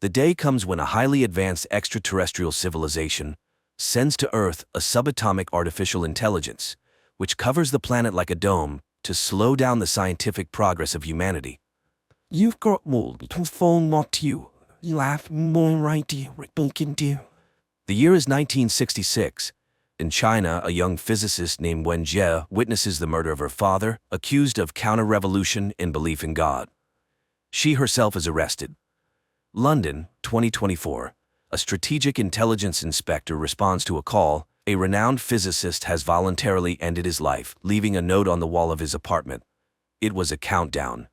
The day comes when a highly advanced extraterrestrial civilization sends to Earth a subatomic artificial intelligence, which covers the planet like a dome to slow down the scientific progress of humanity. You've got more to phone what you have more idea what we can do. The year is 1966. In China, a young physicist named Wen Jie witnesses the murder of her father, accused of counter-revolution in belief in God. She herself is arrested. London, 2024. A strategic intelligence inspector responds to a call. A renowned physicist has voluntarily ended his life, leaving a note on the wall of his apartment. It was a countdown.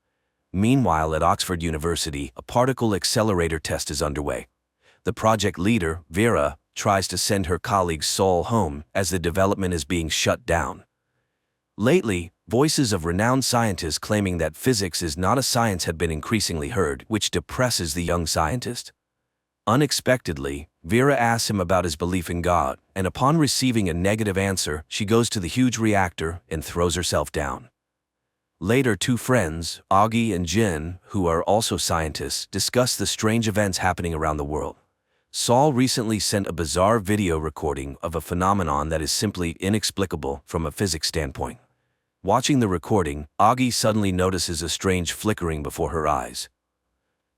Meanwhile, at Oxford University, a particle accelerator test is underway. The project leader, Vera, tries to send her colleague Saul home as the development is being shut down. Lately, voices of renowned scientists claiming that physics is not a science have been increasingly heard, which depresses the young scientist. Unexpectedly, Vera asks him about his belief in God, and upon receiving a negative answer, she goes to the huge reactor and throws herself down. Later, two friends, Augie and Jin, who are also scientists, discuss the strange events happening around the world. Saul recently sent a bizarre video recording of a phenomenon that is simply inexplicable from a physics standpoint. Watching the recording, Augie suddenly notices a strange flickering before her eyes.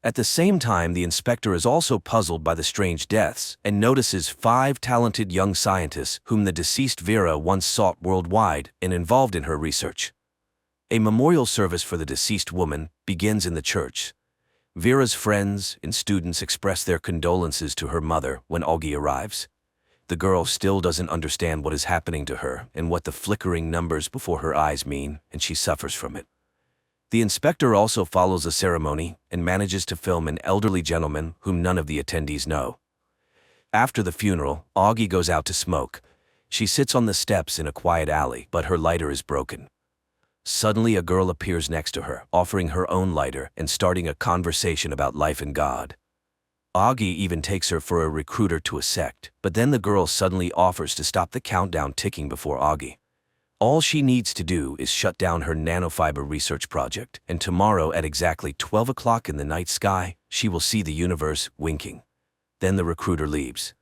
At the same time, the inspector is also puzzled by the strange deaths and notices 5 talented young scientists whom the deceased Vera once sought worldwide and involved in her research. A memorial service for the deceased woman begins in the church. Vera's friends and students express their condolences to her mother when Augie arrives. The girl still doesn't understand what is happening to her and what the flickering numbers before her eyes mean, and she suffers from it. The inspector also follows the ceremony and manages to film an elderly gentleman whom none of the attendees know. After the funeral, Augie goes out to smoke. She sits on the steps in a quiet alley, but her lighter is broken. Suddenly, a girl appears next to her, offering her own lighter and starting a conversation about life and God. Augie even takes her for a recruiter to a sect, but then the girl suddenly offers to stop the countdown ticking before Augie. All she needs to do is shut down her nanofiber research project, and tomorrow at exactly 12 o'clock in the night sky, she will see the universe winking. Then the recruiter leaves.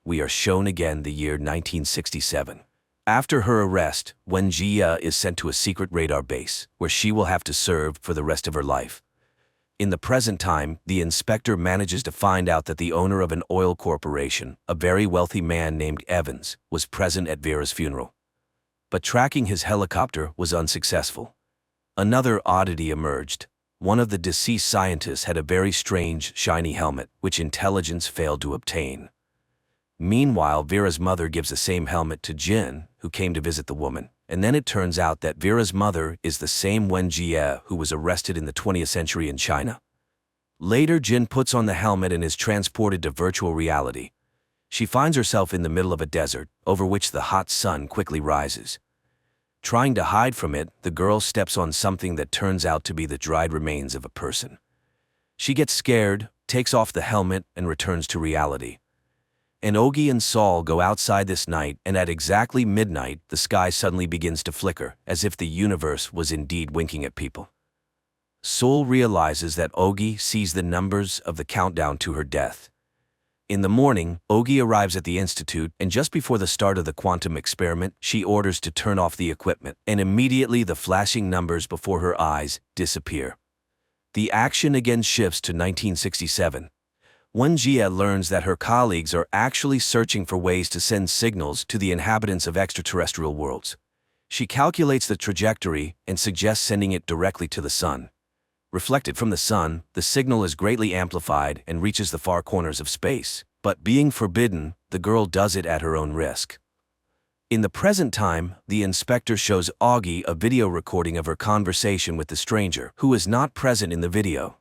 We are shown again the year 1967. After her arrest, Wen Jie is sent to a secret radar base, where she will have to serve for the rest of her life. In the present time, the inspector manages to find out that the owner of an oil corporation, a very wealthy man named Evans, was present at Vera's funeral. But tracking his helicopter was unsuccessful. Another oddity emerged. One of the deceased scientists had a very strange, shiny helmet, which intelligence failed to obtain. Meanwhile, Vera's mother gives the same helmet to Jin, who came to visit the woman, and then it turns out that Vera's mother is the same Wen Jie who was arrested in the 20th century in China. Later, Jin puts on the helmet and is transported to virtual reality. She finds herself in the middle of a desert, over which the hot sun quickly rises. Trying to hide from it, the girl steps on something that turns out to be the dried remains of a person. She gets scared, takes off the helmet, and returns to reality. And Augie and Saul go outside this night, and at exactly midnight, the sky suddenly begins to flicker, as if the universe was indeed winking at people. Saul realizes that Augie sees the numbers of the countdown to her death. In the morning, Augie arrives at the institute, and just before the start of the quantum experiment, she orders to turn off the equipment, and immediately the flashing numbers before her eyes disappear. The action again shifts to 1967. Wen Jie learns that her colleagues are actually searching for ways to send signals to the inhabitants of extraterrestrial worlds. She calculates the trajectory and suggests sending it directly to the sun. Reflected from the sun, the signal is greatly amplified and reaches the far corners of space, but being forbidden, the girl does it at her own risk. In the present time, the inspector shows Augie a video recording of her conversation with the stranger, who is not present in the video.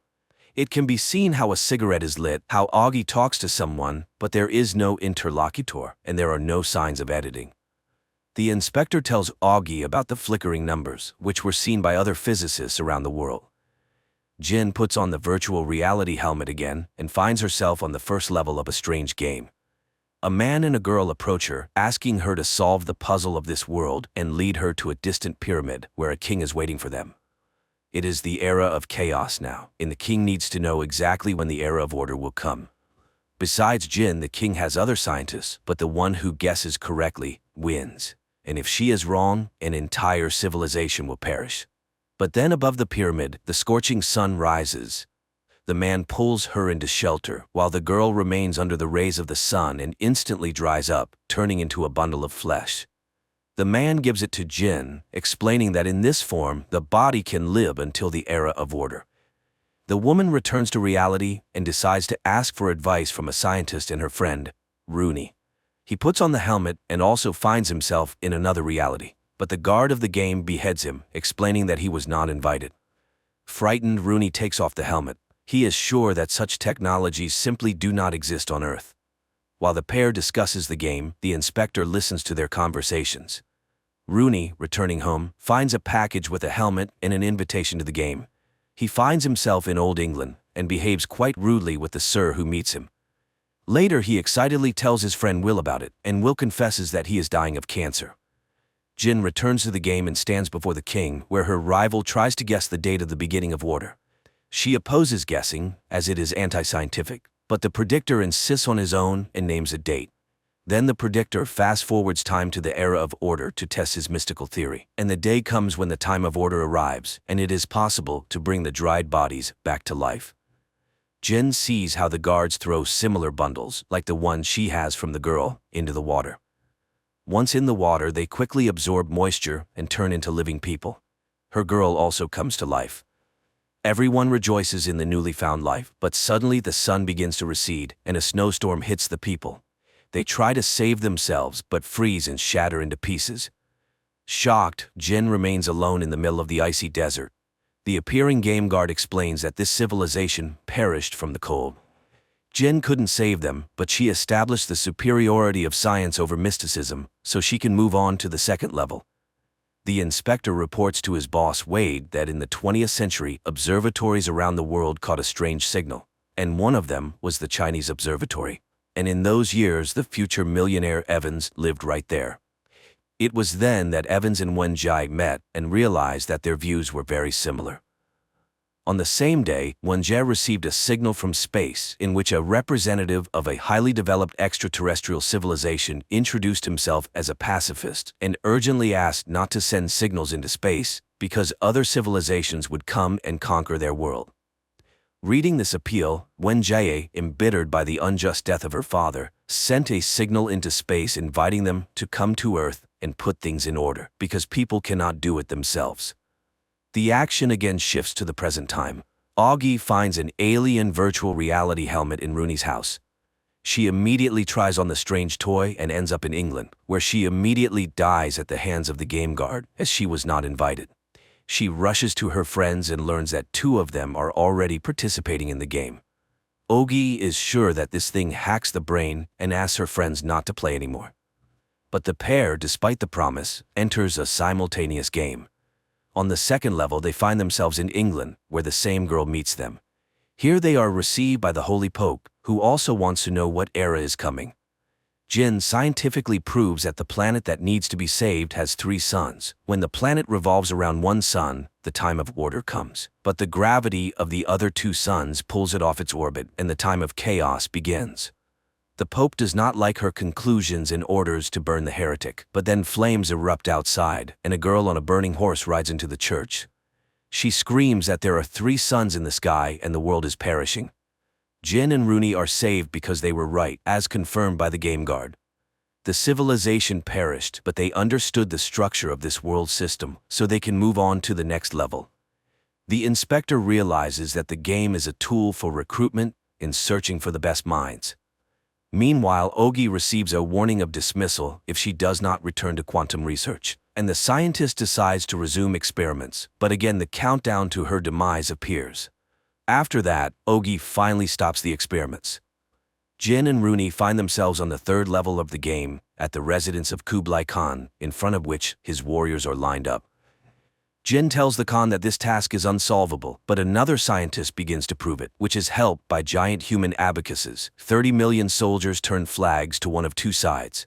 It can be seen how a cigarette is lit, how Augie talks to someone, but there is no interlocutor, and there are no signs of editing. The inspector tells Augie about the flickering numbers, which were seen by other physicists around the world. Jin puts on the virtual reality helmet again and finds herself on the first level of a strange game. A man and a girl approach her, asking her to solve the puzzle of this world and lead her to a distant pyramid where a king is waiting for them. It is the era of chaos now, and the king needs to know exactly when the era of order will come. Besides Jin, the king has other scientists, but the one who guesses correctly wins. And if she is wrong, an entire civilization will perish. But then above the pyramid, the scorching sun rises. The man pulls her into shelter, while the girl remains under the rays of the sun and instantly dries up, turning into a bundle of flesh. The man gives it to Jin, explaining that in this form, the body can live until the era of order. The woman returns to reality and decides to ask for advice from a scientist and her friend, Rooney. He puts on the helmet and also finds himself in another reality, but the guard of the game beheads him, explaining that he was not invited. Frightened, Rooney takes off the helmet. He is sure that such technologies simply do not exist on Earth. While the pair discusses the game, the inspector listens to their conversations. Rooney, returning home, finds a package with a helmet and an invitation to the game. He finds himself in Old England and behaves quite rudely with the sir who meets him. Later, he excitedly tells his friend Will about it, and Will confesses that he is dying of cancer. Jin returns to the game and stands before the king, where her rival tries to guess the date of the beginning of order. She opposes guessing, as it is anti-scientific, but the predictor insists on his own and names a date. Then the predictor fast-forwards time to the era of order to test his mystical theory, and the day comes when the time of order arrives, and it is possible to bring the dried bodies back to life. Jin sees how the guards throw similar bundles, like the one she has from the girl, into the water. Once in the water, they quickly absorb moisture and turn into living people. Her girl also comes to life. Everyone rejoices in the newly found life, but suddenly the sun begins to recede, and a snowstorm hits the people. They try to save themselves, but freeze and shatter into pieces. Shocked, Jin remains alone in the middle of the icy desert. The appearing game guard explains that this civilization perished from the cold. Jin couldn't save them, but she established the superiority of science over mysticism, so she can move on to the second level. The inspector reports to his boss Wade that in the 20th century, observatories around the world caught a strange signal, and one of them was the Chinese observatory. And in those years, the future millionaire Evans lived right there. It was then that Evans and Wen Jie met and realized that their views were very similar. On the same day, Wen Jie received a signal from space in which a representative of a highly developed extraterrestrial civilization introduced himself as a pacifist and urgently asked not to send signals into space because other civilizations would come and conquer their world. Reading this appeal, Wen Jie, embittered by the unjust death of her father, sent a signal into space inviting them to come to Earth and put things in order, because people cannot do it themselves. The action again shifts to the present time. Augie finds an alien virtual reality helmet in Rooney's house. She immediately tries on the strange toy and ends up in England, where she immediately dies at the hands of the game guard, as she was not invited. She rushes to her friends and learns that two of them are already participating in the game. Augie is sure that this thing hacks the brain and asks her friends not to play anymore. But the pair, despite the promise, enters a simultaneous game. On the second level, they find themselves in England, where the same girl meets them. Here they are received by the Holy Pope, who also wants to know what era is coming. Jin scientifically proves that the planet that needs to be saved has 3 suns. When the planet revolves around one sun, the time of order comes. But the gravity of the other 2 suns pulls it off its orbit, and the time of chaos begins. The Pope does not like her conclusions and orders to burn the heretic, but then flames erupt outside, and a girl on a burning horse rides into the church. She screams that there are 3 suns in the sky and the world is perishing. Jin and Rooney are saved because they were right, as confirmed by the game guard. The civilization perished, but they understood the structure of this world system, so they can move on to the next level. The inspector realizes that the game is a tool for recruitment in searching for the best minds. Meanwhile, Augie receives a warning of dismissal if she does not return to quantum research, and the scientist decides to resume experiments, but again the countdown to her demise appears. After that, Augie finally stops the experiments. Jin and Rooney find themselves on the 3rd level of the game, at the residence of Kublai Khan, in front of which his warriors are lined up. Jin tells the Khan that this task is unsolvable, but another scientist begins to prove it, which is helped by giant human abacuses. 30 million soldiers turn flags to one of 2 sides.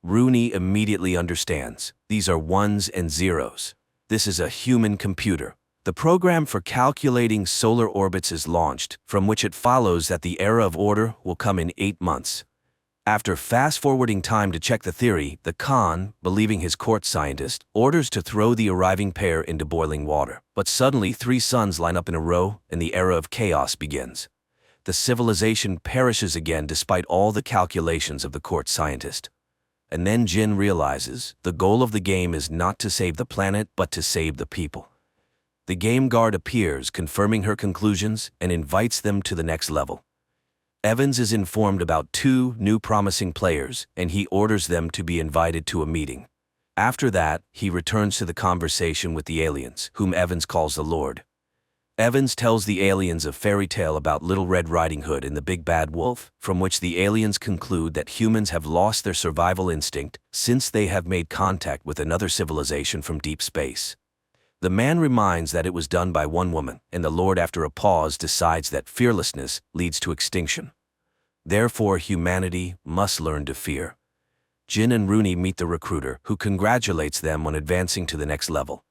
Rooney immediately understands. These are 1s and 0s. This is a human computer. The program for calculating solar orbits is launched, from which it follows that the era of order will come in 8 months. After fast-forwarding time to check the theory, the Khan, believing his court scientist, orders to throw the arriving pair into boiling water. But suddenly 3 suns line up in a row, and the era of chaos begins. The civilization perishes again despite all the calculations of the court scientist. And then Jin realizes the goal of the game is not to save the planet but to save the people. The game guard appears, confirming her conclusions, and invites them to the next level. Evans is informed about 2 new promising players, and he orders them to be invited to a meeting. After that, he returns to the conversation with the aliens, whom Evans calls the Lord. Evans tells the aliens a fairy tale about Little Red Riding Hood and the Big Bad Wolf, from which the aliens conclude that humans have lost their survival instinct since they have made contact with another civilization from deep space. The man reminds that it was done by one woman, and the Lord, after a pause, decides that fearlessness leads to extinction. Therefore, humanity must learn to fear. Jin and Rooney meet the recruiter, who congratulates them on advancing to the next level.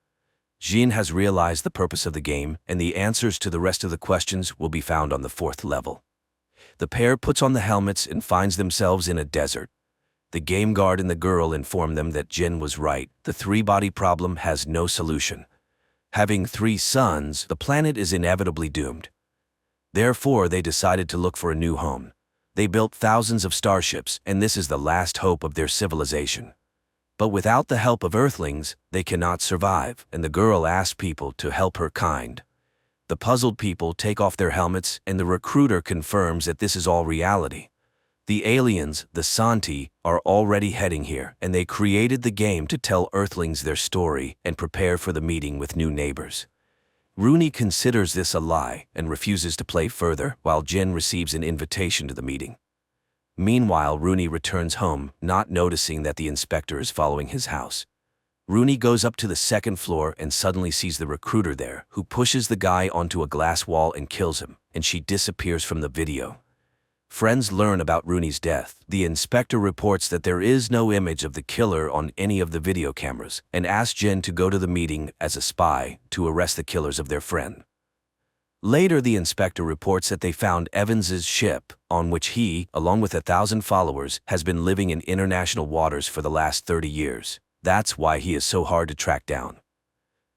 Jin has realized the purpose of the game, and the answers to the rest of the questions will be found on the 4th level. The pair puts on the helmets and finds themselves in a desert. The game guard and the girl inform them that Jin was right. The 3-body problem has no solution. Having 3 suns, the planet is inevitably doomed. Therefore, they decided to look for a new home. They built thousands of starships, and this is the last hope of their civilization. But without the help of Earthlings, they cannot survive, and the girl asks people to help her kind. The puzzled people take off their helmets, and the recruiter confirms that this is all reality. The aliens, the Santi, are already heading here, and they created the game to tell Earthlings their story and prepare for the meeting with new neighbors. Rooney considers this a lie and refuses to play further, while Jin receives an invitation to the meeting. Meanwhile, Rooney returns home, not noticing that the inspector is following his house. Rooney goes up to the 2nd floor and suddenly sees the recruiter there, who pushes the guy onto a glass wall and kills him, and she disappears from the video. Friends learn about Rooney's death. The inspector reports that there is no image of the killer on any of the video cameras, and asks Jin to go to the meeting as a spy to arrest the killers of their friend. Later, the inspector reports that they found Evans's ship, on which he, along with 1,000 followers, has been living in international waters for the last 30 years. That's why he is so hard to track down.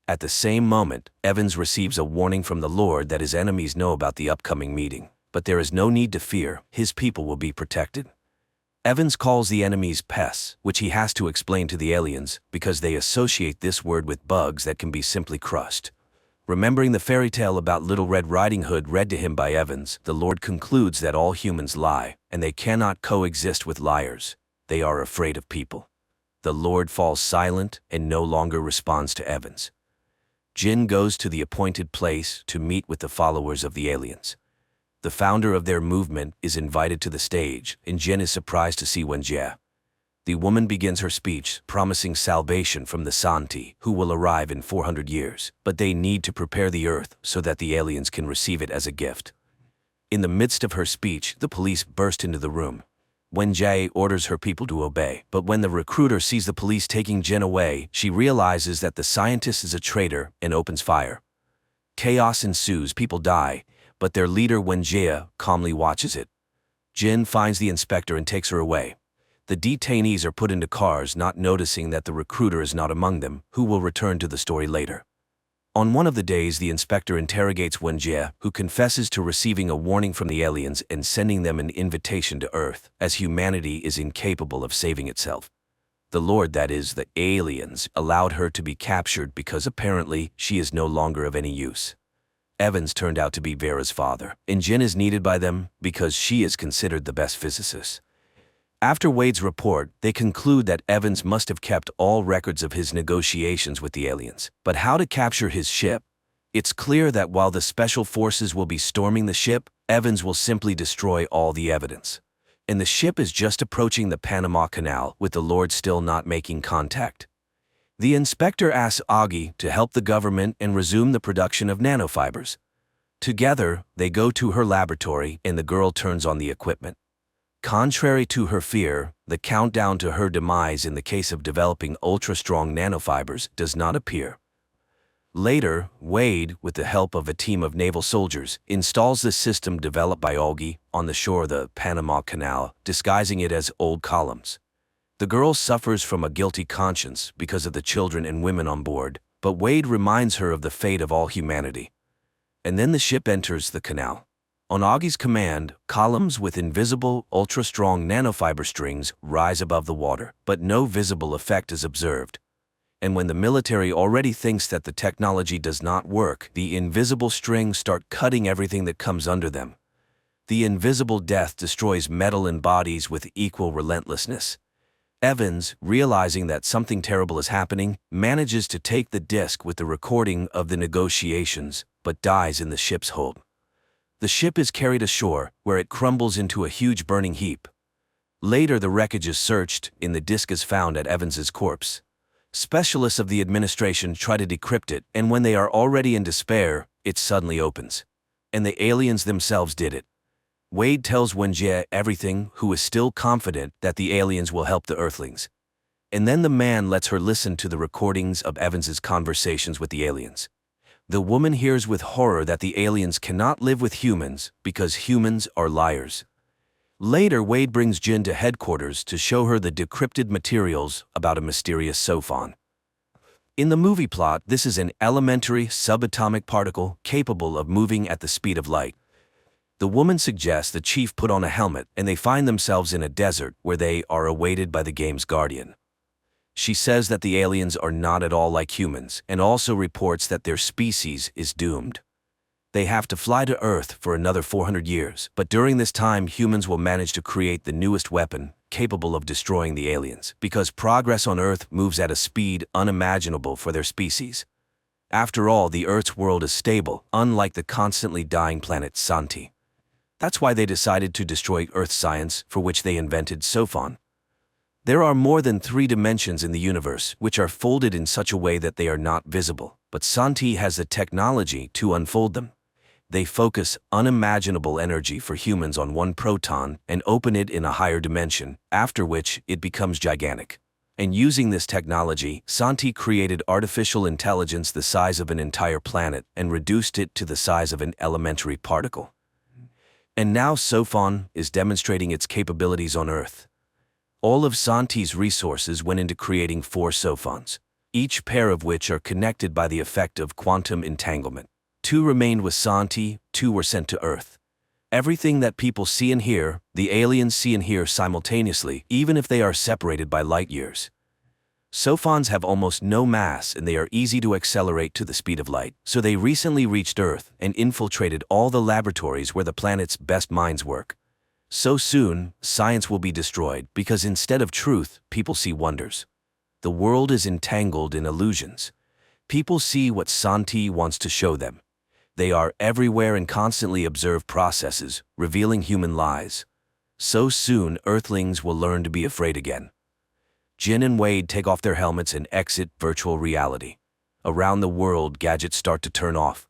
At the same moment, Evans receives a warning from the Lord that his enemies know about the upcoming meeting. But there is no need to fear, his people will be protected. Evans calls the enemies pests, which he has to explain to the aliens, because they associate this word with bugs that can be simply crushed. Remembering the fairy tale about Little Red Riding Hood read to him by Evans, the Lord concludes that all humans lie, and they cannot coexist with liars. They are afraid of people. The Lord falls silent and no longer responds to Evans. Jin goes to the appointed place to meet with the followers of the aliens. The founder of their movement is invited to the stage, and Jin is surprised to see Wenjie. The woman begins her speech, promising salvation from the Santi, who will arrive in 400 years, but they need to prepare the Earth so that the aliens can receive it as a gift. In the midst of her speech, the police burst into the room. Wenjie orders her people to obey, but when the recruiter sees the police taking Jin away, she realizes that the scientist is a traitor and opens fire. Chaos ensues, people die, but their leader Wenjie calmly watches it. Jin finds the inspector and takes her away. The detainees are put into cars, not noticing that the recruiter is not among them, who will return to the story later. On one of the days, the inspector interrogates Wenjie, who confesses to receiving a warning from the aliens and sending them an invitation to Earth, as humanity is incapable of saving itself. The Lord, that is, the aliens, allowed her to be captured because apparently she is no longer of any use. Evans turned out to be Vera's father, and Jin is needed by them because she is considered the best physicist. After Wade's report, they conclude that Evans must have kept all records of his negotiations with the aliens. But how to capture his ship? It's clear that while the special forces will be storming the ship, Evans will simply destroy all the evidence. And the ship is just approaching the Panama Canal, with the Lord still not making contact. The inspector asks Augie to help the government and resume the production of nanofibers. Together, they go to her laboratory, and the girl turns on the equipment. Contrary to her fear, the countdown to her demise in the case of developing ultra-strong nanofibers does not appear. Later, Wade, with the help of a team of naval soldiers, installs the system developed by Olgi on the shore of the Panama Canal, disguising it as old columns. The girl suffers from a guilty conscience because of the children and women on board, but Wade reminds her of the fate of all humanity. And then the ship enters the canal. On Augie's command, columns with invisible, ultra-strong nanofiber strings rise above the water, but no visible effect is observed. And when the military already thinks that the technology does not work, the invisible strings start cutting everything that comes under them. The invisible death destroys metal and bodies with equal relentlessness. Evans, realizing that something terrible is happening, manages to take the disc with the recording of the negotiations, but dies in the ship's hold. The ship is carried ashore, where it crumbles into a huge burning heap. Later, the wreckage is searched, and the disc is found at Evans's corpse. Specialists of the administration try to decrypt it, and when they are already in despair, it suddenly opens. And the aliens themselves did it. Wade tells Wenjie everything, who is still confident that the aliens will help the Earthlings. And then the man lets her listen to the recordings of Evans's conversations with the aliens. The woman hears with horror that the aliens cannot live with humans because humans are liars. Later, Wade brings Jin to headquarters to show her the decrypted materials about a mysterious sophon. In the movie plot, this is an elementary subatomic particle capable of moving at the speed of light. The woman suggests the chief put on a helmet, and they find themselves in a desert where they are awaited by the game's guardian. She says that the aliens are not at all like humans, and also reports that their species is doomed. They have to fly to Earth for another 400 years, but during this time humans will manage to create the newest weapon, capable of destroying the aliens, because progress on Earth moves at a speed unimaginable for their species. After all, the Earth's world is stable, unlike the constantly dying planet Santi. That's why they decided to destroy Earth science, for which they invented Sophon. There are more than 3 dimensions in the universe, which are folded in such a way that they are not visible, but Santi has the technology to unfold them. They focus unimaginable energy for humans on one proton and open it in a higher dimension, after which it becomes gigantic. And using this technology, Santi created artificial intelligence the size of an entire planet and reduced it to the size of an elementary particle. And now Sophon is demonstrating its capabilities on Earth. All of Santi's resources went into creating 4 Sophons, each pair of which are connected by the effect of quantum entanglement. 2 remained with Santi, 2 were sent to Earth. Everything that people see and hear, the aliens see and hear simultaneously, even if they are separated by light years. Sophons have almost no mass and they are easy to accelerate to the speed of light, so they recently reached Earth and infiltrated all the laboratories where the planet's best minds work. So soon, science will be destroyed because instead of truth, people see wonders. The world is entangled in illusions. People see what Santi wants to show them. They are everywhere and constantly observe processes, revealing human lies. So soon, Earthlings will learn to be afraid again. Jin and Wade take off their helmets and exit virtual reality. Around the world, gadgets start to turn off.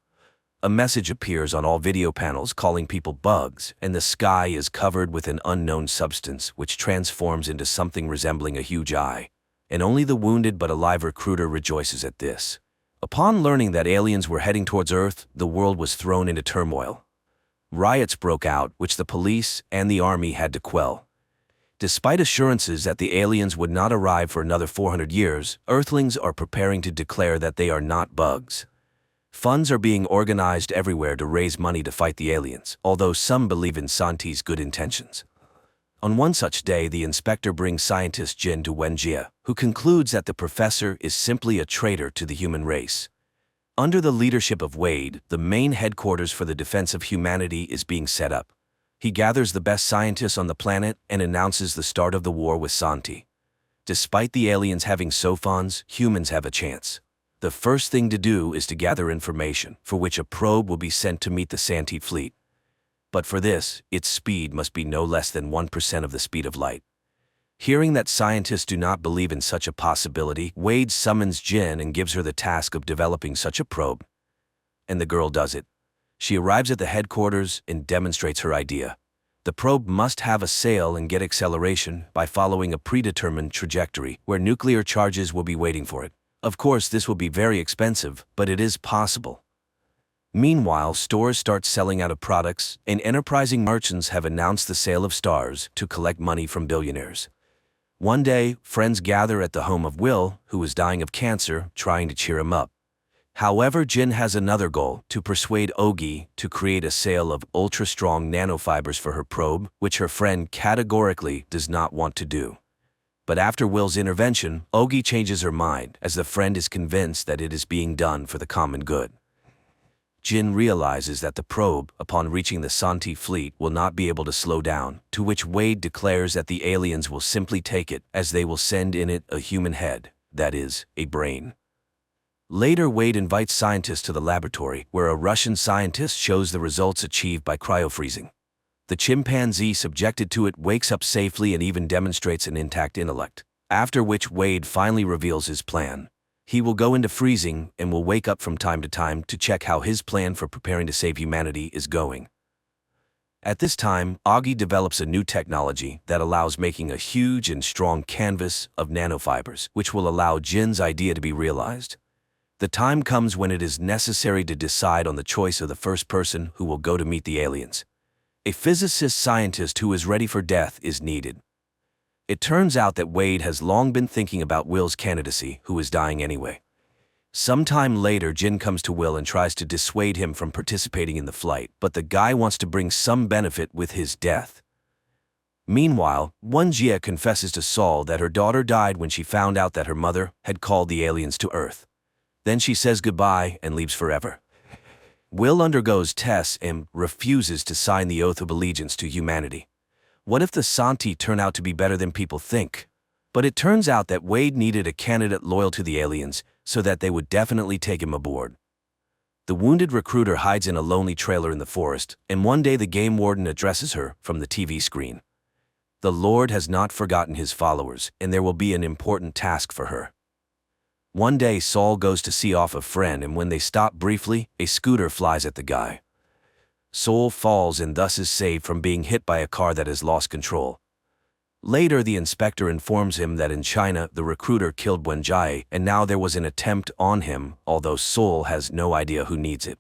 A message appears on all video panels calling people bugs, and the sky is covered with an unknown substance which transforms into something resembling a huge eye. And only the wounded but alive recruiter rejoices at this. Upon learning that aliens were heading towards Earth, the world was thrown into turmoil. Riots broke out, which the police and the army had to quell. Despite assurances that the aliens would not arrive for another 400 years, Earthlings are preparing to declare that they are not bugs. Funds are being organized everywhere to raise money to fight the aliens, although some believe in Santi's good intentions. On one such day, the inspector brings scientist Jin to Wenjie, who concludes that the professor is simply a traitor to the human race. Under the leadership of Wade, the main headquarters for the defense of humanity is being set up. He gathers the best scientists on the planet and announces the start of the war with Santi. Despite the aliens having sophons, humans have a chance. The first thing to do is to gather information, for which a probe will be sent to meet the Santi fleet. But for this, its speed must be no less than 1% of the speed of light. Hearing that scientists do not believe in such a possibility, Wade summons Jin and gives her the task of developing such a probe. And the girl does it. She arrives at the headquarters and demonstrates her idea. The probe must have a sail and get acceleration by following a predetermined trajectory where nuclear charges will be waiting for it. Of course, this will be very expensive, but it is possible. Meanwhile, stores start selling out of products, and enterprising merchants have announced the sale of stars to collect money from billionaires. One day, friends gather at the home of Will, who is dying of cancer, trying to cheer him up. However, Jin has another goal, to persuade Ogi to create a sale of ultra-strong nanofibers for her probe, which her friend categorically does not want to do. But after Will's intervention, Ogi changes her mind, as the friend is convinced that it is being done for the common good. Jin realizes that the probe, upon reaching the Santi fleet, will not be able to slow down, to which Wade declares that the aliens will simply take it, as they will send in it a human head, that is, a brain. Later, Wade invites scientists to the laboratory, where a Russian scientist shows the results achieved by cryofreezing. The chimpanzee subjected to it wakes up safely and even demonstrates an intact intellect, after which Wade finally reveals his plan. He will go into freezing and will wake up from time to time to check how his plan for preparing to save humanity is going. At this time, Augie develops a new technology that allows making a huge and strong canvas of nanofibers, which will allow Jin's idea to be realized. The time comes when it is necessary to decide on the choice of the first person who will go to meet the aliens. A physicist scientist who is ready for death is needed. It turns out that Wade has long been thinking about Will's candidacy, who is dying anyway. Sometime later, Jin comes to Will and tries to dissuade him from participating in the flight, but the guy wants to bring some benefit with his death. Meanwhile, Wenjie confesses to Saul that her daughter died when she found out that her mother had called the aliens to Earth. Then she says goodbye and leaves forever. Will undergoes tests and refuses to sign the oath of allegiance to humanity. What if the Santi turn out to be better than people think? But it turns out that Wade needed a candidate loyal to the aliens, so that they would definitely take him aboard. The wounded recruiter hides in a lonely trailer in the forest, and one day the game warden addresses her from the TV screen. The Lord has not forgotten his followers, and there will be an important task for her. One day, Saul goes to see off a friend, and when they stop briefly, a scooter flies at the guy. Saul falls and thus is saved from being hit by a car that has lost control. Later, the inspector informs him that in China, the recruiter killed Wenjie, and now there was an attempt on him, although Saul has no idea who needs it.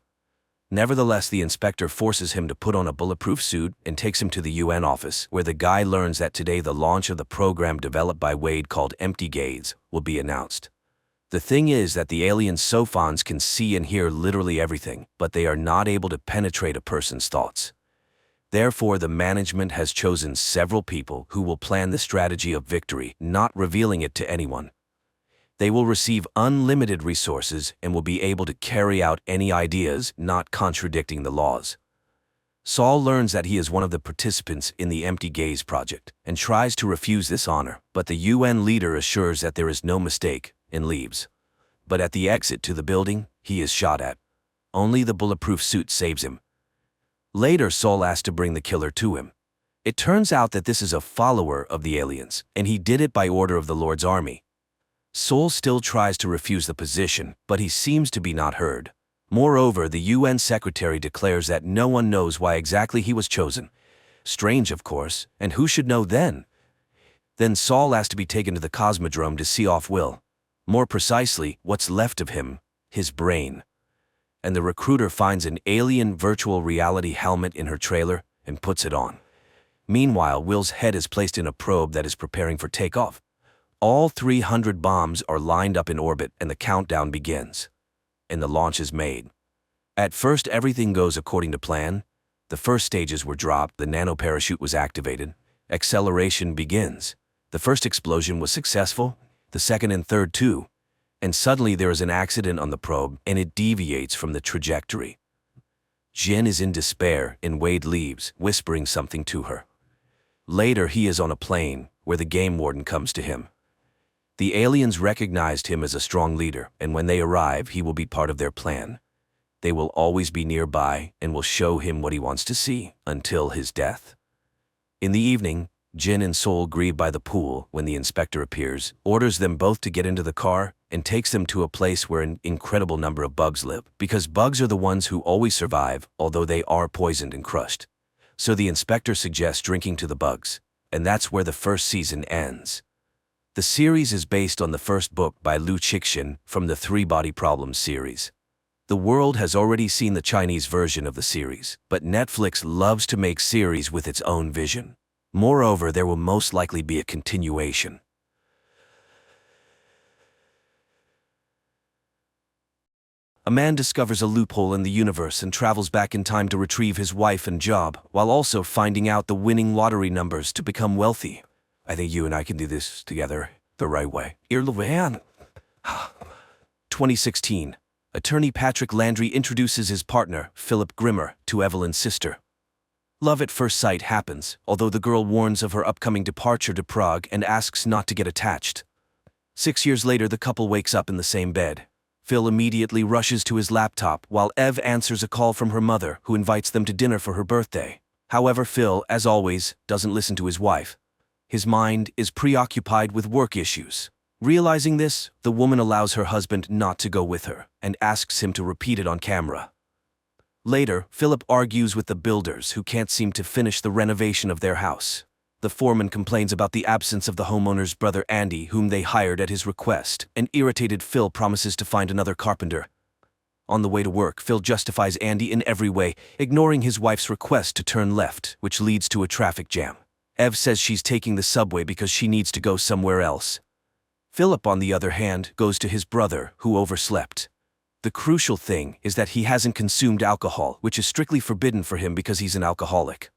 Nevertheless, the inspector forces him to put on a bulletproof suit and takes him to the UN office, where the guy learns that today the launch of the program developed by Wade called Empty Gaze will be announced. The thing is that the alien Sophons can see and hear literally everything, but they are not able to penetrate a person's thoughts. Therefore, the management has chosen several people who will plan the strategy of victory, not revealing it to anyone. They will receive unlimited resources and will be able to carry out any ideas not contradicting the laws. Saul learns that he is one of the participants in the Empty Gaze project and tries to refuse this honor, but the UN leader assures that there is no mistake and leaves. But at the exit to the building, he is shot at. Only the bulletproof suit saves him. Later, Saul asks to bring the killer to him. It turns out that this is a follower of the aliens, and he did it by order of the Lord's army. Saul still tries to refuse the position, but he seems to be not heard. Moreover, the UN secretary declares that no one knows why exactly he was chosen. Strange, of course, and who should know then? Then Saul asks to be taken to the Cosmodrome to see off Will. More precisely, what's left of him, his brain. And the recruiter finds an alien virtual reality helmet in her trailer and puts it on. Meanwhile, Will's head is placed in a probe that is preparing for takeoff. All 300 bombs are lined up in orbit and the countdown begins. And the launch is made. At first, everything goes according to plan. The first stages were dropped, the nanoparachute was activated, acceleration begins. The first explosion was successful, the second and third too, and suddenly there is an accident on the probe and it deviates from the trajectory. Jin is in despair and Wade leaves, whispering something to her. Later, he is on a plane where the game warden comes to him. The aliens recognized him as a strong leader, and when they arrive, he will be part of their plan. They will always be nearby and will show him what he wants to see until his death. In the evening, Jin and Saul grieve by the pool when the inspector appears, orders them both to get into the car, and takes them to a place where an incredible number of bugs live, because bugs are the ones who always survive, although they are poisoned and crushed. So the inspector suggests drinking to the bugs, and that's where the first season ends. The series is based on the first book by Liu Cixin from the Three Body Problems series. The world has already seen the Chinese version of the series, but Netflix loves to make series with its own vision. Moreover, there will most likely be a continuation. A man discovers a loophole in the universe and travels back in time to retrieve his wife and job, while also finding out the winning lottery numbers to become wealthy. I think you and I can do this together the right way. 2016. Attorney Patrick Landry introduces his partner, Philip Grimmer, to Evelyn's sister. Love at first sight happens, although the girl warns of her upcoming departure to Prague and asks not to get attached. 6 years later, the couple wakes up in the same bed. Phil immediately rushes to his laptop while Ev answers a call from her mother, who invites them to dinner for her birthday. However, Phil, as always, doesn't listen to his wife. His mind is preoccupied with work issues. Realizing this, the woman allows her husband not to go with her and asks him to repeat it on camera. Later, Philip argues with the builders who can't seem to finish the renovation of their house. The foreman complains about the absence of the homeowner's brother Andy, whom they hired at his request, and irritated Phil promises to find another carpenter. On the way to work, Phil justifies Andy in every way, ignoring his wife's request to turn left, which leads to a traffic jam. Ev says she's taking the subway because she needs to go somewhere else. Philip, on the other hand, goes to his brother, who overslept. The crucial thing is that he hasn't consumed alcohol, which is strictly forbidden for him because he's an alcoholic.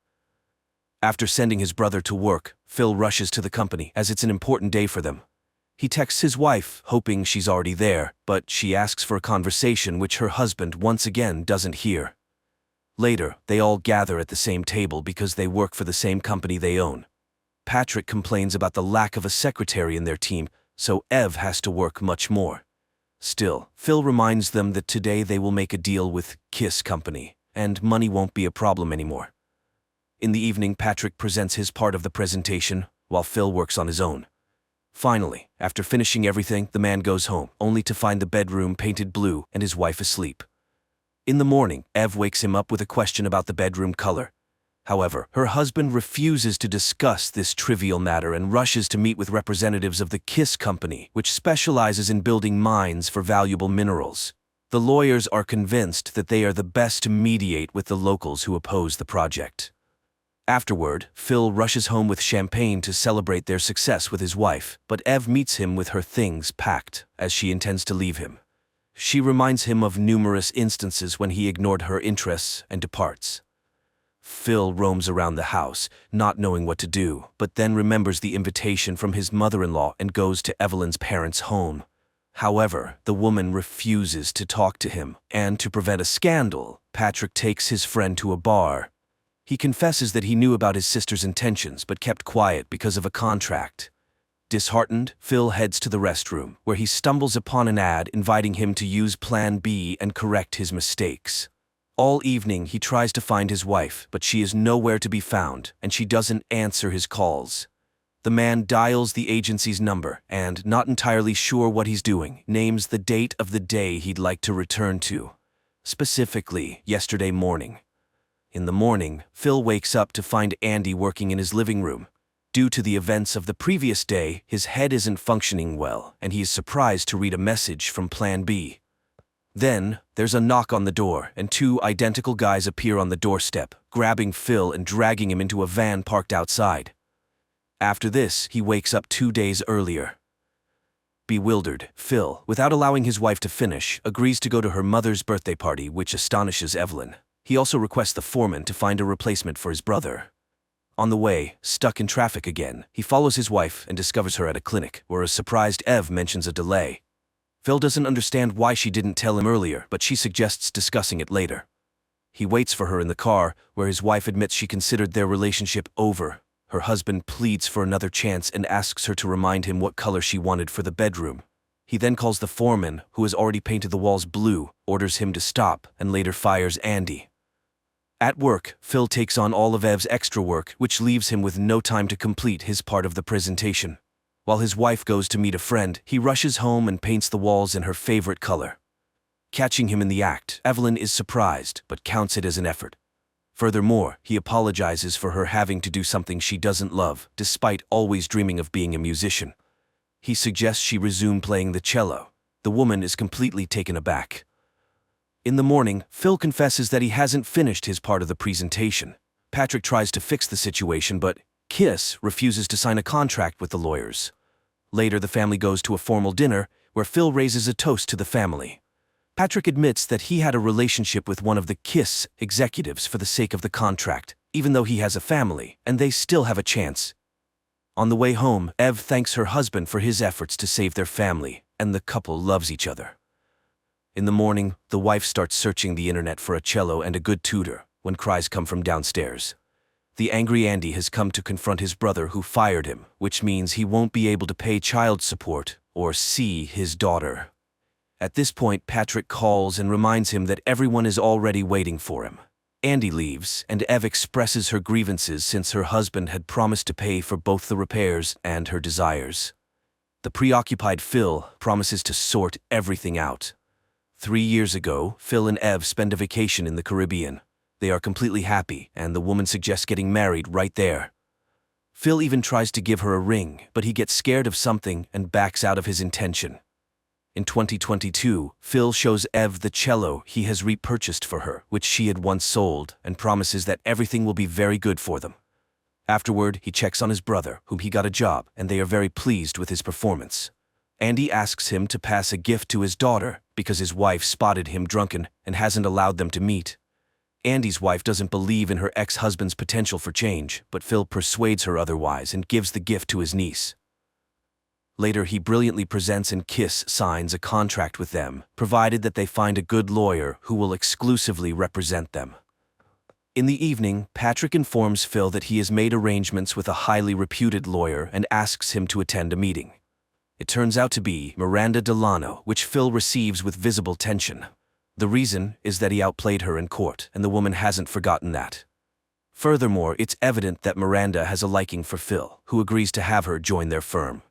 After sending his brother to work, Phil rushes to the company as it's an important day for them. He texts his wife, hoping she's already there, but she asks for a conversation which her husband once again doesn't hear. Later, they all gather at the same table because they work for the same company they own. Patrick complains about the lack of a secretary in their team, so Ev has to work much more. Still, Phil reminds them that today they will make a deal with Kiss Company, and money won't be a problem anymore. In the evening, Patrick presents his part of the presentation, while Phil works on his own. Finally, after finishing everything, the man goes home, only to find the bedroom painted blue and his wife asleep. In the morning, Ev wakes him up with a question about the bedroom color. However, her husband refuses to discuss this trivial matter and rushes to meet with representatives of the Kiss Company, which specializes in building mines for valuable minerals. The lawyers are convinced that they are the best to mediate with the locals who oppose the project. Afterward, Phil rushes home with champagne to celebrate their success with his wife, but Ev meets him with her things packed, as she intends to leave him. She reminds him of numerous instances when he ignored her interests and departs. Phil roams around the house, not knowing what to do, but then remembers the invitation from his mother-in-law and goes to Evelyn's parents' home. However, the woman refuses to talk to him, and to prevent a scandal, Patrick takes his friend to a bar. He confesses that he knew about his sister's intentions but kept quiet because of a contract. Disheartened, Phil heads to the restroom, where he stumbles upon an ad inviting him to use Plan B and correct his mistakes. All evening, he tries to find his wife, but she is nowhere to be found, and she doesn't answer his calls. The man dials the agency's number and, not entirely sure what he's doing, names the date of the day he'd like to return to. Specifically, yesterday morning. In the morning, Phil wakes up to find Andy working in his living room. Due to the events of the previous day, his head isn't functioning well, and he is surprised to read a message from Plan B. Then, there's a knock on the door, and two identical guys appear on the doorstep, grabbing Phil and dragging him into a van parked outside. After this, he wakes up 2 days earlier. Bewildered, Phil, without allowing his wife to finish, agrees to go to her mother's birthday party, which astonishes Evelyn. He also requests the foreman to find a replacement for his brother. On the way, stuck in traffic again, he follows his wife and discovers her at a clinic, where a surprised Ev mentions a delay. Phil doesn't understand why she didn't tell him earlier, but she suggests discussing it later. He waits for her in the car, where his wife admits she considered their relationship over. Her husband pleads for another chance and asks her to remind him what color she wanted for the bedroom. He then calls the foreman, who has already painted the walls blue, orders him to stop, and later fires Andy. At work, Phil takes on all of Ev's extra work, which leaves him with no time to complete his part of the presentation. While his wife goes to meet a friend, he rushes home and paints the walls in her favorite color. Catching him in the act, Evelyn is surprised, but counts it as an effort. Furthermore, he apologizes for her having to do something she doesn't love, despite always dreaming of being a musician. He suggests she resume playing the cello. The woman is completely taken aback. In the morning, Phil confesses that he hasn't finished his part of the presentation. Patrick tries to fix the situation, but Kiss refuses to sign a contract with the lawyers. Later, the family goes to a formal dinner where Phil raises a toast to the family. Patrick admits that he had a relationship with one of the Kiss executives for the sake of the contract, even though he has a family, and they still have a chance. On the way home, Ev thanks her husband for his efforts to save their family, and the couple loves each other. In the morning, the wife starts searching the internet for a cello and a good tutor when cries come from downstairs. The angry Andy has come to confront his brother who fired him, which means he won't be able to pay child support or see his daughter. At this point, Patrick calls and reminds him that everyone is already waiting for him. Andy leaves, and Ev expresses her grievances since her husband had promised to pay for both the repairs and her desires. The preoccupied Phil promises to sort everything out. 3 years ago, Phil and Ev spend a vacation in the Caribbean. They are completely happy, and the woman suggests getting married right there. Phil even tries to give her a ring, but he gets scared of something and backs out of his intention. In 2022, Phil shows Ev the cello he has repurchased for her, which she had once sold, and promises that everything will be very good for them. Afterward, he checks on his brother, whom he got a job, and they are very pleased with his performance. Andy asks him to pass a gift to his daughter because his wife spotted him drunken and hasn't allowed them to meet. Andy's wife doesn't believe in her ex-husband's potential for change, but Phil persuades her otherwise and gives the gift to his niece. Later, he brilliantly presents and Kiss signs a contract with them, provided that they find a good lawyer who will exclusively represent them. In the evening, Patrick informs Phil that he has made arrangements with a highly reputed lawyer and asks him to attend a meeting. It turns out to be Miranda Delano, which Phil receives with visible tension. The reason is that he outplayed her in court, and the woman hasn't forgotten that. Furthermore, it's evident that Miranda has a liking for Phil, who agrees to have her join their firm.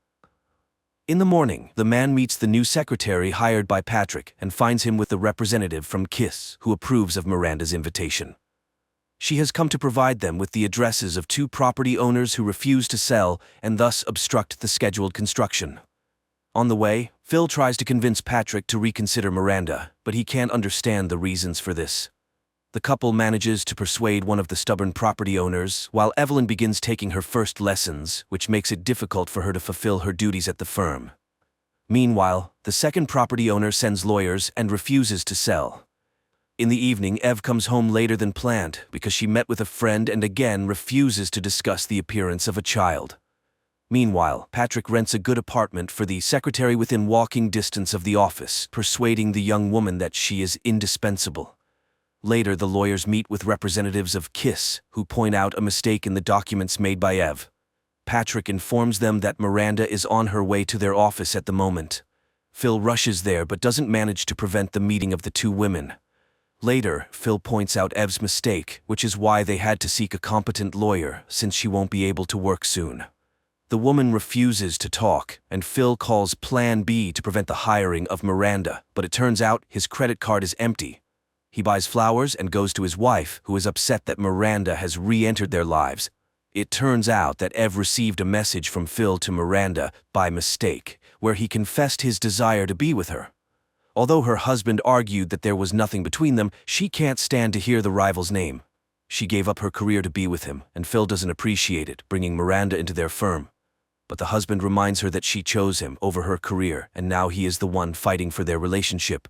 In the morning, the man meets the new secretary hired by Patrick and finds him with the representative from Kiss, who approves of Miranda's invitation. She has come to provide them with the addresses of 2 property owners who refuse to sell and thus obstruct the scheduled construction. On the way, Phil tries to convince Patrick to reconsider Miranda, but he can't understand the reasons for this. The couple manages to persuade one of the stubborn property owners, while Evelyn begins taking her first lessons, which makes it difficult for her to fulfill her duties at the firm. Meanwhile, the second property owner sends lawyers and refuses to sell. In the evening, Ev comes home later than planned because she met with a friend and again refuses to discuss the appearance of a child. Meanwhile, Patrick rents a good apartment for the secretary within walking distance of the office, persuading the young woman that she is indispensable. Later, the lawyers meet with representatives of Kiss, who point out a mistake in the documents made by Ev. Patrick informs them that Miranda is on her way to their office at the moment. Phil rushes there but doesn't manage to prevent the meeting of the 2 women. Later, Phil points out Ev's mistake, which is why they had to seek a competent lawyer, since she won't be able to work soon. The woman refuses to talk, and Phil calls Plan B to prevent the hiring of Miranda, but it turns out his credit card is empty. He buys flowers and goes to his wife, who is upset that Miranda has re-entered their lives. It turns out that Ev received a message from Phil to Miranda by mistake, where he confessed his desire to be with her. Although her husband argued that there was nothing between them, she can't stand to hear the rival's name. She gave up her career to be with him, and Phil doesn't appreciate it, bringing Miranda into their firm. But the husband reminds her that she chose him over her career, and now he is the one fighting for their relationship.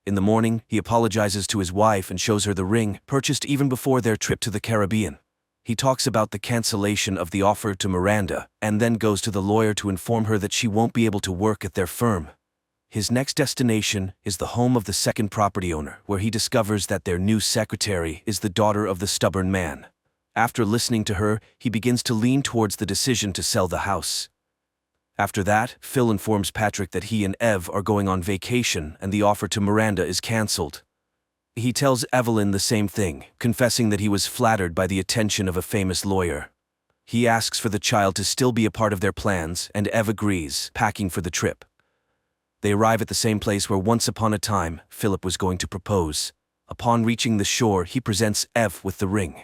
In the morning, he apologizes to his wife and shows her the ring, purchased even before their trip to the Caribbean. He talks about the cancellation of the offer to Miranda, and then goes to the lawyer to inform her that she won't be able to work at their firm. His next destination is the home of the second property owner, where he discovers that their new secretary is the daughter of the stubborn man. After listening to her, he begins to lean towards the decision to sell the house. After that, Phil informs Patrick that he and Ev are going on vacation and the offer to Miranda is cancelled. He tells Evelyn the same thing, confessing that he was flattered by the attention of a famous lawyer. He asks for the child to still be a part of their plans, and Ev agrees, packing for the trip. They arrive at the same place where once upon a time, Philip was going to propose. Upon reaching the shore, he presents Ev with the ring.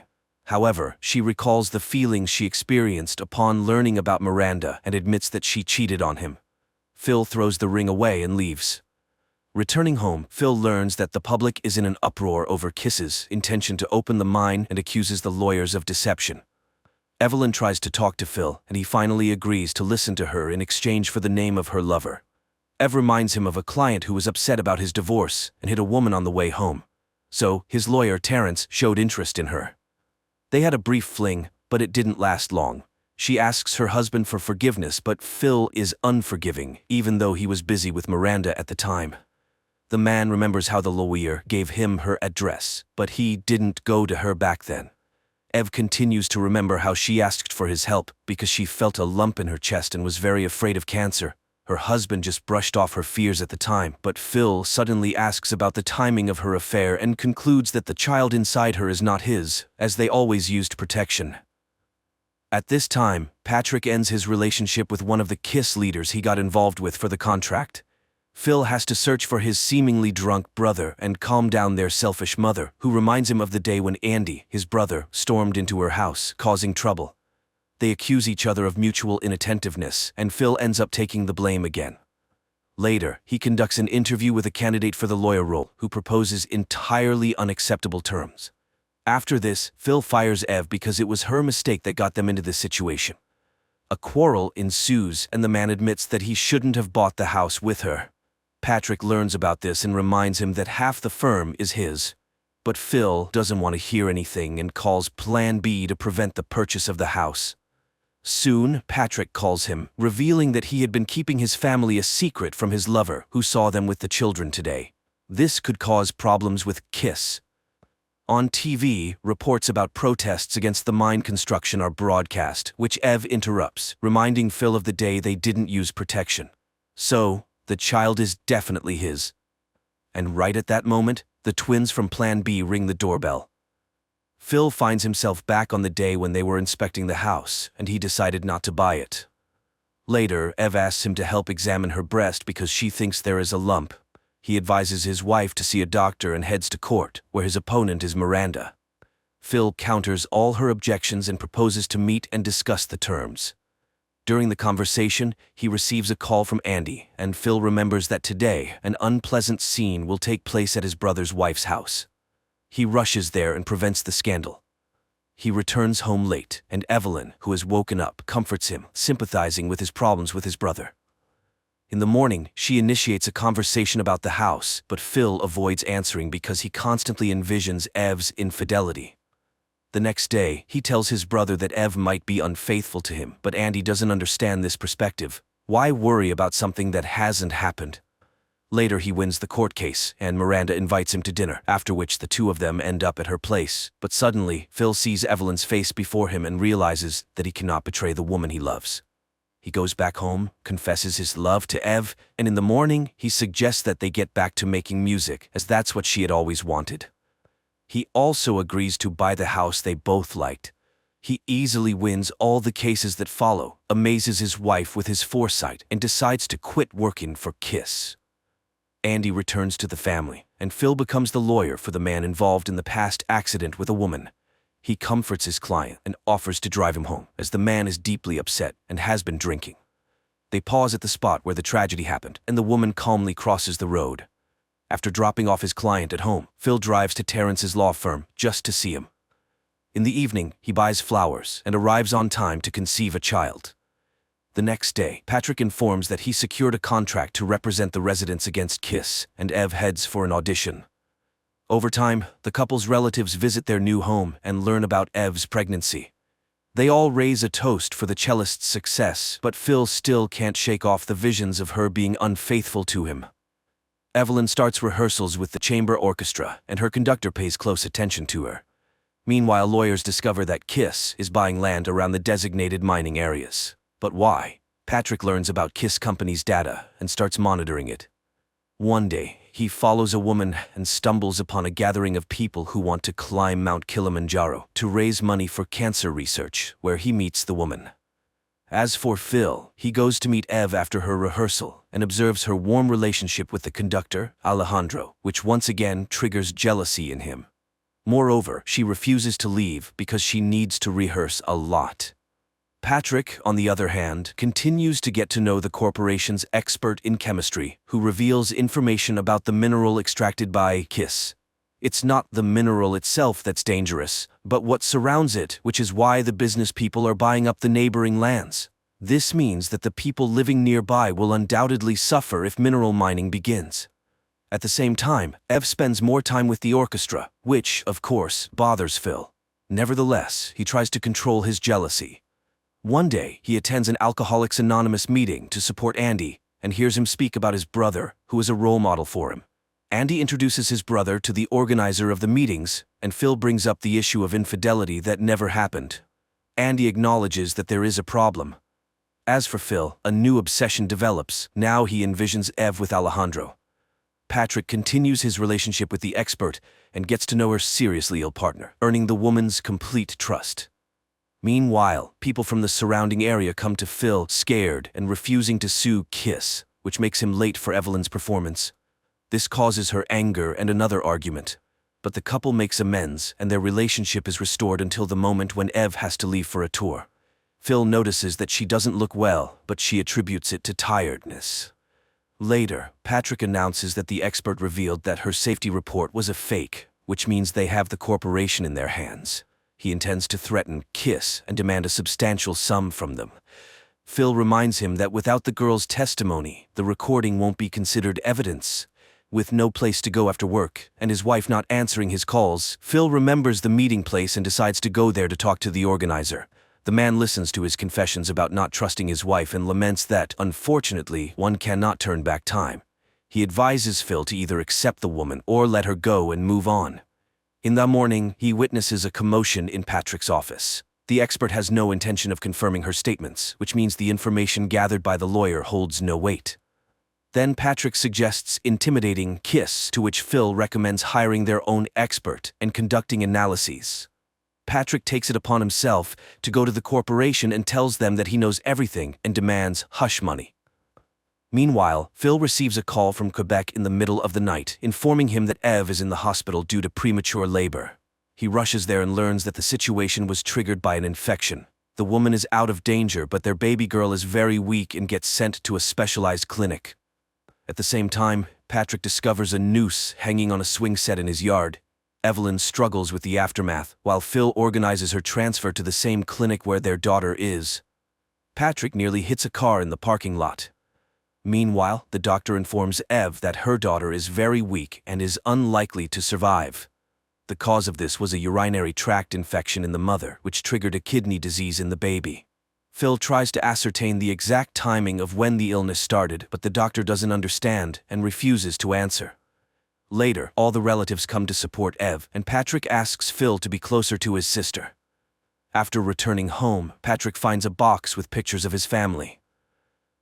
However, she recalls the feelings she experienced upon learning about Miranda and admits that she cheated on him. Phil throws the ring away and leaves. Returning home, Phil learns that the public is in an uproar over Kiss's intention to open the mine and accuses the lawyers of deception. Evelyn tries to talk to Phil, and he finally agrees to listen to her in exchange for the name of her lover. Ev reminds him of a client who was upset about his divorce and hit a woman on the way home. So, his lawyer, Terrence, showed interest in her. They had a brief fling, but it didn't last long. She asks her husband for forgiveness, but Phil is unforgiving, even though he was busy with Miranda at the time. The man remembers how the lawyer gave him her address, but he didn't go to her back then. Ev continues to remember how she asked for his help because she felt a lump in her chest and was very afraid of cancer. Her husband just brushed off her fears at the time, but Phil suddenly asks about the timing of her affair and concludes that the child inside her is not his, as they always used protection. At this time, Patrick ends his relationship with one of the Kiss leaders he got involved with for the contract. Phil has to search for his seemingly drunk brother and calm down their selfish mother, who reminds him of the day when Andy, his brother, stormed into her house, causing trouble. They accuse each other of mutual inattentiveness, and Phil ends up taking the blame again. Later, he conducts an interview with a candidate for the lawyer role who proposes entirely unacceptable terms. After this, Phil fires Ev because it was her mistake that got them into this situation. A quarrel ensues, and the man admits that he shouldn't have bought the house with her. Patrick learns about this and reminds him that half the firm is his. But Phil doesn't want to hear anything and calls Plan B to prevent the purchase of the house. Soon, Patrick calls him, revealing that he had been keeping his family a secret from his lover, who saw them with the children today. This could cause problems with Kiss. On TV, reports about protests against the mine construction are broadcast, which Ev interrupts, reminding Phil of the day they didn't use protection. So, the child is definitely his. And right at that moment, the twins from Plan B ring the doorbell. Phil finds himself back on the day when they were inspecting the house, and he decided not to buy it. Later, Ev asks him to help examine her breast because she thinks there is a lump. He advises his wife to see a doctor and heads to court, where his opponent is Miranda. Phil counters all her objections and proposes to meet and discuss the terms. During the conversation, he receives a call from Andy, and Phil remembers that today, an unpleasant scene will take place at his brother's wife's house. He rushes there and prevents the scandal. He returns home late, and Evelyn, who has woken up, comforts him, sympathizing with his problems with his brother. In the morning, she initiates a conversation about the house, but Phil avoids answering because he constantly envisions Ev's infidelity. The next day, he tells his brother that Ev might be unfaithful to him, but Andy doesn't understand this perspective. Why worry about something that hasn't happened? Later, he wins the court case, and Miranda invites him to dinner, after which the two of them end up at her place. But suddenly, Phil sees Evelyn's face before him and realizes that he cannot betray the woman he loves. He goes back home, confesses his love to Ev, and in the morning, he suggests that they get back to making music, as that's what she had always wanted. He also agrees to buy the house they both liked. He easily wins all the cases that follow, amazes his wife with his foresight, and decides to quit working for Kiss. Andy returns to the family, and Phil becomes the lawyer for the man involved in the past accident with a woman. He comforts his client and offers to drive him home, as the man is deeply upset and has been drinking. They pause at the spot where the tragedy happened, and the woman calmly crosses the road. After dropping off his client at home, Phil drives to Terrence's law firm just to see him. In the evening, he buys flowers and arrives on time to conceive a child. The next day, Patrick informs that he secured a contract to represent the residents against Kiss, and Ev heads for an audition. Over time, the couple's relatives visit their new home and learn about Ev's pregnancy. They all raise a toast for the cellist's success, but Phil still can't shake off the visions of her being unfaithful to him. Evelyn starts rehearsals with the chamber orchestra, and her conductor pays close attention to her. Meanwhile, lawyers discover that Kiss is buying land around the designated mining areas. But why? Patrick learns about Kiss Company's data and starts monitoring it. One day, he follows a woman and stumbles upon a gathering of people who want to climb Mount Kilimanjaro to raise money for cancer research, where he meets the woman. As for Phil, he goes to meet Ev after her rehearsal and observes her warm relationship with the conductor, Alejandro, which once again triggers jealousy in him. Moreover, she refuses to leave because she needs to rehearse a lot. Patrick, on the other hand, continues to get to know the corporation's expert in chemistry, who reveals information about the mineral extracted by Kiss. It's not the mineral itself that's dangerous, but what surrounds it, which is why the business people are buying up the neighboring lands. This means that the people living nearby will undoubtedly suffer if mineral mining begins. At the same time, Ev spends more time with the orchestra, which, of course, bothers Phil. Nevertheless, he tries to control his jealousy. One day, he attends an Alcoholics Anonymous meeting to support Andy and hears him speak about his brother, who is a role model for him. Andy introduces his brother to the organizer of the meetings, and Phil brings up the issue of infidelity that never happened. Andy acknowledges that there is a problem. As for Phil, a new obsession develops. Now he envisions Ev with Alejandro. Patrick continues his relationship with the expert and gets to know her seriously ill partner, earning the woman's complete trust. Meanwhile, people from the surrounding area come to Phil, scared and refusing to sue Kiss, which makes him late for Evelyn's performance. This causes her anger and another argument. But the couple makes amends, and their relationship is restored until the moment when Ev has to leave for a tour. Phil notices that she doesn't look well, but she attributes it to tiredness. Later, Patrick announces that the expert revealed that her safety report was a fake, which means they have the corporation in their hands. He intends to threaten Kiss and demand a substantial sum from them. Phil reminds him that without the girl's testimony, the recording won't be considered evidence. With no place to go after work, and his wife not answering his calls, Phil remembers the meeting place and decides to go there to talk to the organizer. The man listens to his confessions about not trusting his wife and laments that, unfortunately, one cannot turn back time. He advises Phil to either accept the woman or let her go and move on. In the morning, he witnesses a commotion in Patrick's office. The expert has no intention of confirming her statements, which means the information gathered by the lawyer holds no weight. Then Patrick suggests intimidating Kiss, to which Phil recommends hiring their own expert and conducting analyses. Patrick takes it upon himself to go to the corporation and tells them that he knows everything and demands hush money. Meanwhile, Phil receives a call from Quebec in the middle of the night, informing him that Ev is in the hospital due to premature labor. He rushes there and learns that the situation was triggered by an infection. The woman is out of danger, but their baby girl is very weak and gets sent to a specialized clinic. At the same time, Patrick discovers a noose hanging on a swing set in his yard. Evelyn struggles with the aftermath, while Phil organizes her transfer to the same clinic where their daughter is. Patrick nearly hits a car in the parking lot. Meanwhile, the doctor informs Ev that her daughter is very weak and is unlikely to survive. The cause of this was a urinary tract infection in the mother, which triggered a kidney disease in the baby. Phil tries to ascertain the exact timing of when the illness started, but the doctor doesn't understand and refuses to answer. Later, all the relatives come to support Ev, and Patrick asks Phil to be closer to his sister. After returning home, Patrick finds a box with pictures of his family.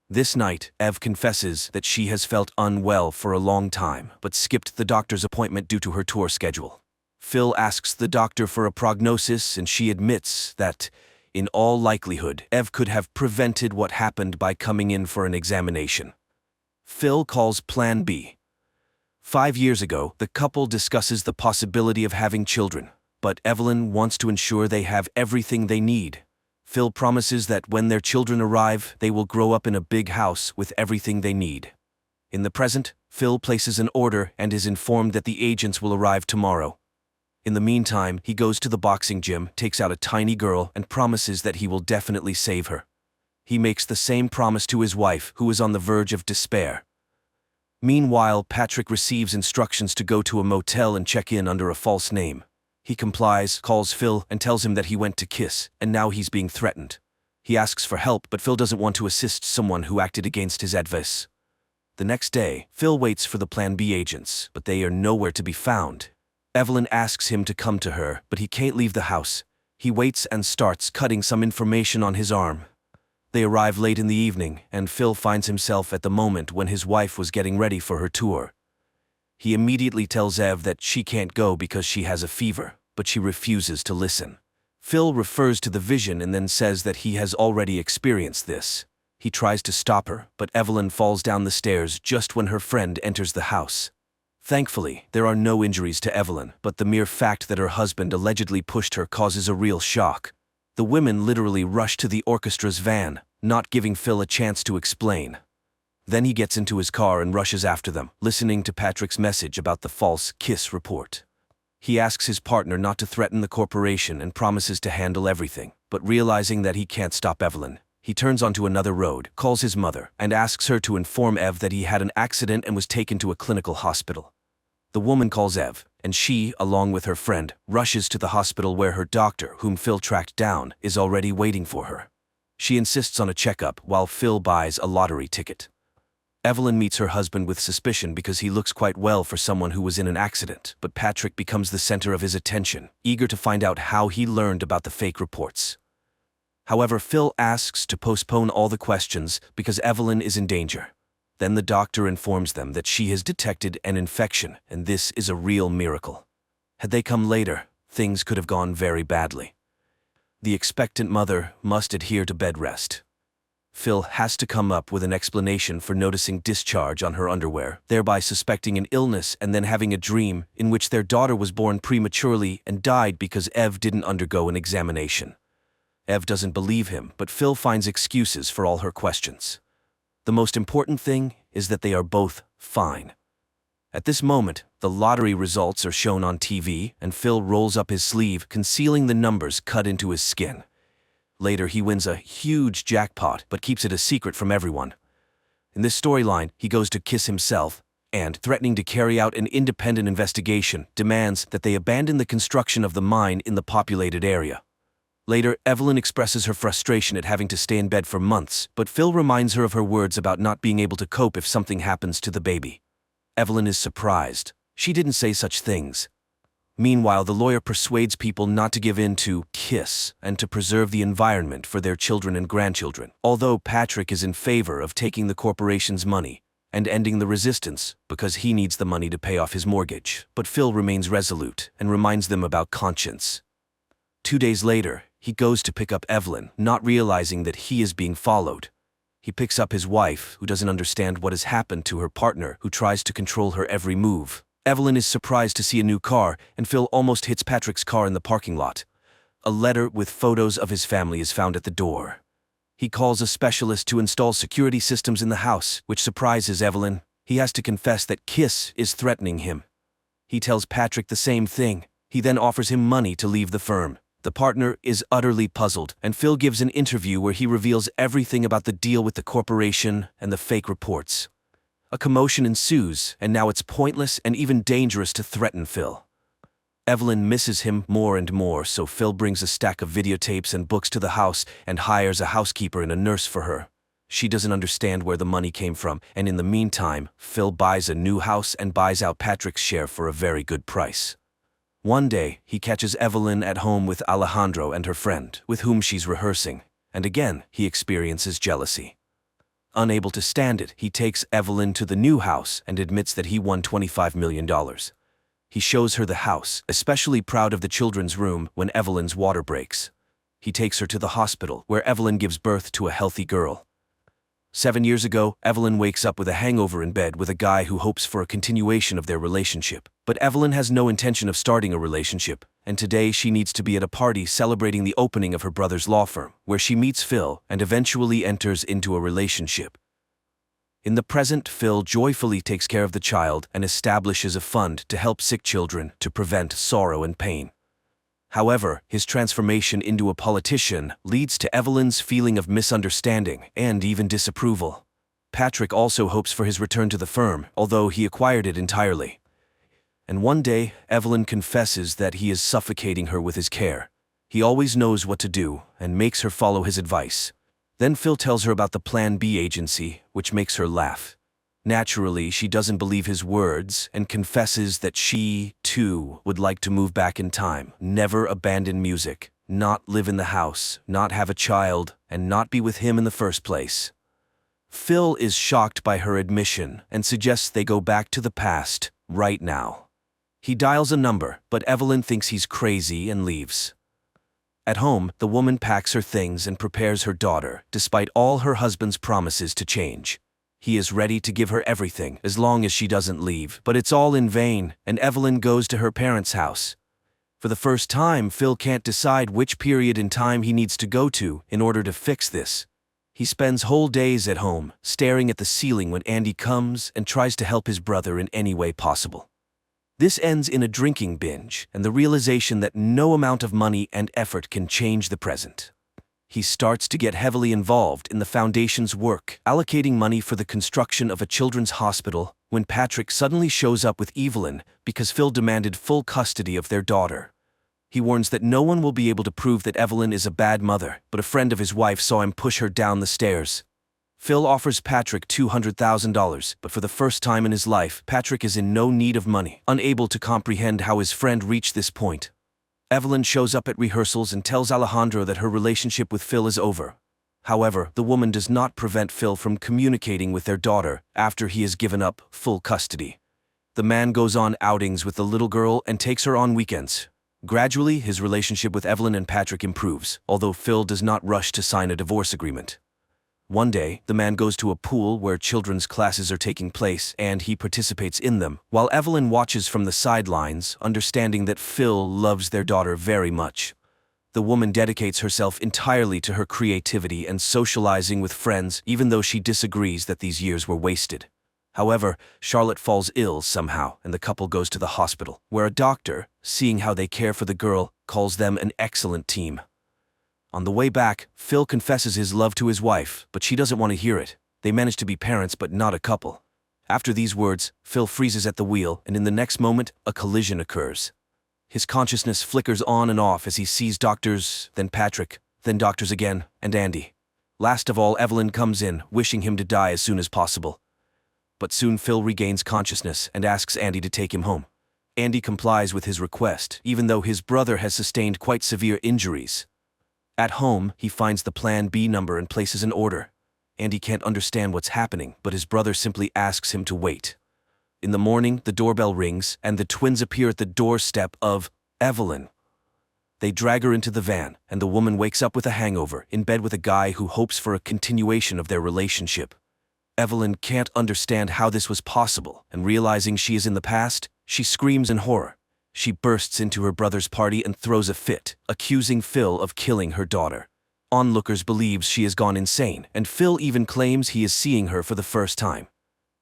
This night, Ev confesses that she has felt unwell for a long time, but skipped the doctor's appointment due to her tour schedule. Phil asks the doctor for a prognosis, and she admits that, in all likelihood, Ev could have prevented what happened by coming in for an examination. Phil calls Plan B. 5 years ago, the couple discusses the possibility of having children, but Evelyn wants to ensure they have everything they need. Phil promises that when their children arrive, they will grow up in a big house with everything they need. In the present, Phil places an order and is informed that the agents will arrive tomorrow. In the meantime, he goes to the boxing gym, takes out a tiny girl, and promises that he will definitely save her. He makes the same promise to his wife, who is on the verge of despair. Meanwhile, Patrick receives instructions to go to a motel and check in under a false name. He complies, calls Phil, and tells him that he went to Kiss, and now he's being threatened. He asks for help, but Phil doesn't want to assist someone who acted against his advice. The next day, Phil waits for the Plan B agents, but they are nowhere to be found. Evelyn asks him to come to her, but he can't leave the house. He waits and starts cutting some information on his arm. They arrive late in the evening, and Phil finds himself at the moment when his wife was getting ready for her tour. He immediately tells Ev that she can't go because she has a fever, but she refuses to listen. Phil refers to the vision and then says that he has already experienced this. He tries to stop her, but Evelyn falls down the stairs just when her friend enters the house. Thankfully, there are no injuries to Evelyn, but the mere fact that her husband allegedly pushed her causes a real shock. The women literally rush to the orchestra's van, not giving Phil a chance to explain. Then he gets into his car and rushes after them, listening to Patrick's message about the false kiss report. He asks his partner not to threaten the corporation and promises to handle everything, but realizing that he can't stop Evelyn, he turns onto another road, calls his mother, and asks her to inform Ev that he had an accident and was taken to a clinical hospital. The woman calls Ev, and she, along with her friend, rushes to the hospital where her doctor, whom Phil tracked down, is already waiting for her. She insists on a checkup while Phil buys a lottery ticket. Evelyn meets her husband with suspicion because he looks quite well for someone who was in an accident, but Patrick becomes the center of his attention, eager to find out how he learned about the fake reports. However, Phil asks to postpone all the questions because Evelyn is in danger. Then the doctor informs them that she has detected an infection, and this is a real miracle. Had they come later, things could have gone very badly. The expectant mother must adhere to bed rest. Phil has to come up with an explanation for noticing discharge on her underwear, thereby suspecting an illness and then having a dream in which their daughter was born prematurely and died because Ev didn't undergo an examination. Ev doesn't believe him, but Phil finds excuses for all her questions. The most important thing is that they are both fine. At this moment, the lottery results are shown on TV, and Phil rolls up his sleeve, concealing the numbers cut into his skin. Later, he wins a huge jackpot, but keeps it a secret from everyone. In this storyline, he goes to kiss himself, and, threatening to carry out an independent investigation, demands that they abandon the construction of the mine in the populated area. Later, Evelyn expresses her frustration at having to stay in bed for months, but Phil reminds her of her words about not being able to cope if something happens to the baby. Evelyn is surprised. She didn't say such things. Meanwhile, the lawyer persuades people not to give in to kiss and to preserve the environment for their children and grandchildren, although Patrick is in favor of taking the corporation's money and ending the resistance because he needs the money to pay off his mortgage. But Phil remains resolute and reminds them about conscience. 2 days later, he goes to pick up Evelyn, not realizing that he is being followed. He picks up his wife, who doesn't understand what has happened to her partner, who tries to control her every move. Evelyn is surprised to see a new car, and Phil almost hits Patrick's car in the parking lot. A letter with photos of his family is found at the door. He calls a specialist to install security systems in the house, which surprises Evelyn. He has to confess that Kiss is threatening him. He tells Patrick the same thing. He then offers him money to leave the firm. The partner is utterly puzzled, and Phil gives an interview where he reveals everything about the deal with the corporation and the fake reports. A commotion ensues, and now it's pointless and even dangerous to threaten Phil. Evelyn misses him more and more, so Phil brings a stack of videotapes and books to the house and hires a housekeeper and a nurse for her. She doesn't understand where the money came from, and in the meantime, Phil buys a new house and buys out Patrick's share for a very good price. One day, he catches Evelyn at home with Alejandro and her friend, with whom she's rehearsing, and again, he experiences jealousy. Unable to stand it, he takes Evelyn to the new house and admits that he won $25 million. He shows her the house, especially proud of the children's room when Evelyn's water breaks. He takes her to the hospital, where Evelyn gives birth to a healthy girl. 7 years ago, Evelyn wakes up with a hangover in bed with a guy who hopes for a continuation of their relationship. But Evelyn has no intention of starting a relationship, and today she needs to be at a party celebrating the opening of her brother's law firm, where she meets Phil and eventually enters into a relationship. In the present, Phil joyfully takes care of the child and establishes a fund to help sick children to prevent sorrow and pain. However, his transformation into a politician leads to Evelyn's feeling of misunderstanding and even disapproval. Patrick also hopes for his return to the firm, although he acquired it entirely. And one day, Evelyn confesses that he is suffocating her with his care. He always knows what to do and makes her follow his advice. Then Phil tells her about the Plan B agency, which makes her laugh. Naturally, she doesn't believe his words and confesses that she, too, would like to move back in time, never abandon music, not live in the house, not have a child, and not be with him in the first place. Phil is shocked by her admission and suggests they go back to the past, right now. He dials a number, but Evelyn thinks he's crazy and leaves. At home, the woman packs her things and prepares her daughter, despite all her husband's promises to change. He is ready to give her everything as long as she doesn't leave, but it's all in vain, and Evelyn goes to her parents' house. For the first time, Phil can't decide which period in time he needs to go to in order to fix this. He spends whole days at home, staring at the ceiling when Andy comes and tries to help his brother in any way possible. This ends in a drinking binge and the realization that no amount of money and effort can change the present. He starts to get heavily involved in the foundation's work, allocating money for the construction of a children's hospital, when Patrick suddenly shows up with Evelyn because Phil demanded full custody of their daughter. He warns that no one will be able to prove that Evelyn is a bad mother, but a friend of his wife saw him push her down the stairs. Phil offers Patrick $200,000, but for the first time in his life, Patrick is in no need of money, unable to comprehend how his friend reached this point. Evelyn shows up at rehearsals and tells Alejandro that her relationship with Phil is over. However, the woman does not prevent Phil from communicating with their daughter after he has given up full custody. The man goes on outings with the little girl and takes her on weekends. Gradually, his relationship with Evelyn and Patrick improves, although Phil does not rush to sign a divorce agreement. One day, the man goes to a pool where children's classes are taking place and he participates in them, while Evelyn watches from the sidelines, understanding that Phil loves their daughter very much. The woman dedicates herself entirely to her creativity and socializing with friends, even though she disagrees that these years were wasted. However, Charlotte falls ill somehow, and the couple goes to the hospital, where a doctor, seeing how they care for the girl, calls them an excellent team. On the way back, Phil confesses his love to his wife, but she doesn't want to hear it. They manage to be parents but not a couple. After these words, Phil freezes at the wheel, and in the next moment, a collision occurs. His consciousness flickers on and off as he sees doctors, then Patrick, then doctors again, and Andy. Last of all, Evelyn comes in, wishing him to die as soon as possible. But soon Phil regains consciousness and asks Andy to take him home. Andy complies with his request, even though his brother has sustained quite severe injuries. At home, he finds the Plan B number and places an order. Andy can't understand what's happening, but his brother simply asks him to wait. In the morning, the doorbell rings, and the twins appear at the doorstep of Evelyn. They drag her into the van, and the woman wakes up with a hangover, in bed with a guy who hopes for a continuation of their relationship. Evelyn can't understand how this was possible, and realizing she is in the past, she screams in horror. She bursts into her brother's party and throws a fit, accusing Phil of killing her daughter. Onlookers believes she has gone insane, and Phil even claims he is seeing her for the first time.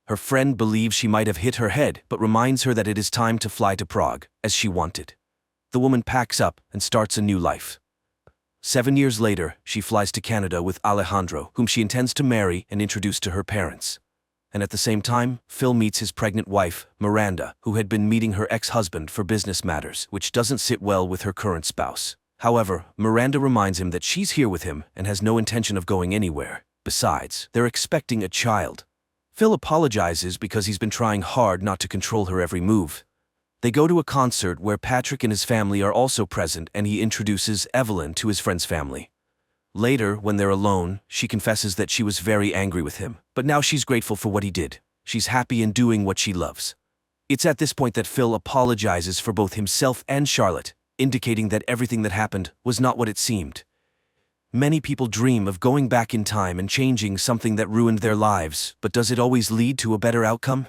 Her friend believes she might have hit her head, but reminds her that it is time to fly to Prague, as she wanted. The woman packs up and starts a new life. 7 years later, she flies to Canada with Alejandro, whom she intends to marry and introduce to her parents. And at the same time, Phil meets his pregnant wife, Miranda, who had been meeting her ex-husband for business matters, which doesn't sit well with her current spouse. However, Miranda reminds him that she's here with him and has no intention of going anywhere. Besides, they're expecting a child. Phil apologizes because he's been trying hard not to control her every move. They go to a concert where Patrick and his family are also present, and he introduces Evelyn to his friend's family. Later, when they're alone, she confesses that she was very angry with him, but now she's grateful for what he did. She's happy in doing what she loves. It's at this point that Phil apologizes for both himself and Charlotte, indicating that everything that happened was not what it seemed. Many people dream of going back in time and changing something that ruined their lives, but does it always lead to a better outcome?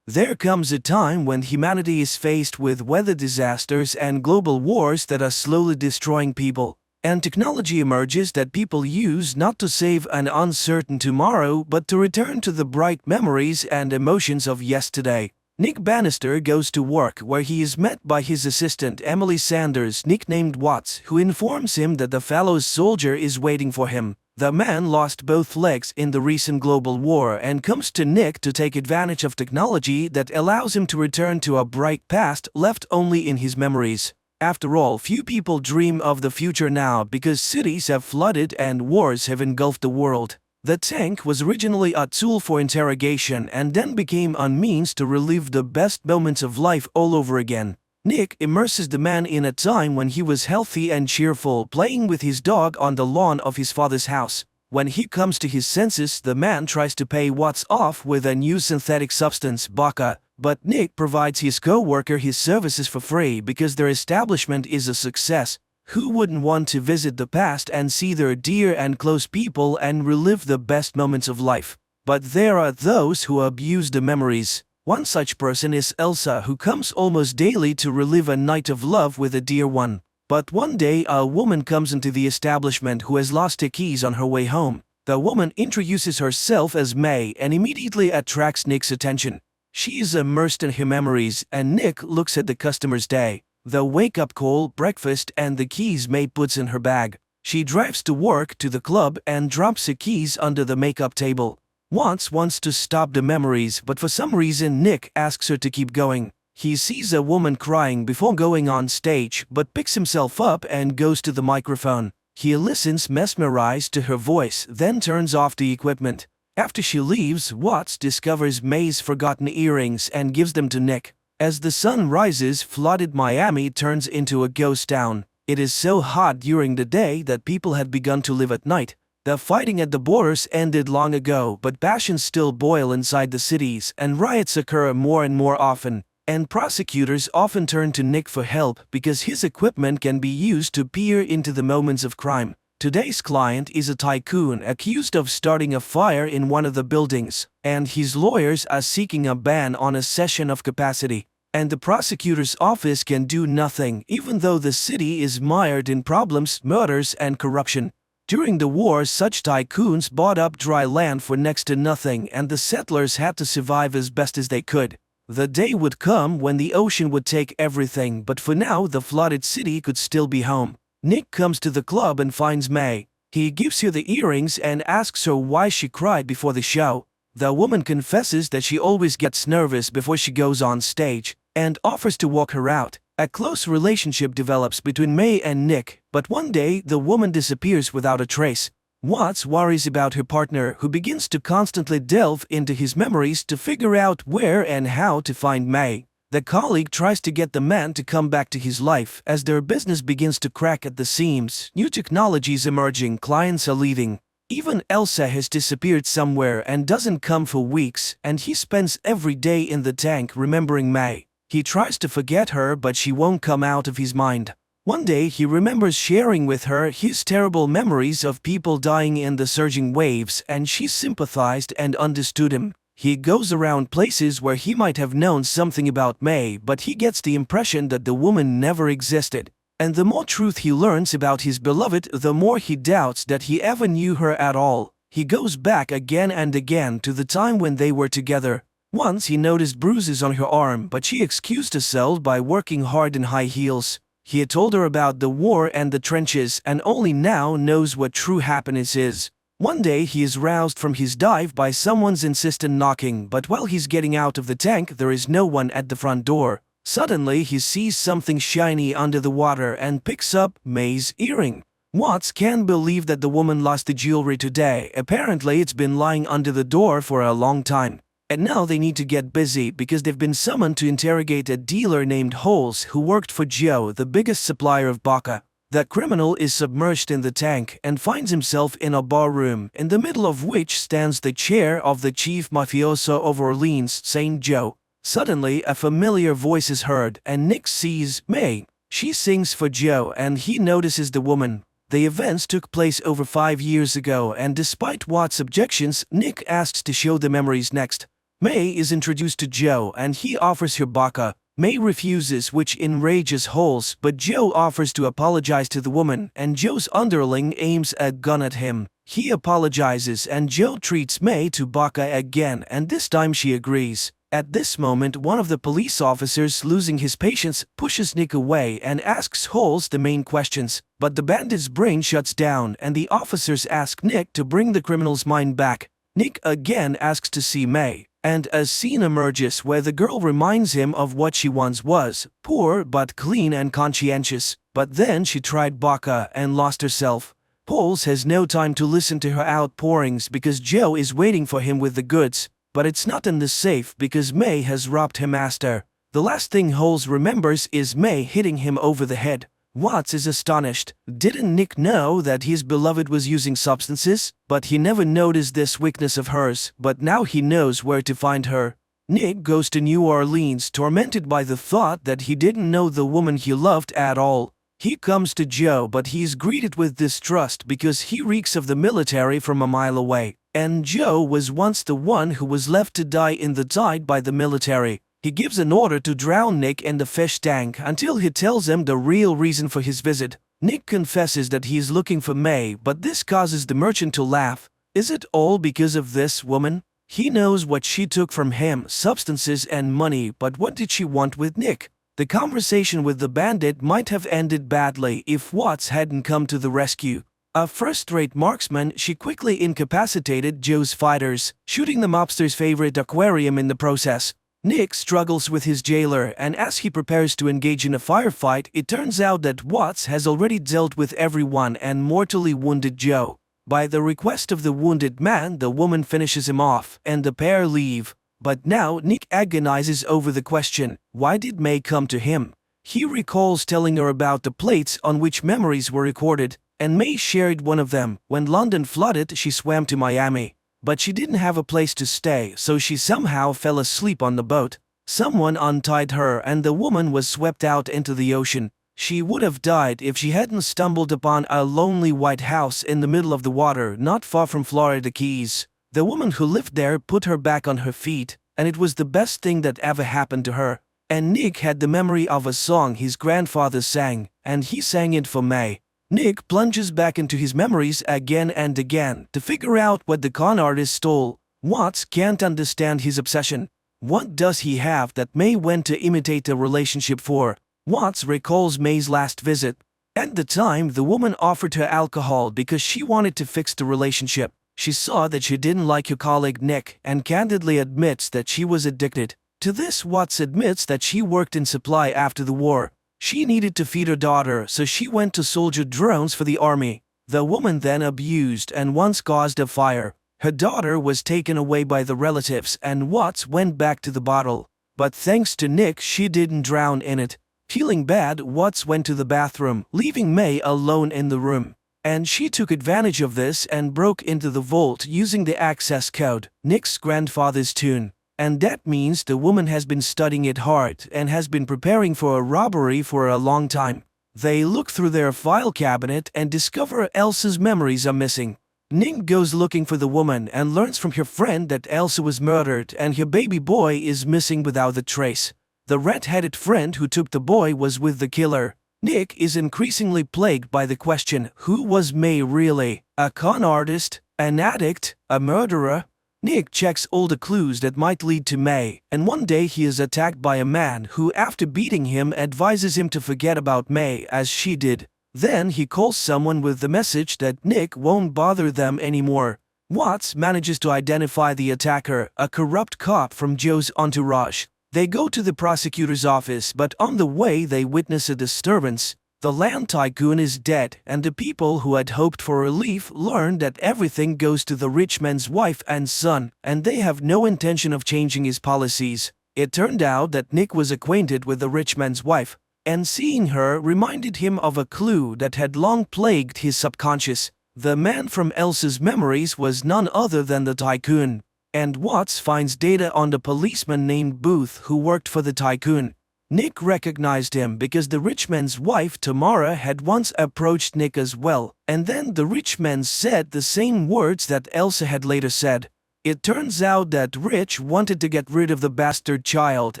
There comes a time when humanity is faced with weather disasters and global wars that are slowly destroying people, and technology emerges that people use not to save an uncertain tomorrow but to return to the bright memories and emotions of yesterday. Nick Bannister goes to work where he is met by his assistant Emily Sanders, nicknamed Watts, who informs him that the fellow soldier is waiting for him. The man lost both legs in the recent global war and comes to Nick to take advantage of technology that allows him to return to a bright past left only in his memories. After all, few people dream of the future now because cities have flooded and wars have engulfed the world. The tank was originally a tool for interrogation and then became a means to relive the best moments of life all over again. Nick immerses the man in a time when he was healthy and cheerful, playing with his dog on the lawn of his father's house. When he comes to his senses, the man tries to pay Watts off with a new synthetic substance, baka, but Nick provides his co-worker his services for free because their establishment is a success. Who wouldn't want to visit the past and see their dear and close people and relive the best moments of life? But there are those who abuse the memories. One such person is Elsa, who comes almost daily to relive a night of love with a dear one. But one day a woman comes into the establishment who has lost her keys on her way home. The woman introduces herself as May and immediately attracts Nick's attention. She is immersed in her memories, and Nick looks at the customer's day, the wake-up call, breakfast, and the keys May puts in her bag. She drives to work, to the club, and drops her keys under the makeup table. Watts wants to stop the memories, but for some reason Nick asks her to keep going. He sees a woman crying before going on stage, but picks himself up and goes to the microphone. He listens mesmerized to her voice, then turns off the equipment. After she leaves, Watts discovers May's forgotten earrings and gives them to Nick. As the sun rises, flooded Miami turns into a ghost town. It is so hot during the day that people had begun to live at night. The fighting at the borders ended long ago, but passions still boil inside the cities, and riots occur more and more often. And prosecutors often turn to Nick for help because his equipment can be used to peer into the moments of crime. Today's client is a tycoon accused of starting a fire in one of the buildings, and his lawyers are seeking a ban on a cession of capacity. And the prosecutor's office can do nothing, even though the city is mired in problems, murders, and corruption. During the war, such tycoons bought up dry land for next to nothing, and the settlers had to survive as best as they could. The day would come when the ocean would take everything, but for now the flooded city could still be home. Nick comes to the club and finds May. He gives her the earrings and asks her why she cried before the show. The woman confesses that she always gets nervous before she goes on stage, and offers to walk her out. A close relationship develops between May and Nick, but one day the woman disappears without a trace. Watts worries about her partner, who begins to constantly delve into his memories to figure out where and how to find May. The colleague tries to get the man to come back to his life as their business begins to crack at the seams. New technologies emerging, clients are leaving. Even Elsa has disappeared somewhere and doesn't come for weeks, and he spends every day in the tank remembering May. He tries to forget her, but she won't come out of his mind. One day he remembers sharing with her his terrible memories of people dying in the surging waves, and she sympathized and understood him. He goes around places where he might have known something about May, but he gets the impression that the woman never existed. And the more truth he learns about his beloved, the more he doubts that he ever knew her at all. He goes back again and again to the time when they were together. Once he noticed bruises on her arm, but she excused herself by working hard in high heels. He had told her about the war and the trenches, and only now knows what true happiness is. One day he is roused from his dive by someone's insistent knocking, but while he's getting out of the tank there is no one at the front door. Suddenly he sees something shiny under the water and picks up May's earring. Watts can't believe that the woman lost the jewelry today. Apparently it's been lying under the door for a long time. And now they need to get busy because they've been summoned to interrogate a dealer named Holes who worked for Joe, the biggest supplier of vodka. The criminal is submerged in the tank and finds himself in a bar room, in the middle of which stands the chair of the chief mafioso of Orleans, St. Joe. Suddenly a familiar voice is heard, and Nick sees May. She sings for Joe, and he notices the woman. The events took place over 5 years ago, and despite Watts' objections, Nick asks to show the memories next. May is introduced to Joe, and he offers her vodka. May refuses, which enrages Holes, but Joe offers to apologize to the woman, and Joe's underling aims a gun at him. He apologizes, and Joe treats May to vodka again, and this time she agrees. At this moment, one of the police officers, losing his patience, pushes Nick away and asks Holes the main questions. But the bandit's brain shuts down, and the officers ask Nick to bring the criminal's mind back. Nick again asks to see May, and a scene emerges where the girl reminds him of what she once was, poor but clean and conscientious. But then she tried vodka and lost herself. Holes has no time to listen to her outpourings because Joe is waiting for him with the goods. But it's not in the safe because May has robbed her master. The last thing Holes remembers is May hitting him over the head. Watts is astonished. Didn't Nick know that his beloved was using substances? But he never noticed this weakness of hers, but now he knows where to find her. Nick goes to New Orleans, tormented by the thought that he didn't know the woman he loved at all. He comes to Joe, but he's greeted with distrust because he reeks of the military from a mile away. And Joe was once the one who was left to die in the tide by the military. He gives an order to drown Nick in the fish tank until he tells him the real reason for his visit. Nick confesses that he is looking for May, but this causes the merchant to laugh. Is it all because of this woman? He knows what she took from him, substances and money, but what did she want with Nick? The conversation with the bandit might have ended badly if Watts hadn't come to the rescue. A first-rate marksman, she quickly incapacitated Joe's fighters, shooting the mobster's favorite aquarium in the process. Nick struggles with his jailer, and as he prepares to engage in a firefight, it turns out that Watts has already dealt with everyone and mortally wounded Joe. By the request of the wounded man, the woman finishes him off, and the pair leave. But now Nick agonizes over the question, why did May come to him? He recalls telling her about the plates on which memories were recorded, and May shared one of them. When London flooded, she swam to Miami. But she didn't have a place to stay, so she somehow fell asleep on the boat. Someone untied her and the woman was swept out into the ocean. She would have died if she hadn't stumbled upon a lonely white house in the middle of the water not far from Florida Keys. The woman who lived there put her back on her feet, and it was the best thing that ever happened to her. And Nick had the memory of a song his grandfather sang, and he sang it for May. Nick plunges back into his memories again and again to figure out what the con artist stole. Watts can't understand his obsession. What does he have that May went to imitate a relationship for? Watts recalls May's last visit. At the time, the woman offered her alcohol because she wanted to fix the relationship. She saw that she didn't like her colleague Nick and candidly admits that she was addicted. To this, Watts admits that she worked in supply after the war. She needed to feed her daughter, so she went to soldier drones for the army. The woman then abused and once caused a fire. Her daughter was taken away by the relatives and Watts went back to the bottle. But thanks to Nick, she didn't drown in it. Feeling bad, Watts went to the bathroom, leaving May alone in the room. And she took advantage of this and broke into the vault using the access code, Nick's grandfather's tune. And that means the woman has been studying it hard and has been preparing for a robbery for a long time. They look through their file cabinet and discover Elsa's memories are missing. Nick goes looking for the woman and learns from her friend that Elsa was murdered and her baby boy is missing without a trace. The red-headed friend who took the boy was with the killer. Nick is increasingly plagued by the question, who was May really? A con artist? An addict? A murderer? Nick checks all the clues that might lead to May, and one day he is attacked by a man who, after beating him, advises him to forget about May as she did. Then he calls someone with the message that Nick won't bother them anymore. Watts manages to identify the attacker, a corrupt cop from Joe's entourage. They go to the prosecutor's office, but on the way they witness a disturbance. The land tycoon is dead, and the people who had hoped for relief learn that everything goes to the rich man's wife and son, and they have no intention of changing his policies. It turned out that Nick was acquainted with the rich man's wife, and seeing her reminded him of a clue that had long plagued his subconscious. The man from Elsa's memories was none other than the tycoon. And Watts finds data on the policeman named Booth who worked for the tycoon. Nick recognized him because the rich man's wife Tamara had once approached Nick as well, and then the rich man said the same words that Elsa had later said. It turns out that Rich wanted to get rid of the bastard child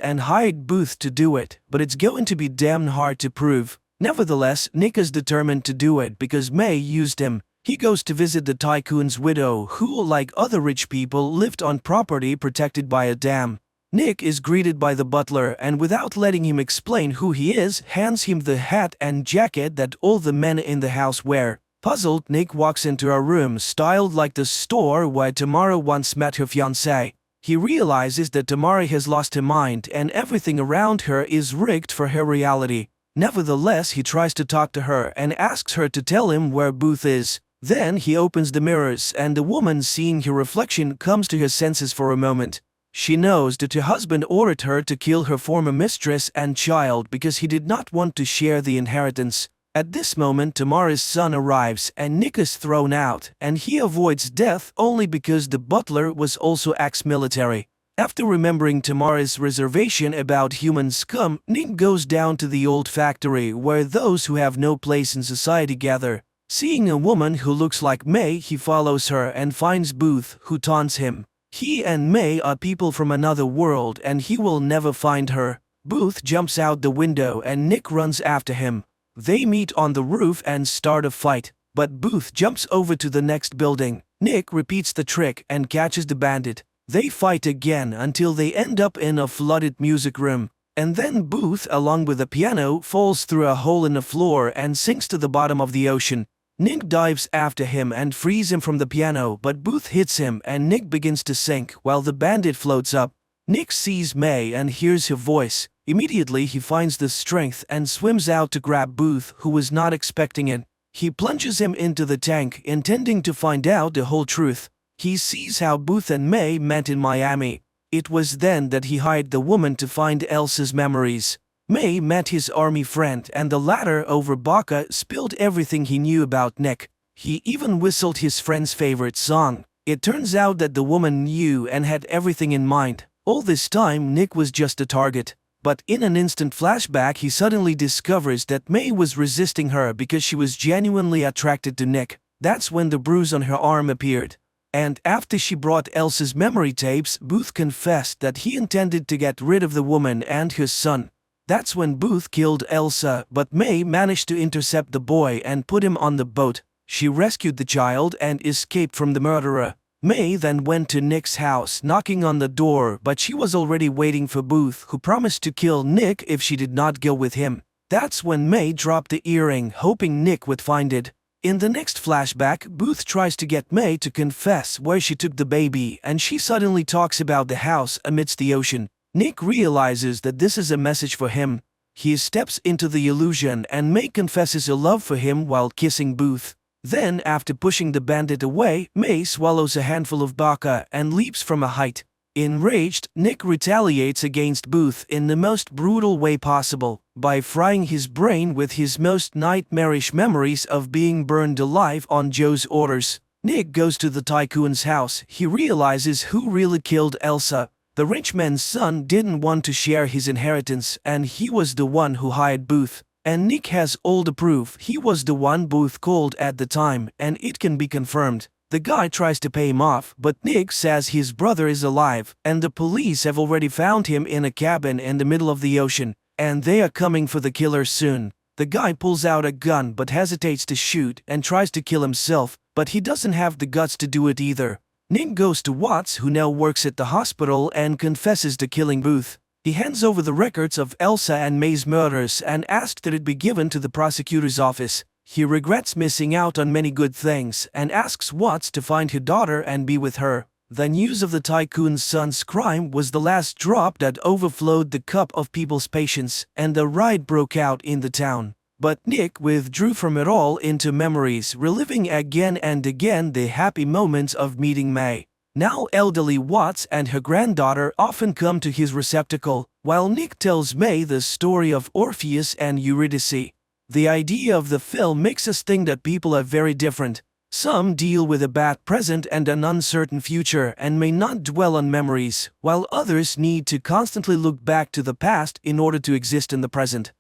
and hired Booth to do it, but it's going to be damn hard to prove. Nevertheless, Nick is determined to do it because May used him. He goes to visit the tycoon's widow who, like other rich people, lived on property protected by a dam. Nick is greeted by the butler and without letting him explain who he is, hands him the hat and jacket that all the men in the house wear. Puzzled, Nick walks into a room styled like the store where Tamara once met her fiancé. He realizes that Tamara has lost her mind and everything around her is rigged for her reality. Nevertheless, he tries to talk to her and asks her to tell him where Booth is. Then he opens the mirrors and the woman, seeing her reflection, comes to her senses for a moment. She knows that her husband ordered her to kill her former mistress and child because he did not want to share the inheritance. At this moment, Tamara's son arrives and Nick is thrown out, and he avoids death only because the butler was also ex-military. After remembering Tamara's reservation about human scum, Nick goes down to the old factory where those who have no place in society gather. Seeing a woman who looks like May, he follows her and finds Booth, who taunts him. He and May are people from another world and he will never find her. Booth jumps out the window and Nick runs after him. They meet on the roof and start a fight, but Booth jumps over to the next building. Nick repeats the trick and catches the bandit. They fight again until they end up in a flooded music room. And then Booth, along with the piano, falls through a hole in the floor and sinks to the bottom of the ocean. Nick dives after him and frees him from the piano, but Booth hits him and Nick begins to sink while the bandit floats up. Nick sees May and hears her voice. Immediately he finds the strength and swims out to grab Booth, who was not expecting it. He plunges him into the tank, intending to find out the whole truth. He sees how Booth and May met in Miami. It was then that he hired the woman to find Elsa's memories. May met his army friend and the latter, over vodka, spilled everything he knew about Nick. He even whistled his friend's favorite song. It turns out that the woman knew and had everything in mind. All this time Nick was just a target. But in an instant flashback he suddenly discovers that May was resisting her because she was genuinely attracted to Nick. That's when the bruise on her arm appeared. And after she brought Elsa's memory tapes, Booth confessed that he intended to get rid of the woman and her son. That's when Booth killed Elsa, but May managed to intercept the boy and put him on the boat. She rescued the child and escaped from the murderer. May then went to Nick's house, knocking on the door, but she was already waiting for Booth, who promised to kill Nick if she did not go with him. That's when May dropped the earring, hoping Nick would find it. In the next flashback, Booth tries to get May to confess where she took the baby, and she suddenly talks about the house amidst the ocean. Nick realizes that this is a message for him. He steps into the illusion and May confesses her love for him while kissing Booth. Then, after pushing the bandit away, May swallows a handful of vodka and leaps from a height. Enraged, Nick retaliates against Booth in the most brutal way possible, by frying his brain with his most nightmarish memories of being burned alive on Joe's orders. Nick goes to the tycoon's house. He realizes who really killed Elsa. The rich man's son didn't want to share his inheritance, and he was the one who hired Booth. And Nick has all the proof. He was the one Booth called at the time, and it can be confirmed. The guy tries to pay him off, but Nick says his brother is alive, and the police have already found him in a cabin in the middle of the ocean, and they are coming for the killer soon. The guy pulls out a gun but hesitates to shoot and tries to kill himself, but he doesn't have the guts to do it either. Nick goes to Watts, who now works at the hospital, and confesses to killing Booth. He hands over the records of Elsa and May's murders and asks that it be given to the prosecutor's office. He regrets missing out on many good things and asks Watts to find her daughter and be with her. The news of the tycoon's son's crime was the last drop that overflowed the cup of people's patience, and a riot broke out in the town. But Nick withdrew from it all into memories, reliving again and again the happy moments of meeting May. Now elderly Watts and her granddaughter often come to his receptacle, while Nick tells May the story of Orpheus and Eurydice. The idea of the film makes us think that people are very different. Some deal with a bad present and an uncertain future and may not dwell on memories, while others need to constantly look back to the past in order to exist in the present.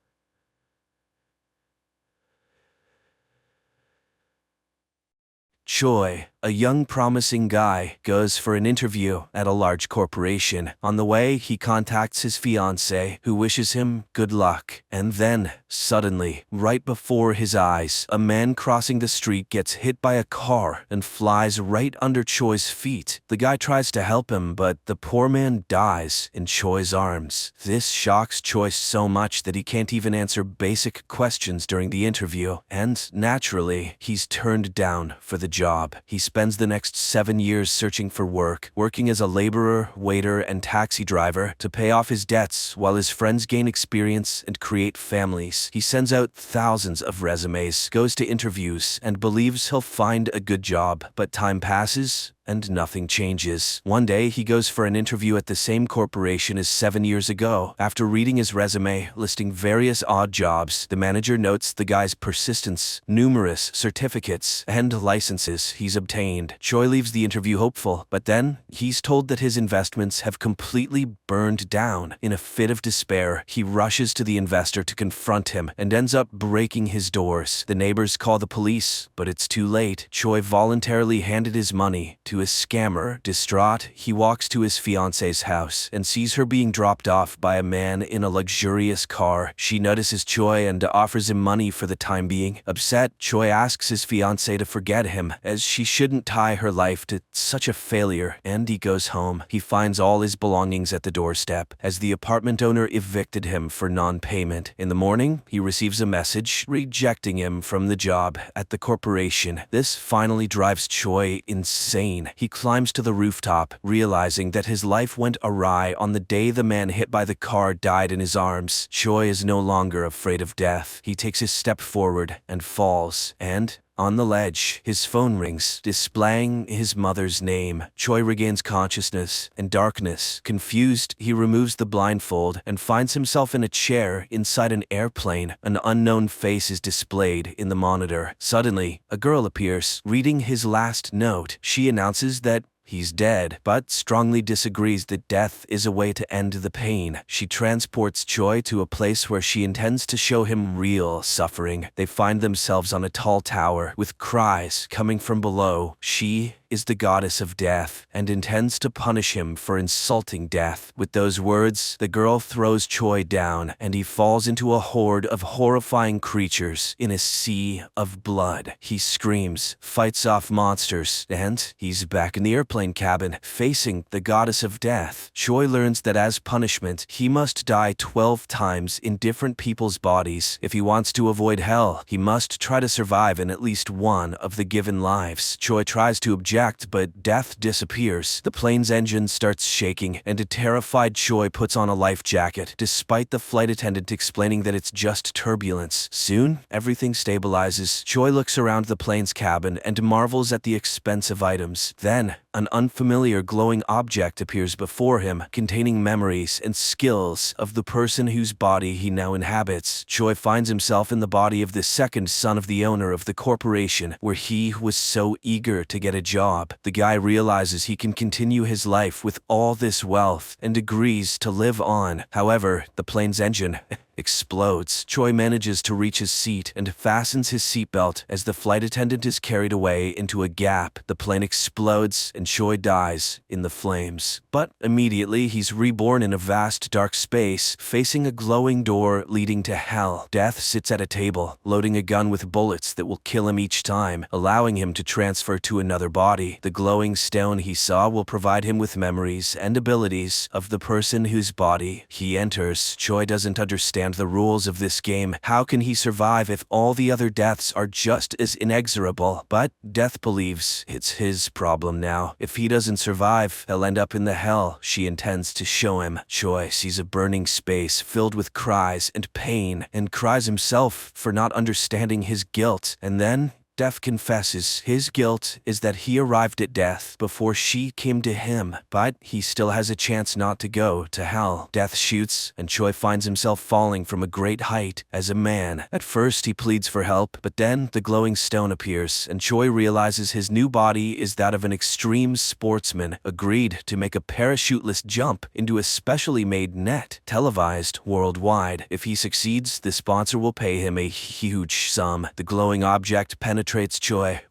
Choi, a young promising guy, goes for an interview at a large corporation. On the way, he contacts his fiancée, who wishes him good luck. And then, suddenly, right before his eyes, a man crossing the street gets hit by a car and flies right under Choi's feet. The guy tries to help him, but the poor man dies in Choi's arms. This shocks Choi so much that he can't even answer basic questions during the interview, and, naturally, he's turned down for the job. He spends the next 7 years searching for work, working as a laborer, waiter, and taxi driver to pay off his debts while his friends gain experience and create families. He sends out thousands of resumes, goes to interviews, and believes he'll find a good job. But time passes, and nothing changes. One day, he goes for an interview at the same corporation as 7 years ago. After reading his resume, listing various odd jobs, the manager notes the guy's persistence, numerous certificates, and licenses he's obtained. Choi leaves the interview hopeful, but then he's told that his investments have completely burned down. In a fit of despair, he rushes to the investor to confront him and ends up breaking his doors. The neighbors call the police, but it's too late. Choi voluntarily handed his money to a scammer. Distraught, he walks to his fiance's house and sees her being dropped off by a man in a luxurious car. She notices Choi and offers him money for the time being. Upset, Choi asks his fiancée to forget him, as she shouldn't tie her life to such a failure, and he goes home. He finds all his belongings at the doorstep, as the apartment owner evicted him for non-payment. In the morning, he receives a message rejecting him from the job at the corporation. This finally drives Choi insane. He climbs to the rooftop, realizing that his life went awry on the day the man hit by the car died in his arms. Choi is no longer afraid of death. He takes a step forward and falls, and on the ledge, his phone rings, displaying his mother's name. Choi regains consciousness and darkness. Confused, he removes the blindfold and finds himself in a chair inside an airplane. An unknown face is displayed in the monitor. Suddenly, a girl appears, reading his last note. She announces that he's dead, but strongly disagrees that death is a way to end the pain. She transports Choi to a place where she intends to show him real suffering. They find themselves on a tall tower, with cries coming from below. She is the goddess of death and intends to punish him for insulting death. With those words, the girl throws Choi down and he falls into a horde of horrifying creatures in a sea of blood. He screams, fights off monsters, and he's back in the airplane cabin, facing the goddess of death. Choi learns that as punishment, he must die 12 times in different people's bodies. If he wants to avoid hell, he must try to survive in at least one of the given lives. Choi tries to object, but death disappears. The plane's engine starts shaking, and a terrified Choi puts on a life jacket, despite the flight attendant explaining that it's just turbulence. Soon, everything stabilizes. Choi looks around the plane's cabin and marvels at the expensive items. Then, an unfamiliar glowing object appears before him, containing memories and skills of the person whose body he now inhabits. Choi finds himself in the body of the second son of the owner of the corporation, where he was so eager to get a job. The guy realizes he can continue his life with all this wealth and agrees to live on. However, the plane's engine explodes. Choi manages to reach his seat and fastens his seatbelt as the flight attendant is carried away into a gap. The plane explodes and Choi dies in the flames. But immediately he's reborn in a vast dark space, facing a glowing door leading to hell. Death sits at a table, loading a gun with bullets that will kill him each time, allowing him to transfer to another body. The glowing stone he saw will provide him with memories and abilities of the person whose body he enters. Choi doesn't understand the rules of this game. How can he survive if all the other deaths are just as inexorable? But Death believes it's his problem now. If he doesn't survive, he'll end up in the hell she intends to show him. Choi sees a burning space filled with cries and pain, and cries himself for not understanding his guilt. And then Death confesses his guilt is that he arrived at death before she came to him, but he still has a chance not to go to hell. Death shoots, and Choi finds himself falling from a great height as a man. At first, he pleads for help, but then the glowing stone appears, and Choi realizes his new body is that of an extreme sportsman, agreed to make a parachuteless jump into a specially made net, televised worldwide. If he succeeds, the sponsor will pay him a huge sum. The glowing object penetrates Choi,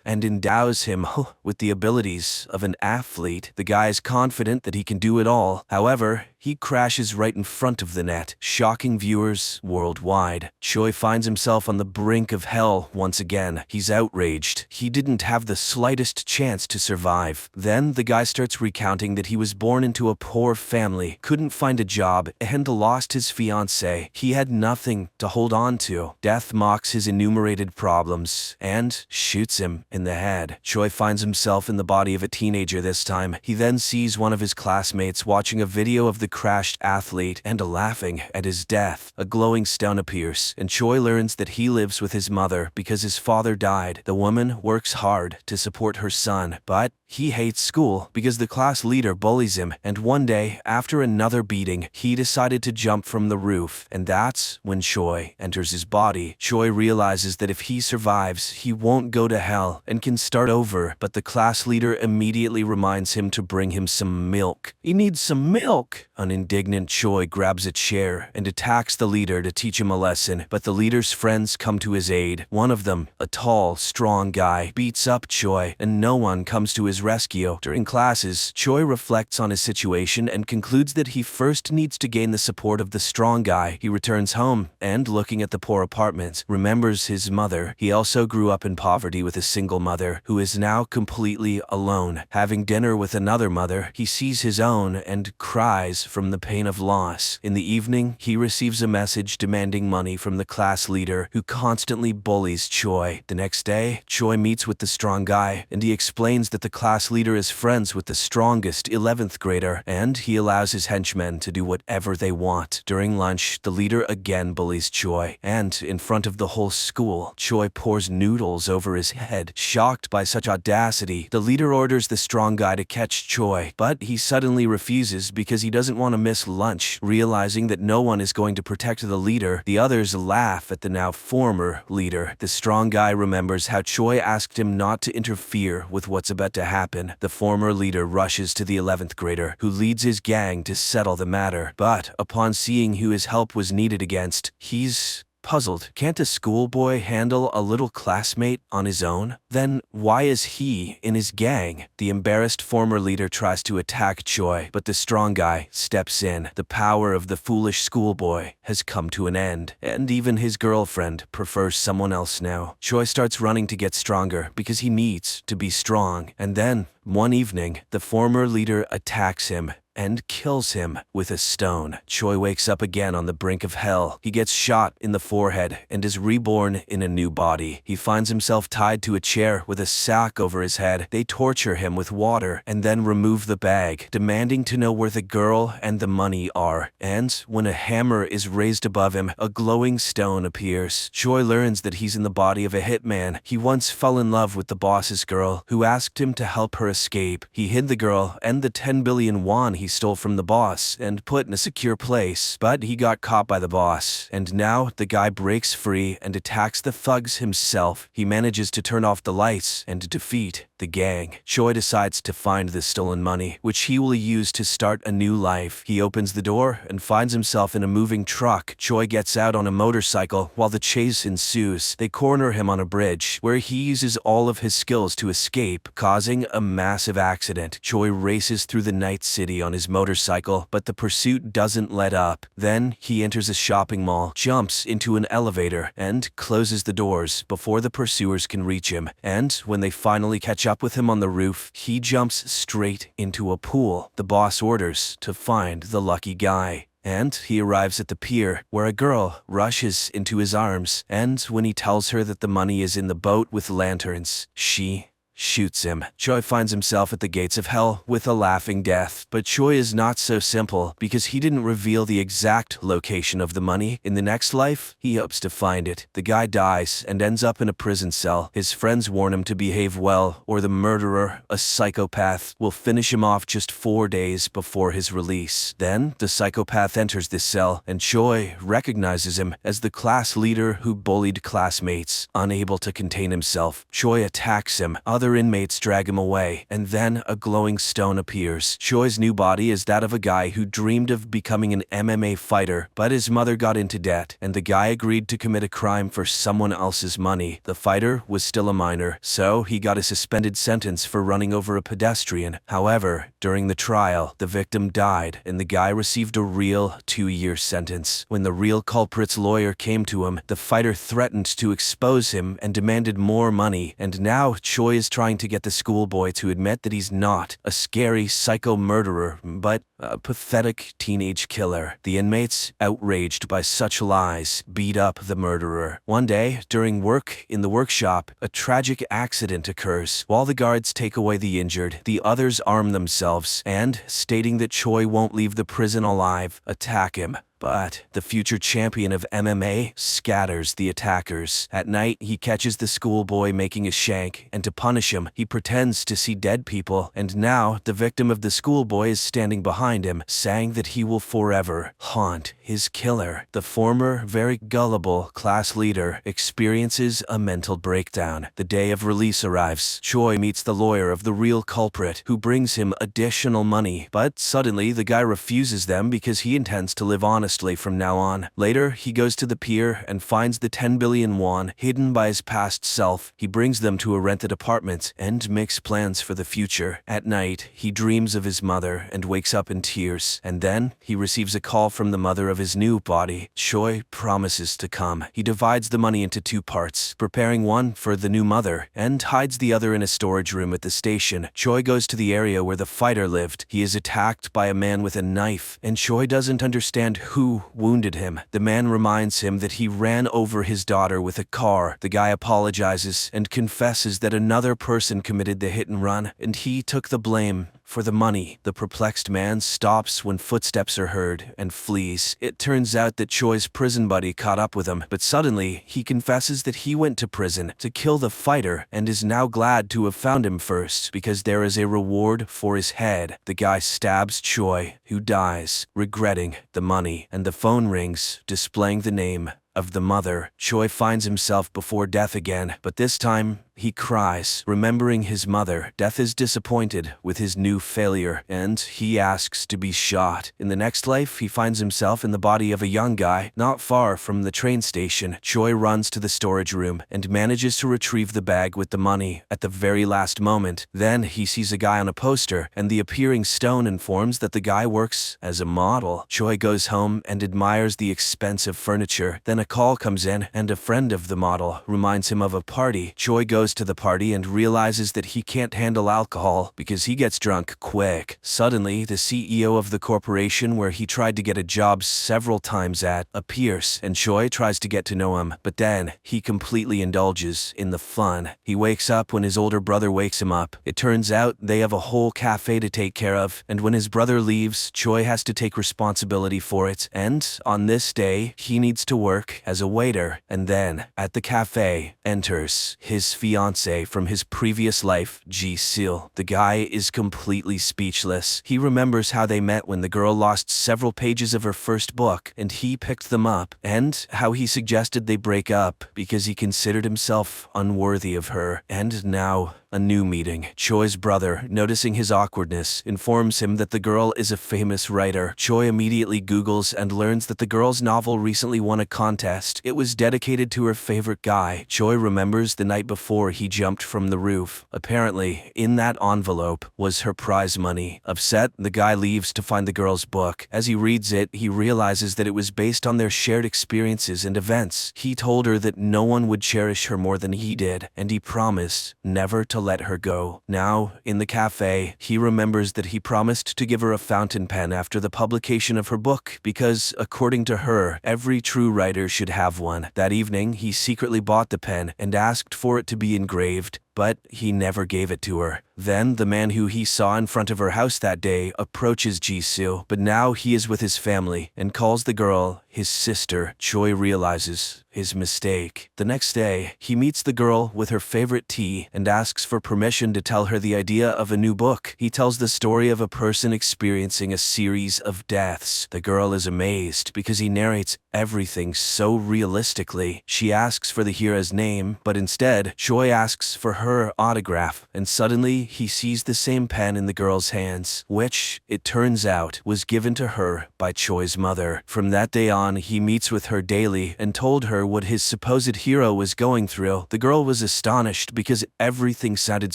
and endows him with the abilities of an athlete. The guy is confident that he can do it all. However, he crashes right in front of the net, shocking viewers worldwide. Choi finds himself on the brink of hell once again. He's outraged. He didn't have the slightest chance to survive. Then the guy starts recounting that he was born into a poor family, couldn't find a job, and lost his fiancée. He had nothing to hold on to. Death mocks his enumerated problems and shoots him in the head. Choi finds himself in the body of a teenager this time. He then sees one of his classmates watching a video of the the crashed athlete and laughing at his death. A glowing stone appears, and Choi learns that he lives with his mother because his father died. The woman works hard to support her son, but he hates school because the class leader bullies him, and one day, after another beating, he decided to jump from the roof, and that's when Choi enters his body. Choi realizes that if he survives, he won't go to hell and can start over, but the class leader immediately reminds him to bring him some milk. He needs some milk. An indignant Choi grabs a chair and attacks the leader to teach him a lesson, but the leader's friends come to his aid. One of them, a tall, strong guy, beats up Choi, and no one comes to his rescue. During classes, Choi reflects on his situation and concludes that he first needs to gain the support of the strong guy. He returns home and, looking at the poor apartments, remembers his mother. He also grew up in poverty with a single mother, who is now completely alone. Having dinner with another mother, he sees his own and cries from the pain of loss. In the evening, he receives a message demanding money from the class leader, who constantly bullies Choi. The next day, Choi meets with the strong guy, and he explains that the class leader is friends with the strongest 11th grader, and he allows his henchmen to do whatever they want. During lunch, the leader again bullies Choi, and in front of the whole school, Choi pours noodles over his head. Shocked by such audacity, the leader orders the strong guy to catch Choi, but he suddenly refuses because he doesn't want to miss lunch. Realizing that no one is going to protect the leader, the others laugh at the now former leader. The strong guy remembers how Choi asked him not to interfere with what's about to happen. The former leader rushes to the 11th grader, who leads his gang to settle the matter. But upon seeing who his help was needed against, he's puzzled. Can't a schoolboy handle a little classmate on his own? Then why is he in his gang? The embarrassed former leader tries to attack Choi, but the strong guy steps in. The power of the foolish schoolboy has come to an end, and even his girlfriend prefers someone else now. Choi starts running to get stronger because he needs to be strong, and then, one evening, the former leader attacks him and kills him with a stone. Choi wakes up again on the brink of hell. He gets shot in the forehead and is reborn in a new body. He finds himself tied to a chair with a sack over his head. They torture him with water and then remove the bag, demanding to know where the girl and the money are. And when a hammer is raised above him, a glowing stone appears. Choi learns that he's in the body of a hitman. He once fell in love with the boss's girl, who asked him to help her escape. He hid the girl and the 10 billion won he stole from the boss and put in a secure place, but he got caught by the boss, and now the guy breaks free and attacks the thugs himself. He manages to turn off the lights and defeat the gang. Choi decides to find the stolen money, which he will use to start a new life. He opens the door and finds himself in a moving truck. Choi gets out on a motorcycle while the chase ensues. They corner him on a bridge, where he uses all of his skills to escape, causing a massive accident. Choi races through the night city on his motorcycle, but the pursuit doesn't let up. Then he enters a shopping mall, jumps into an elevator, and closes the doors before the pursuers can reach him. And when they finally catch up with him on the roof, he jumps straight into a pool. The boss orders to find the lucky guy, and he arrives at the pier, where a girl rushes into his arms, and when he tells her that the money is in the boat with lanterns, she shoots him. Choi finds himself at the gates of hell with a laughing death. But Choi is not so simple, because he didn't reveal the exact location of the money. In the next life, he hopes to find it. The guy dies and ends up in a prison cell. His friends warn him to behave well, or the murderer, a psychopath, will finish him off just 4 days before his release. Then, the psychopath enters this cell, and Choi recognizes him as the class leader who bullied classmates. Unable to contain himself, Choi attacks him. Other inmates drag him away, and then a glowing stone appears. Choi's new body is that of a guy who dreamed of becoming an MMA fighter, but his mother got into debt, and the guy agreed to commit a crime for someone else's money. The fighter was still a minor, so he got a suspended sentence for running over a pedestrian. However, during the trial, the victim died, and the guy received a real 2-year sentence. When the real culprit's lawyer came to him, the fighter threatened to expose him and demanded more money, and now Choi is trying to get the schoolboy to admit that he's not a scary psycho murderer, but a pathetic teenage killer. The inmates, outraged by such lies, beat up the murderer. One day, during work in the workshop, a tragic accident occurs. While the guards take away the injured, the others arm themselves and, stating that Choi won't leave the prison alive, attack him. But the future champion of MMA scatters the attackers. At night, he catches the schoolboy making a shank, and to punish him, he pretends to see dead people. And now, the victim of the schoolboy is standing behind him, saying that he will forever haunt his killer. The former, very gullible class leader experiences a mental breakdown. The day of release arrives. Choi meets the lawyer of the real culprit, who brings him additional money. But suddenly, the guy refuses them because he intends to live honestly from now on. Later, he goes to the pier and finds the 10 billion won hidden by his past self. He brings them to a rented apartment and makes plans for the future. At night, he dreams of his mother and wakes up in tears. And then, he receives a call from the mother of his new body. Choi promises to come. He divides the money into 2 parts, preparing one for the new mother and hides the other in a storage room at the station. Choi goes to the area where the fighter lived. He is attacked by a man with a knife, and Choi doesn't understand who wounded him. The man reminds him that he ran over his daughter with a car. The guy apologizes and confesses that another person committed the hit and run, and he took the blame for the money. The perplexed man stops when footsteps are heard and flees. It turns out that Choi's prison buddy caught up with him, but suddenly he confesses that he went to prison to kill the fighter and is now glad to have found him first because there is a reward for his head. The guy stabs Choi, who dies, regretting the money, and the phone rings, displaying the name of the mother. Choi finds himself before death again, but this time he cries, remembering his mother. Death is disappointed with his new failure, and he asks to be shot. In the next life, he finds himself in the body of a young guy, not far from the train station. Choi runs to the storage room and manages to retrieve the bag with the money at the very last moment. Then he sees a guy on a poster, and the appearing stone informs that the guy works as a model. Choi goes home and admires the expensive furniture. Then a call comes in, and a friend of the model reminds him of a party. Choi goes to the party and realizes that he can't handle alcohol because he gets drunk quick. Suddenly, the CEO of the corporation where he tried to get a job several times at appears, and Choi tries to get to know him, but then he completely indulges in the fun. He wakes up when his older brother wakes him up. It turns out they have a whole cafe to take care of, and when his brother leaves, Choi has to take responsibility for it, and on this day, he needs to work as a waiter. And then, at the cafe, enters his fiancée from his previous life, Ji-sil. The guy is completely speechless. He remembers how they met when the girl lost several pages of her first book, and he picked them up, and how he suggested they break up because he considered himself unworthy of her. And now, a new meeting. Choi's brother, noticing his awkwardness, informs him that the girl is a famous writer. Choi immediately Googles and learns that the girl's novel recently won a contest. It was dedicated to her favorite guy. Choi remembers the night before he jumped from the roof. Apparently, in that envelope was her prize money. Upset, the guy leaves to find the girl's book. As he reads it, he realizes that it was based on their shared experiences and events. He told her that no one would cherish her more than he did, and he promised never to let her go. Now, in the cafe, he remembers that he promised to give her a fountain pen after the publication of her book because, according to her, every true writer should have one. That evening, he secretly bought the pen and asked for it to be engraved, but he never gave it to her. Then, the man who he saw in front of her house that day approaches Ji-sil, but now he is with his family and calls the girl his sister. Choi realizes his mistake. The next day, he meets the girl with her favorite tea and asks for permission to tell her the idea of a new book. He tells the story of a person experiencing a series of deaths. The girl is amazed because he narrates everything so realistically. She asks for the hero's name, but instead, Choi asks for her autograph, and suddenly he sees the same pen in the girl's hands, which, it turns out, was given to her by Choi's mother. From that day on, he meets with her daily and told her what his supposed hero was going through. The girl was astonished because everything sounded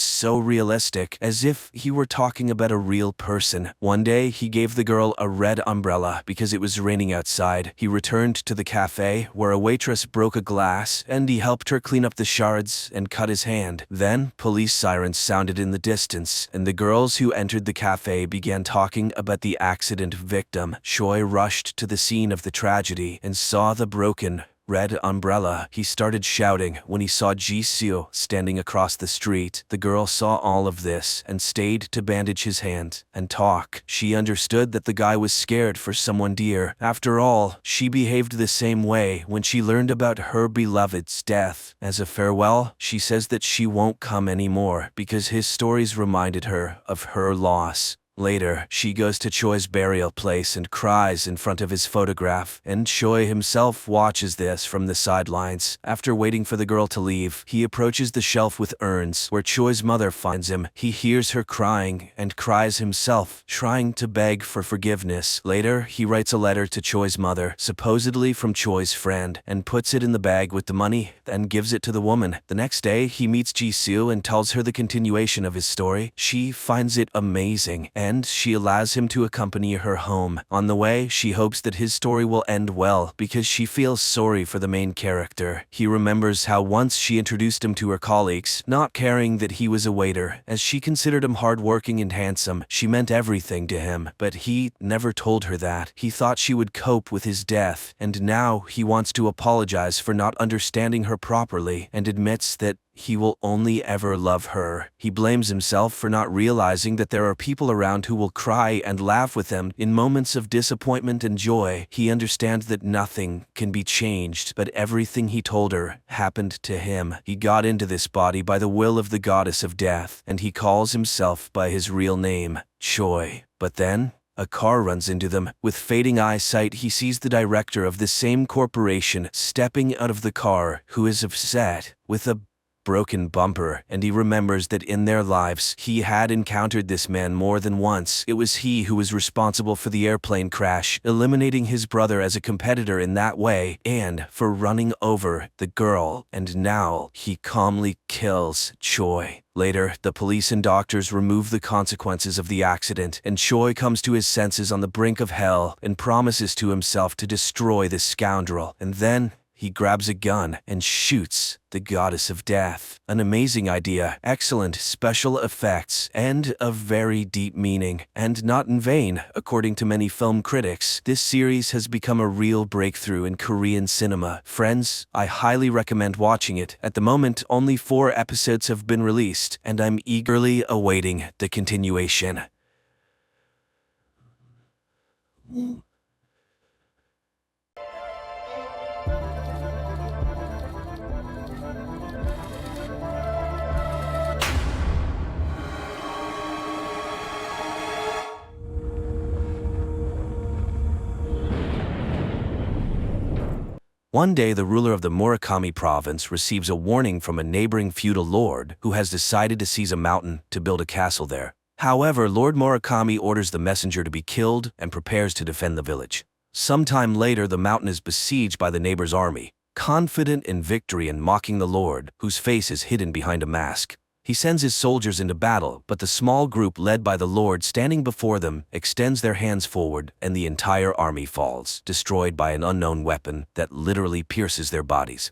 so realistic, as if he were talking about a real person. One day, he gave the girl a red umbrella because it was raining outside. He returned to the cafe, where a waitress broke a glass, and he helped her clean up the shards and cut his hand. Then, police sirens sounded in the distance, and the girls who entered the cafe began talking about the accident victim. Choi rushed to the scene of the tragedy and saw the broken red umbrella. He started shouting when he saw Ji-seo standing across the street. The girl saw all of this and stayed to bandage his hand and talk. She understood that the guy was scared for someone dear. After all, she behaved the same way when she learned about her beloved's death. As a farewell, she says that she won't come anymore because his stories reminded her of her loss. Later, she goes to Choi's burial place and cries in front of his photograph, and Choi himself watches this from the sidelines. After waiting for the girl to leave, he approaches the shelf with urns, where Choi's mother finds him. He hears her crying and cries himself, trying to beg for forgiveness. Later, he writes a letter to Choi's mother, supposedly from Choi's friend, and puts it in the bag with the money, then gives it to the woman. The next day, he meets Ji-seo and tells her the continuation of his story. She finds it amazing, and she allows him to accompany her home. On the way, she hopes that his story will end well because she feels sorry for the main character. He remembers how once she introduced him to her colleagues, not caring that he was a waiter, as she considered him hardworking and handsome. She meant everything to him, but he never told her that. He thought she would cope with his death, and now he wants to apologize for not understanding her properly and admits that he will only ever love her. He blames himself for not realizing that there are people around who will cry and laugh with him in moments of disappointment and joy. He understands that nothing can be changed, but everything he told her happened to him. He got into this body by the will of the goddess of death, and he calls himself by his real name, Choi. But then, a car runs into them. With fading eyesight, he sees the director of the same corporation stepping out of the car, who is upset, with a broken bumper, and he remembers that in their lives, he had encountered this man more than once. It was he who was responsible for the airplane crash, eliminating his brother as a competitor in that way, and for running over the girl, and now he calmly kills Choi. Later, the police and doctors remove the consequences of the accident, and Choi comes to his senses on the brink of hell and promises to himself to destroy this scoundrel. And then, he grabs a gun and shoots the goddess of death. An amazing idea, excellent special effects, and a very deep meaning. And not in vain, according to many film critics, this series has become a real breakthrough in Korean cinema. Friends, I highly recommend watching it. At the moment, only 4 episodes have been released, and I'm eagerly awaiting the continuation. One day, the ruler of the Murakami province receives a warning from a neighboring feudal lord who has decided to seize a mountain to build a castle there. However, Lord Murakami orders the messenger to be killed and prepares to defend the village. Sometime later, the mountain is besieged by the neighbor's army, confident in victory and mocking the lord, whose face is hidden behind a mask. He sends his soldiers into battle, but the small group led by the Lord standing before them extends their hands forward, and the entire army falls, destroyed by an unknown weapon that literally pierces their bodies.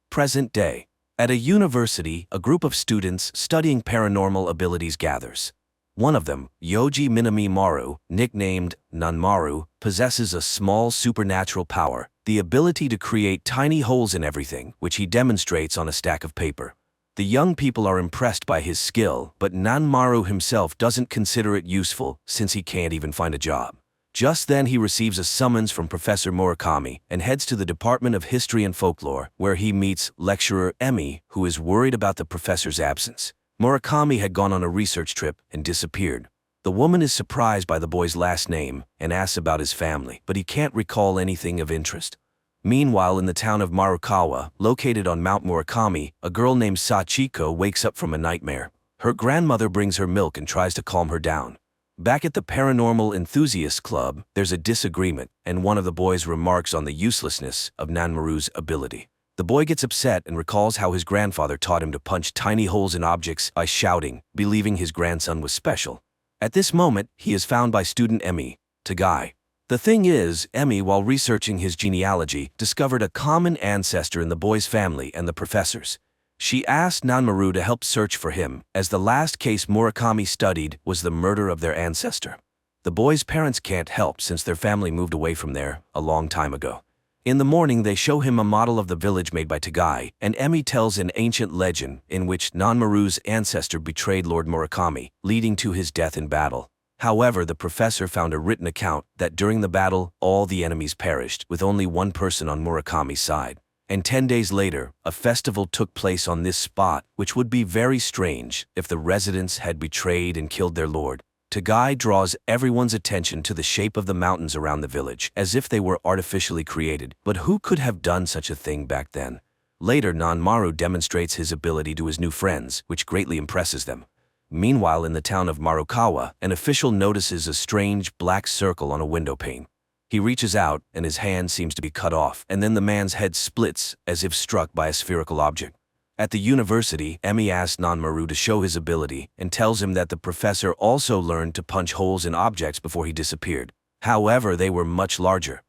Present day. At a university, a group of students studying paranormal abilities gathers. One of them, Yoji Minami Maru, nicknamed Nanmaru, possesses a small supernatural power, the ability to create tiny holes in everything, which he demonstrates on a stack of paper. The young people are impressed by his skill, but Nanmaru himself doesn't consider it useful since he can't even find a job. Just then he receives a summons from Professor Murakami and heads to the Department of History and Folklore, where he meets lecturer Emi, who is worried about the professor's absence. Murakami had gone on a research trip and disappeared. The woman is surprised by the boy's last name and asks about his family, but he can't recall anything of interest. Meanwhile, in the town of Marukawa, located on Mount Murakami, a girl named Sachiko wakes up from a nightmare. Her grandmother brings her milk and tries to calm her down. Back at the Paranormal Enthusiasts Club, there's a disagreement, and one of the boys remarks on the uselessness of Nanmaru's ability. The boy gets upset and recalls how his grandfather taught him to punch tiny holes in objects by shouting, believing his grandson was special. At this moment, he is found by student Emmy, Tagai. The thing is, Emmy, while researching his genealogy, discovered a common ancestor in the boy's family and the professor's. She asked Nanmaru to help search for him, as the last case Murakami studied was the murder of their ancestor. The boy's parents can't help since their family moved away from there a long time ago. In the morning, they show him a model of the village made by Tagai, and Emmy tells an ancient legend in which Nanmaru's ancestor betrayed Lord Murakami, leading to his death in battle. However, the professor found a written account that during the battle, all the enemies perished, with only one person on Murakami's side. And 10 days later, a festival took place on this spot, which would be very strange if the residents had betrayed and killed their lord. Tagai draws everyone's attention to the shape of the mountains around the village, as if they were artificially created. But who could have done such a thing back then? Later, Nanmaru demonstrates his ability to his new friends, which greatly impresses them. Meanwhile, in the town of Marukawa, an official notices a strange black circle on a window pane. He reaches out, and his hand seems to be cut off, and then the man's head splits, as if struck by a spherical object. At the university, Emmy asks Nanmaru to show his ability, and tells him that the professor also learned to punch holes in objects before he disappeared. However, they were much larger.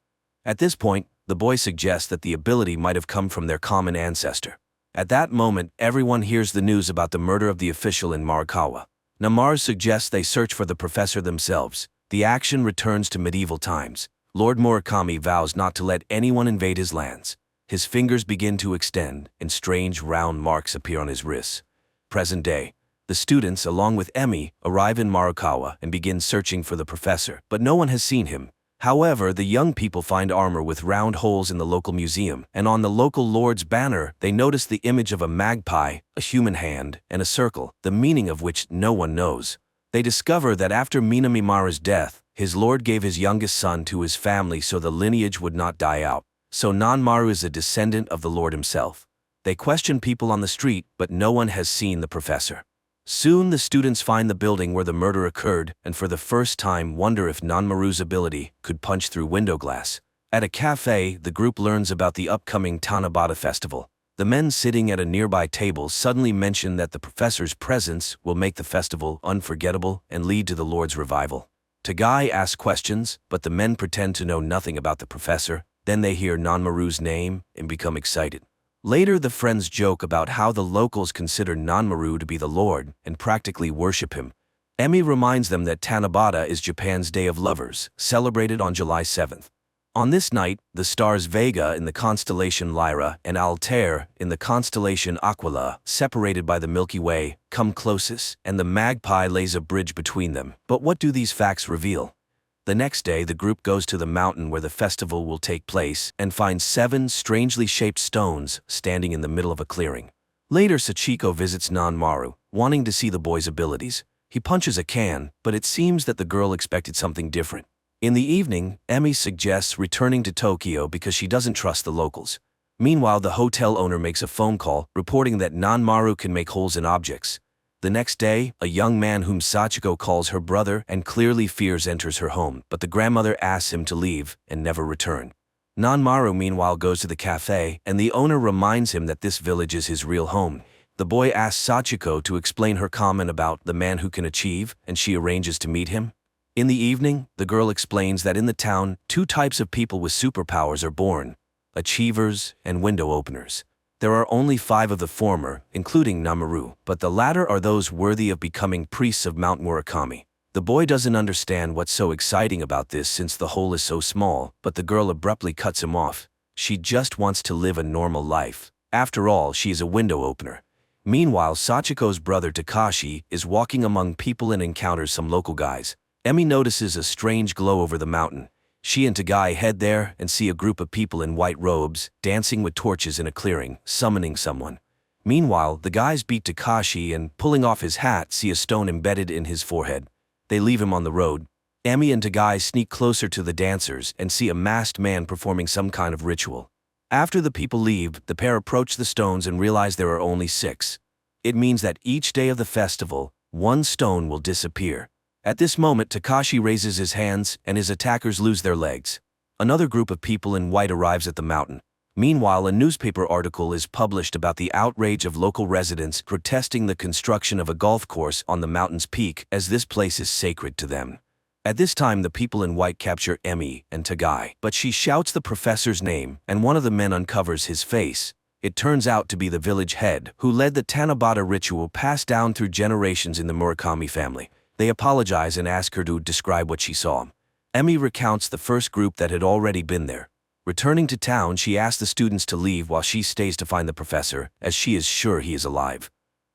At this point, the boy suggests that the ability might have come from their common ancestor. At that moment, everyone hears the news about the murder of the official in Marukawa. Nanmaru suggests they search for the professor themselves. The action returns to medieval times. Lord Murakami vows not to let anyone invade his lands. His fingers begin to extend, and strange round marks appear on his wrists. Present day. The students, along with Emmy, arrive in Marukawa and begin searching for the professor, but no one has seen him. However, the young people find armor with round holes in the local museum, and on the local lord's banner, they notice the image of a magpie, a human hand, and a circle, the meaning of which no one knows. They discover that after Minamimara's death, his lord gave his youngest son to his family so the lineage would not die out. So Nanmaru is a descendant of the lord himself. They question people on the street, but no one has seen the professor. Soon the students find the building where the murder occurred, and for the first time wonder if Nanmaru's ability could punch through window glass. At a cafe, the group learns about the upcoming Tanabata festival. The men sitting at a nearby table suddenly mention that the professor's presence will make the festival unforgettable and lead to the lord's revival. Tagai asks questions, but the men pretend to know nothing about the professor. Then they hear Nanmaru's name and become excited. Later, the friends joke about how the locals consider Nanmaru to be the lord and practically worship him. Emmy reminds them that Tanabata is Japan's Day of Lovers, celebrated on July 7th. On this night, the stars Vega in the constellation Lyra and Altair in the constellation Aquila, separated by the Milky Way, come closest, and the magpie lays a bridge between them. But what do these facts reveal? The next day, the group goes to the mountain where the festival will take place and finds 7 strangely shaped stones standing in the middle of a clearing. Later, Sachiko visits Nanmaru, wanting to see the boy's abilities. He punches a can, but it seems that the girl expected something different. In the evening, Emmy suggests returning to Tokyo because she doesn't trust the locals. Meanwhile, the hotel owner makes a phone call, reporting that Nanmaru can make holes in objects. The next day, a young man whom Sachiko calls her brother and clearly fears enters her home, but the grandmother asks him to leave and never return. Nanmaru meanwhile goes to the cafe, and the owner reminds him that this village is his real home. The boy asks Sachiko to explain her comment about the man who can achieve, and she arranges to meet him. In the evening, the girl explains that in the town, 2 types of people with superpowers are born: achievers and window openers. There are only 5 of the former, including Nanmaru, but the latter are those worthy of becoming priests of Mount Murakami. The boy doesn't understand what's so exciting about this since the hole is so small, but the girl abruptly cuts him off. She just wants to live a normal life. After all, she is a window opener. Meanwhile, Sachiko's brother Takashi is walking among people and encounters some local guys. Emmy notices a strange glow over the mountain. She and Tagai head there and see a group of people in white robes, dancing with torches in a clearing, summoning someone. Meanwhile, the guys beat Takashi and, pulling off his hat, see a stone embedded in his forehead. They leave him on the road. Emmy and Tagai sneak closer to the dancers and see a masked man performing some kind of ritual. After the people leave, the pair approach the stones and realize there are only 6. It means that each day of the festival, one stone will disappear. At this moment, Takashi raises his hands and his attackers lose their legs. Another group of people in white arrives at the mountain. Meanwhile, a newspaper article is published about the outrage of local residents protesting the construction of a golf course on the mountain's peak, as this place is sacred to them. At this time, the people in white capture Emi and Tagai, but she shouts the professor's name, and one of the men uncovers his face. It turns out to be the village head, who led the Tanabata ritual passed down through generations in the Murakami family. They apologize and ask her to describe what she saw. Emi recounts the first group that had already been there. Returning to town, she asks the students to leave while she stays to find the professor, as she is sure he is alive.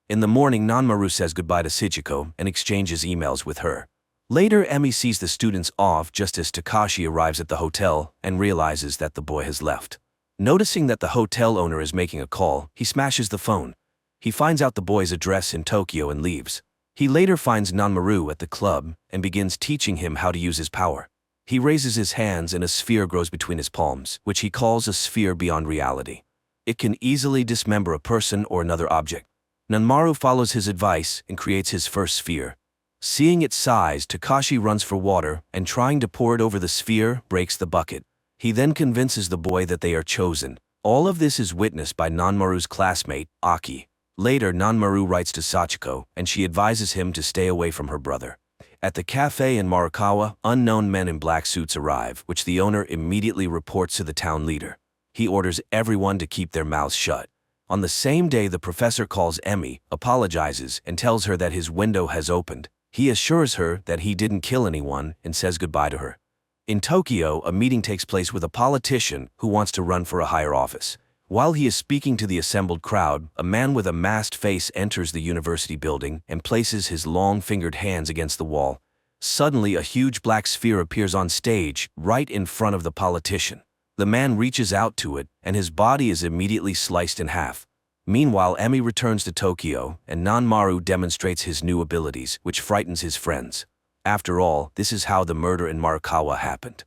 In the morning, Nanmaru says goodbye to Shichiko and exchanges emails with her. Later, Emi sees the students off just as Takashi arrives at the hotel and realizes that the boy has left. Noticing that the hotel owner is making a call, he smashes the phone. He finds out the boy's address in Tokyo and leaves. He later finds Nanmaru at the club and begins teaching him how to use his power. He raises his hands and a sphere grows between his palms, which he calls a sphere beyond reality. It can easily dismember a person or another object. Nanmaru follows his advice and creates his first sphere. Seeing its size, Takashi runs for water and trying to pour it over the sphere, breaks the bucket. He then convinces the boy that they are chosen. All of this is witnessed by Nanmaru's classmate, Aki. Later, Nanmaru writes to Sachiko, and she advises him to stay away from her brother. At the cafe in Marakawa, unknown men in black suits arrive, which the owner immediately reports to the town leader. He orders everyone to keep their mouths shut. On the same day, the professor calls Emi, apologizes, and tells her that his window has opened. He assures her that he didn't kill anyone and says goodbye to her. In Tokyo, a meeting takes place with a politician who wants to run for a higher office. While he is speaking to the assembled crowd, a man with a masked face enters the university building and places his long-fingered hands against the wall. Suddenly, a huge black sphere appears on stage, right in front of the politician. The man reaches out to it, and his body is immediately sliced in half. Meanwhile, Emi returns to Tokyo, and Nanmaru demonstrates his new abilities, which frightens his friends. After all, this is how the murder in Marakawa happened.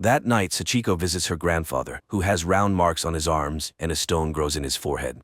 That night, Sachiko visits her grandfather, who has round marks on his arms and a stone grows in his forehead.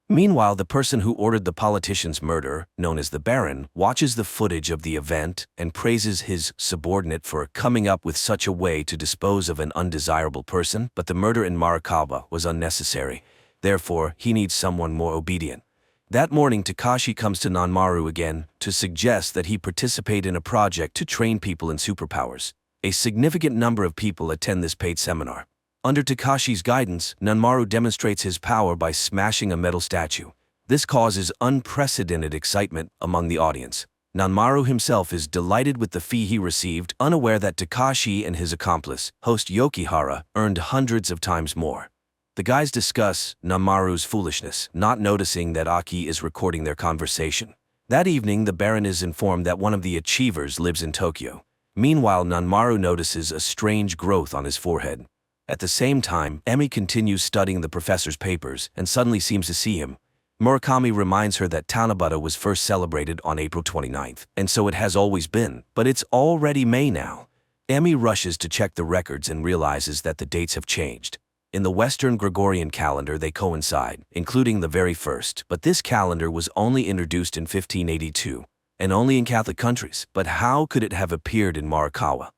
Meanwhile, the person who ordered the politician's murder, known as the Baron, watches the footage of the event and praises his subordinate for coming up with such a way to dispose of an undesirable person, but the murder in Marakawa was unnecessary. Therefore, he needs someone more obedient. That morning, Takashi comes to Nanmaru again to suggest that he participate in a project to train people in superpowers. A significant number of people attend this paid seminar. Under Takashi's guidance, Nanmaru demonstrates his power by smashing a metal statue. This causes unprecedented excitement among the audience. Nanmaru himself is delighted with the fee he received, unaware that Takashi and his accomplice, host Yokihara, earned hundreds of times more. The guys discuss Nanmaru's foolishness, not noticing that Aki is recording their conversation. That evening, the Baron is informed that one of the achievers lives in Tokyo. Meanwhile, Nanmaru notices a strange growth on his forehead. At the same time, Emi continues studying the professor's papers and suddenly seems to see him. Murakami reminds her that Tanabata was first celebrated on April 29th, and so it has always been, but it's already May now. Emi rushes to check the records and realizes that the dates have changed. In the Western Gregorian calendar, they coincide, including the very first, but this calendar was only introduced in 1582. And only in Catholic countries, but how could it have appeared in Marakawa?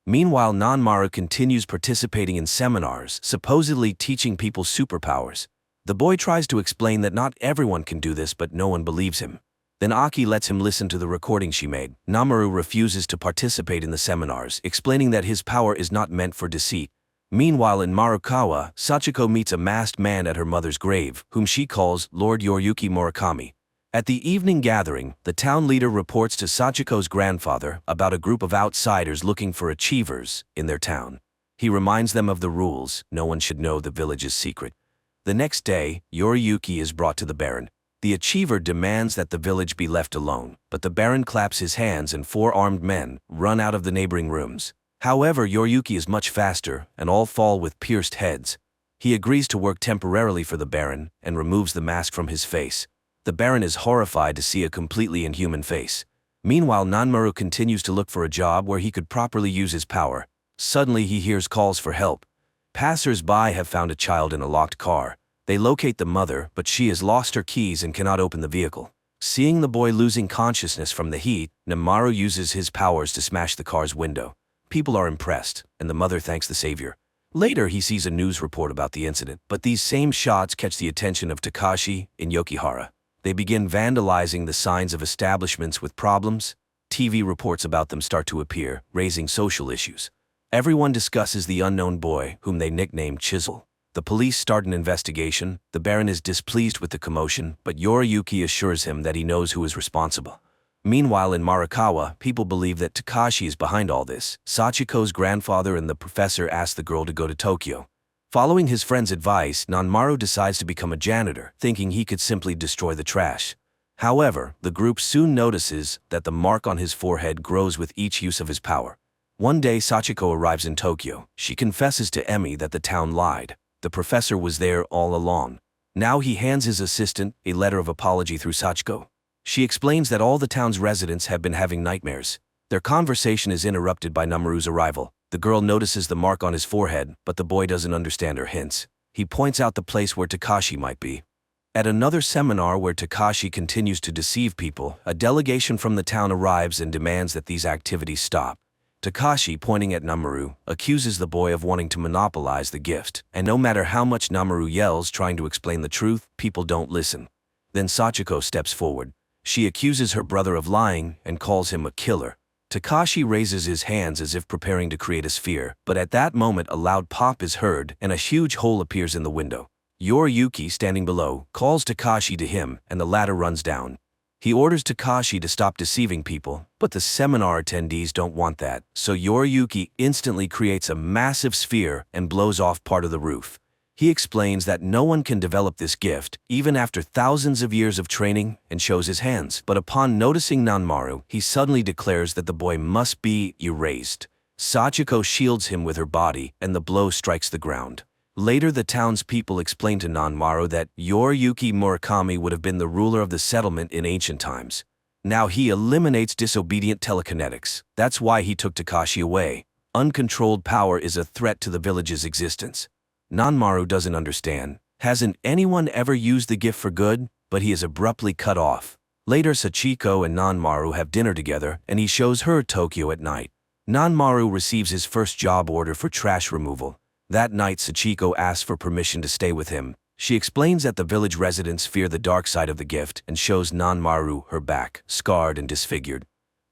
Meanwhile, Nanmaru continues participating in seminars, supposedly teaching people superpowers. The boy tries to explain that not everyone can do this, but no one believes him. Then Aki lets him listen to the recording she made. Nanmaru refuses to participate in the seminars, explaining that his power is not meant for deceit. Meanwhile, in Marakawa, Sachiko meets a masked man at her mother's grave, whom she calls Lord Yoriyuki Murakami. At the evening gathering, the town leader reports to Sachiko's grandfather about a group of outsiders looking for achievers in their town. He reminds them of the rules. No one should know the village's secret. The next day, Yoriyuki is brought to the Baron. The achiever demands that the village be left alone, but the Baron claps his hands and 4 armed men run out of the neighboring rooms. However, Yoriyuki is much faster, and all fall with pierced heads. He agrees to work temporarily for the Baron and removes the mask from his face. The Baron is horrified to see a completely inhuman face. Meanwhile, Nanmaru continues to look for a job where he could properly use his power. Suddenly, he hears calls for help. Passers-by have found a child in a locked car. They locate the mother, but she has lost her keys and cannot open the vehicle. Seeing the boy losing consciousness from the heat, Namaru uses his powers to smash the car's window. People are impressed, and the mother thanks the savior. Later, he sees a news report about the incident, but these same shots catch the attention of Takashi in Yokihara. They begin vandalizing the signs of establishments with problems. TV reports about them start to appear, raising social issues. Everyone discusses the unknown boy, whom they nicknamed Chisel. The police start an investigation. The Baron is displeased with the commotion, but Yoriyuki assures him that he knows who is responsible. Meanwhile, in Marikawa, people believe that Takashi is behind all this. Sachiko's grandfather and the professor ask the girl to go to Tokyo. Following his friend's advice, Nanmaru decides to become a janitor, thinking he could simply destroy the trash. However, the group soon notices that the mark on his forehead grows with each use of his power. One day, Sachiko arrives in Tokyo. She confesses to Emi that the town lied. The professor was there all along. Now he hands his assistant a letter of apology through Sachiko. She explains that all the town's residents have been having nightmares. Their conversation is interrupted by Namaru's arrival. The girl notices the mark on his forehead, but the boy doesn't understand her hints. He points out the place where Takashi might be. At another seminar where Takashi continues to deceive people, a delegation from the town arrives and demands that these activities stop. Takashi, pointing at Namaru, accuses the boy of wanting to monopolize the gift, and no matter how much Namaru yells trying to explain the truth, people don't listen. Then Sachiko steps forward. She accuses her brother of lying and calls him a killer. Takashi raises his hands as if preparing to create a sphere, but at that moment a loud pop is heard and a huge hole appears in the window. Yoriyuki, standing below, calls Takashi to him and the latter runs down. He orders Takashi to stop deceiving people, but the seminar attendees don't want that, so Yoriyuki instantly creates a massive sphere and blows off part of the roof. He explains that no one can develop this gift, even after thousands of years of training, and shows his hands. But upon noticing Nanmaru, he suddenly declares that the boy must be erased. Sachiko shields him with her body, and the blow strikes the ground. Later, the townspeople explain to Nanmaru that Yoriyuki Murakami would have been the ruler of the settlement in ancient times. Now he eliminates disobedient telekinetics. That's why he took Takashi away. Uncontrolled power is a threat to the village's existence. Nanmaru doesn't understand. Hasn't anyone ever used the gift for good? But he is abruptly cut off. Later, Sachiko and Nanmaru have dinner together, and he shows her Tokyo at night. Nanmaru receives his first job order for trash removal. That night, Sachiko asks for permission to stay with him. She explains that the village residents fear the dark side of the gift and shows Nanmaru her back, scarred and disfigured.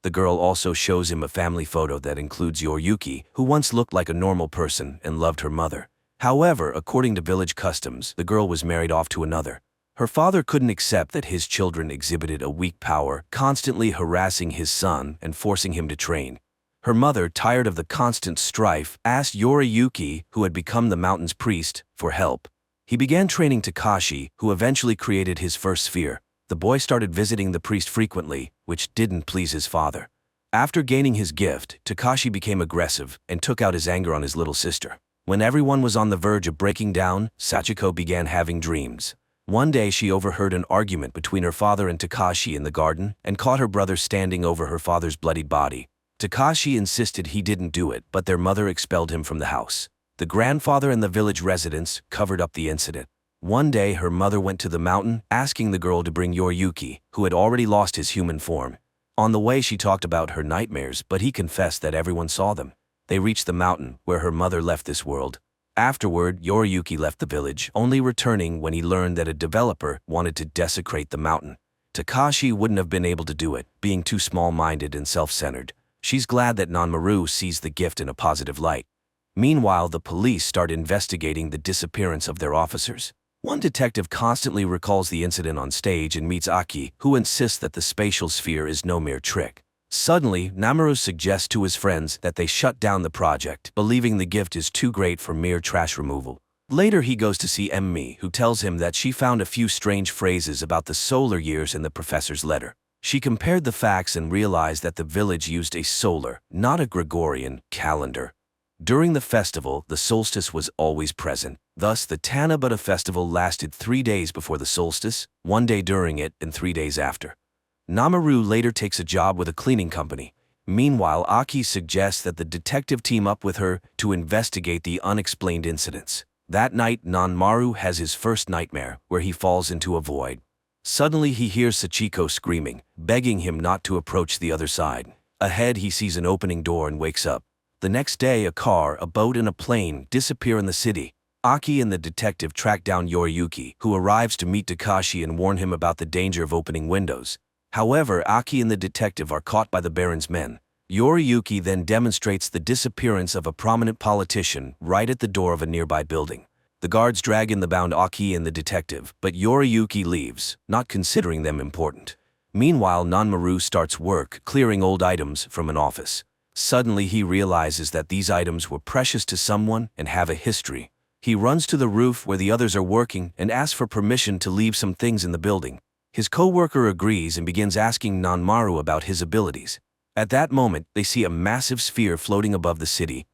The girl also shows him a family photo that includes Yoriyuki, who once looked like a normal person and loved her mother. However, according to village customs, the girl was married off to another. Her father couldn't accept that his children exhibited a weak power, constantly harassing his son and forcing him to train. Her mother, tired of the constant strife, asked Yoriyuki, who had become the mountain's priest, for help. He began training Takashi, who eventually created his first sphere. The boy started visiting the priest frequently, which didn't please his father. After gaining his gift, Takashi became aggressive and took out his anger on his little sister. When everyone was on the verge of breaking down, Sachiko began having dreams. One day she overheard an argument between her father and Takashi in the garden and caught her brother standing over her father's bloodied body. Takashi insisted he didn't do it, but their mother expelled him from the house. The grandfather and the village residents covered up the incident. One day her mother went to the mountain, asking the girl to bring Yoriyuki, who had already lost his human form. On the way she talked about her nightmares, but he confessed that everyone saw them. They reached the mountain, where her mother left this world. Afterward, Yoriyuki left the village, only returning when he learned that a developer wanted to desecrate the mountain. Takashi wouldn't have been able to do it, being too small-minded and self-centered. She's glad that Nanmaru sees the gift in a positive light. Meanwhile, the police start investigating the disappearance of their officers. One detective constantly recalls the incident on stage and meets Aki, who insists that the spatial sphere is no mere trick. Suddenly, Namaru suggests to his friends that they shut down the project, believing the gift is too great for mere trash removal. Later, he goes to see Emmi, who tells him that she found a few strange phrases about the solar years in the professor's letter. She compared the facts and realized that the village used a solar, not a Gregorian, calendar. During the festival, the solstice was always present. Thus, the Tanabata festival lasted 3 days before the solstice, 1 day during it, and 3 days after. Namaru later takes a job with a cleaning company. Meanwhile, Aki suggests that the detective team up with her to investigate the unexplained incidents. That night, Nanmaru has his first nightmare, where he falls into a void. Suddenly he hears Sachiko screaming, begging him not to approach the other side. Ahead he sees an opening door and wakes up. The next day, a car, a boat, and a plane disappear in the city. Aki and the detective track down Yoriyuki, who arrives to meet Takashi and warn him about the danger of opening windows. However, Aki and the detective are caught by the Baron's men. Yoriyuki then demonstrates the disappearance of a prominent politician right at the door of a nearby building. The guards drag in the bound Aki and the detective, but Yoriyuki leaves, not considering them important. Meanwhile, Nanmaru starts work, clearing old items from an office. Suddenly he realizes that these items were precious to someone and have a history. He runs to the roof where the others are working and asks for permission to leave some things in the building. His co-worker agrees and begins asking Nanmaru about his abilities. At that moment, they see a massive sphere floating above the city.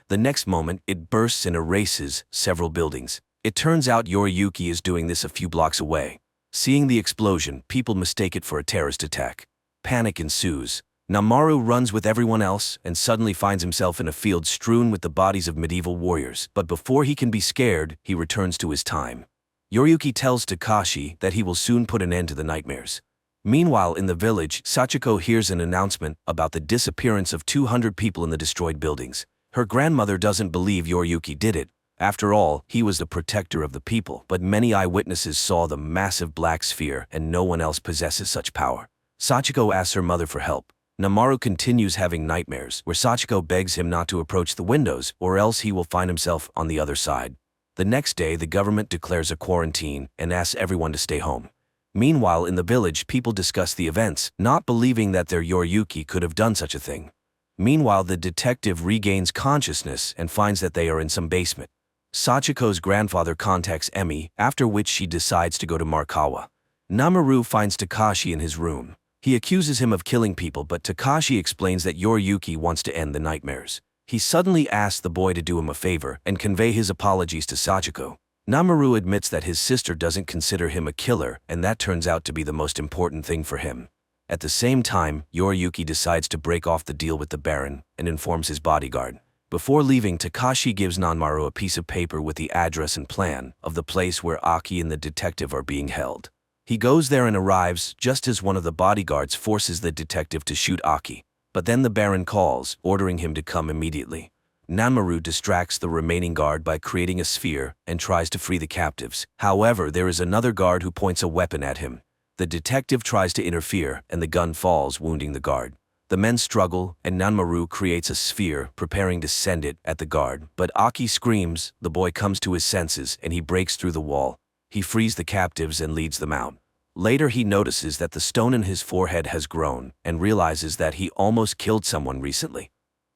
The next moment, it bursts and erases several buildings. It turns out Yoriyuki is doing this a few blocks away. Seeing the explosion, people mistake it for a terrorist attack. Panic ensues. Nanmaru runs with everyone else and suddenly finds himself in a field strewn with the bodies of medieval warriors. But before he can be scared, he returns to his time. Yoriyuki tells Takashi that he will soon put an end to the nightmares. Meanwhile, in the village, Sachiko hears an announcement about the disappearance of 200 people in the destroyed buildings. Her grandmother doesn't believe Yoriyuki did it. After all, he was the protector of the people, but many eyewitnesses saw the massive black sphere and no one else possesses such power. Sachiko asks her mother for help. Nanmaru continues having nightmares, where Sachiko begs him not to approach the windows, or else he will find himself on the other side. The next day, the government declares a quarantine and asks everyone to stay home. Meanwhile, in the village, people discuss the events, not believing that their Yoriyuki could have done such a thing. Meanwhile, the detective regains consciousness and finds that they are in some basement. Sachiko's grandfather contacts Emi, after which she decides to go to Markawa. Nanmaru finds Takashi in his room. He accuses him of killing people, but Takashi explains that Yoriyuki wants to end the nightmares. He suddenly asks the boy to do him a favor and convey his apologies to Sachiko. Nanmaru admits that his sister doesn't consider him a killer, and that turns out to be the most important thing for him. At the same time, Yoriyuki decides to break off the deal with the Baron and informs his bodyguard. Before leaving, Takashi gives Nanmaru a piece of paper with the address and plan of the place where Aki and the detective are being held. He goes there and arrives just as one of the bodyguards forces the detective to shoot Aki. But then the Baron calls, ordering him to come immediately. Nanmaru distracts the remaining guard by creating a sphere and tries to free the captives. However, there is another guard who points a weapon at him. The detective tries to interfere and the gun falls, wounding the guard. The men struggle and Nanmaru creates a sphere, preparing to send it at the guard. But Aki screams, the boy comes to his senses and he breaks through the wall. He frees the captives and leads them out. Later he notices that the stone in his forehead has grown and realizes that he almost killed someone recently.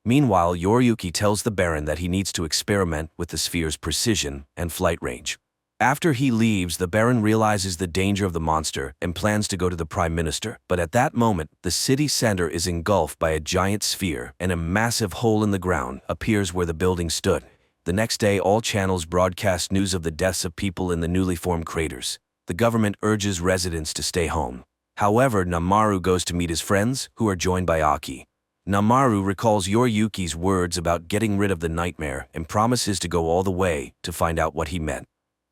Meanwhile, Yoriyuki tells the Baron that he needs to experiment with the sphere's precision and flight range. After he leaves, the Baron realizes the danger of the monster and plans to go to the Prime Minister. But at that moment, the city center is engulfed by a giant sphere and a massive hole in the ground appears where the building stood. The next day, all channels broadcast news of the deaths of people in the newly formed craters. The government urges residents to stay home. However, Nanmaru goes to meet his friends, who are joined by Aki. Nanmaru recalls Yoriyuki's words about getting rid of the nightmare and promises to go all the way to find out what he meant.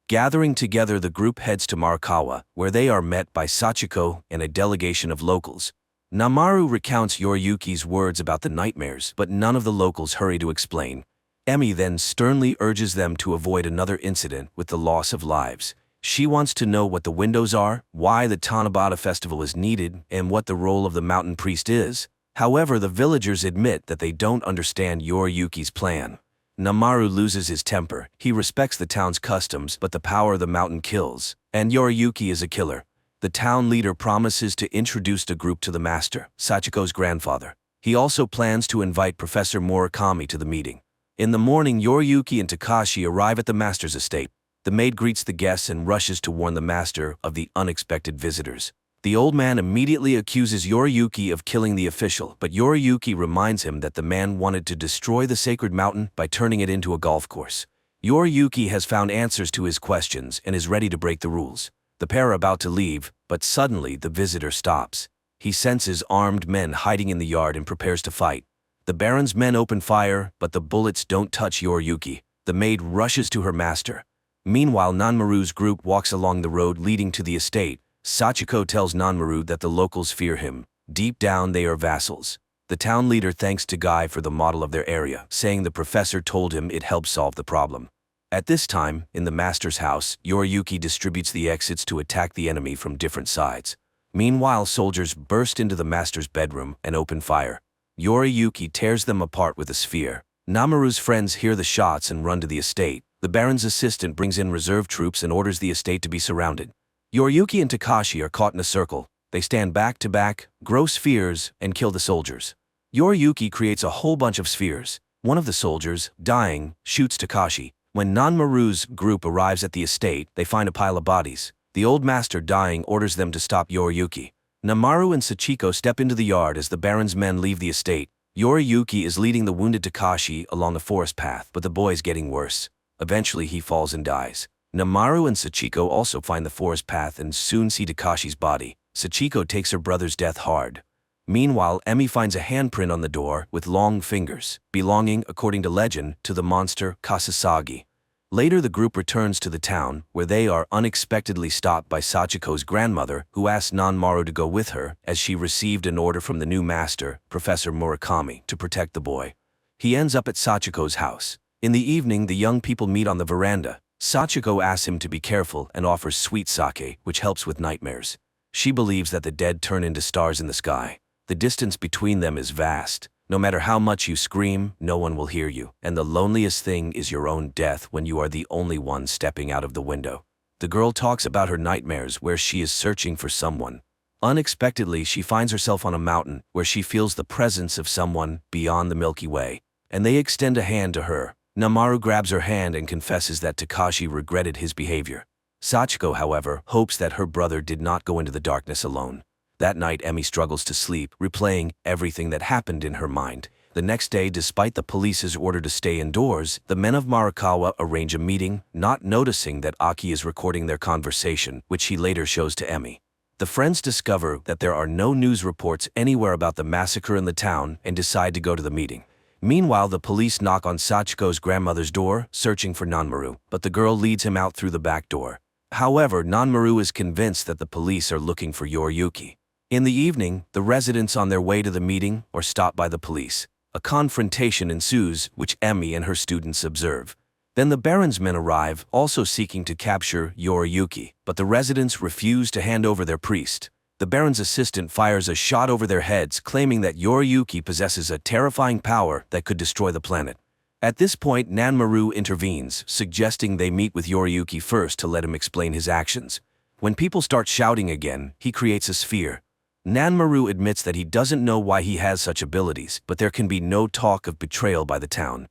Gathering together, the group heads to Markawa, where they are met by Sachiko and a delegation of locals. Nanmaru recounts Yoriyuki's words about the nightmares, but none of the locals hurry to explain. Emi then sternly urges them to avoid another incident with the loss of lives. She wants to know what the windows are, why the Tanabata festival is needed, and what the role of the mountain priest is. However, the villagers admit that they don't understand Yoriyuki's plan. Nanmaru loses his temper. He respects the town's customs, but the power of the mountain kills. And Yoriyuki is a killer. The town leader promises to introduce the group to the master, Sachiko's grandfather. He also plans to invite Professor Murakami to the meeting. In the morning, Yoriyuki and Takashi arrive at the master's estate. The maid greets the guests and rushes to warn the master of the unexpected visitors. The old man immediately accuses Yoriyuki of killing the official, but Yoriyuki reminds him that the man wanted to destroy the sacred mountain by turning it into a golf course. Yoriyuki has found answers to his questions and is ready to break the rules. The pair are about to leave, but suddenly the visitor stops. He senses armed men hiding in the yard and prepares to fight. The Baron's men open fire, but the bullets don't touch Yoriyuki. The maid rushes to her master. Meanwhile, Nanmaru's group walks along the road leading to the estate. Sachiko tells Nanmaru that the locals fear him. Deep down, they are vassals. The town leader thanks Tagai for the model of their area, saying the professor told him it helped solve the problem. At this time, in the master's house, Yoriyuki distributes the exits to attack the enemy from different sides. Meanwhile, soldiers burst into the master's bedroom and open fire. Yoriyuki tears them apart with a sphere. Nanmaru's friends hear the shots and run to the estate. The Baron's assistant brings in reserve troops and orders the estate to be surrounded. Yoriyuki and Takashi are caught in a circle. They stand back to back, grow spheres, and kill the soldiers. Yoriyuki creates a whole bunch of spheres. One of the soldiers, dying, shoots Takashi. When Nanmaru's group arrives at the estate, they find a pile of bodies. The old master, dying, orders them to stop Yoriyuki. Nanmaru and Sachiko step into the yard as the Baron's men leave the estate. Yoriyuki is leading the wounded Takashi along a forest path, but the boy is getting worse. Eventually, he falls and dies. Nanmaru and Sachiko also find the forest path and soon see Takashi's body. Sachiko takes her brother's death hard. Meanwhile, Emi finds a handprint on the door with long fingers, belonging, according to legend, to the monster Kasasagi. Later, the group returns to the town, where they are unexpectedly stopped by Sachiko's grandmother, who asks Nanmaru to go with her, as she received an order from the new master, Professor Murakami, to protect the boy. He ends up at Sachiko's house. In the evening, the young people meet on the veranda. Sachiko asks him to be careful and offers sweet sake, which helps with nightmares. She believes that the dead turn into stars in the sky. The distance between them is vast. No matter how much you scream, no one will hear you, and the loneliest thing is your own death when you are the only one stepping out of the window. The girl talks about her nightmares where she is searching for someone. Unexpectedly, she finds herself on a mountain where she feels the presence of someone beyond the Milky Way, and they extend a hand to her. Nanmaru grabs her hand and confesses that Takashi regretted his behavior. Sachiko, however, hopes that her brother did not go into the darkness alone. That night, Emi struggles to sleep, replaying everything that happened in her mind. The next day, despite the police's order to stay indoors, the men of Marakawa arrange a meeting, not noticing that Aki is recording their conversation, which he later shows to Emi. The friends discover that there are no news reports anywhere about the massacre in the town and decide to go to the meeting. Meanwhile, the police knock on Sachiko's grandmother's door, searching for Nanmaru, but the girl leads him out through the back door. However, Nanmaru is convinced that the police are looking for Yoriyuki. In the evening, the residents on their way to the meeting are stopped by the police. A confrontation ensues, which Emi and her students observe. Then the Baron's men arrive, also seeking to capture Yoriyuki, but the residents refuse to hand over their priest. The Baron's assistant fires a shot over their heads, claiming that Yoriyuki possesses a terrifying power that could destroy the planet. At this point, Nanmaru intervenes, suggesting they meet with Yoriyuki first to let him explain his actions. When people start shouting again, he creates a sphere. Nanmaru admits that he doesn't know why he has such abilities, but there can be no talk of betrayal by the town.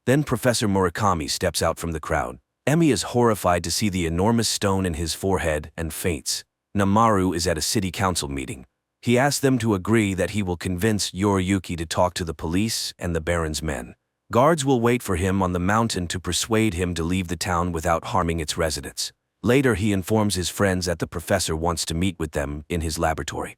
Then Professor Murakami steps out from the crowd. Emi is horrified to see the enormous stone in his forehead and faints. Nanmaru is at a city council meeting. He asks them to agree that he will convince Yoriyuki to talk to the police and the Baron's men. Guards will wait for him on the mountain to persuade him to leave the town without harming its residents. Later, he informs his friends that the professor wants to meet with them in his laboratory.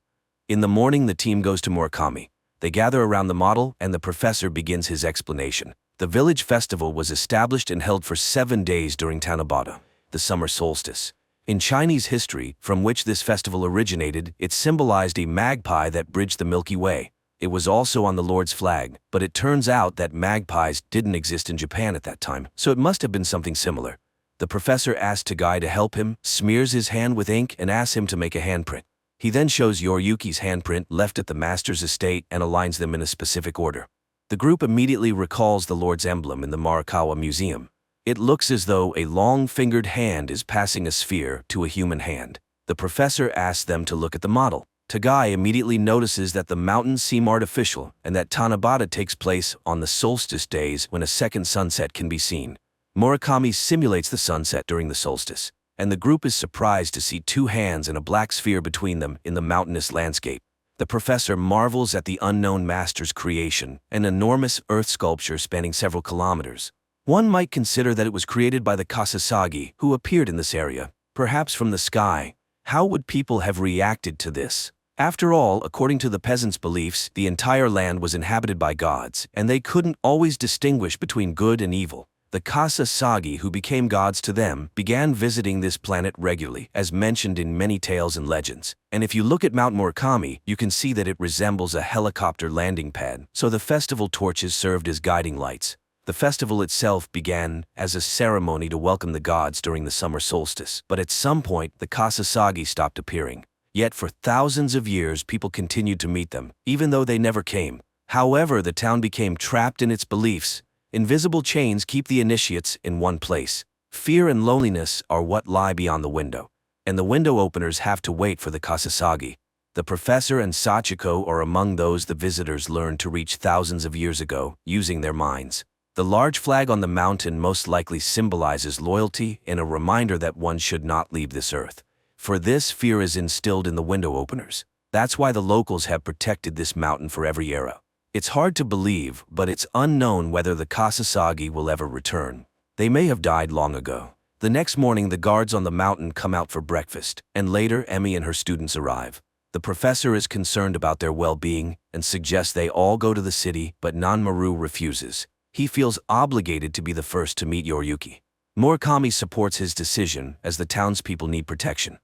In the morning, the team goes to Murakami. They gather around the model, and the professor begins his explanation. The village festival was established and held for 7 days during Tanabata, the summer solstice. In Chinese history, from which this festival originated, it symbolized a magpie that bridged the Milky Way. It was also on the Lord's flag, but it turns out that magpies didn't exist in Japan at that time, so it must have been something similar. The professor asks Tagai to help him, smears his hand with ink, and asks him to make a handprint. He then shows Yoriyuki's handprint left at the master's estate and aligns them in a specific order. The group immediately recalls the Lord's emblem in the Marakawa Museum. It looks as though a long-fingered hand is passing a sphere to a human hand. The professor asks them to look at the model. Tagai immediately notices that the mountains seem artificial and that Tanabata takes place on the solstice days when a second sunset can be seen. Murakami simulates the sunset during the solstice, and the group is surprised to see 2 hands and a black sphere between them in the mountainous landscape. The professor marvels at the unknown master's creation, an enormous earth sculpture spanning several kilometers. One might consider that it was created by the Kasasagi, who appeared in this area, perhaps from the sky. How would people have reacted to this? After all, according to the peasants' beliefs, the entire land was inhabited by gods, and they couldn't always distinguish between good and evil. The Kasasagi, who became gods to them, began visiting this planet regularly, as mentioned in many tales and legends. And if you look at Mount Murakami, you can see that it resembles a helicopter landing pad, so the festival torches served as guiding lights. The festival itself began as a ceremony to welcome the gods during the summer solstice, but at some point the Kasasagi stopped appearing. Yet for thousands of years people continued to meet them, even though they never came. However, the town became trapped in its beliefs. Invisible chains keep the initiates in one place. Fear and loneliness are what lie beyond the window, and the window openers have to wait for the Kasasagi. The professor and Sachiko are among those the visitors learned to reach thousands of years ago, using their minds. The large flag on the mountain most likely symbolizes loyalty and a reminder that one should not leave this earth. For this, fear is instilled in the window openers. That's why the locals have protected this mountain for every era. It's hard to believe, but it's unknown whether the Kasasagi will ever return. They may have died long ago. The next morning, the guards on the mountain come out for breakfast, and later Emi and her students arrive. The professor is concerned about their well-being and suggests they all go to the city, but Nanmaru refuses. He feels obligated to be the first to meet Yoriyuki. Murakami supports his decision as the townspeople need protection.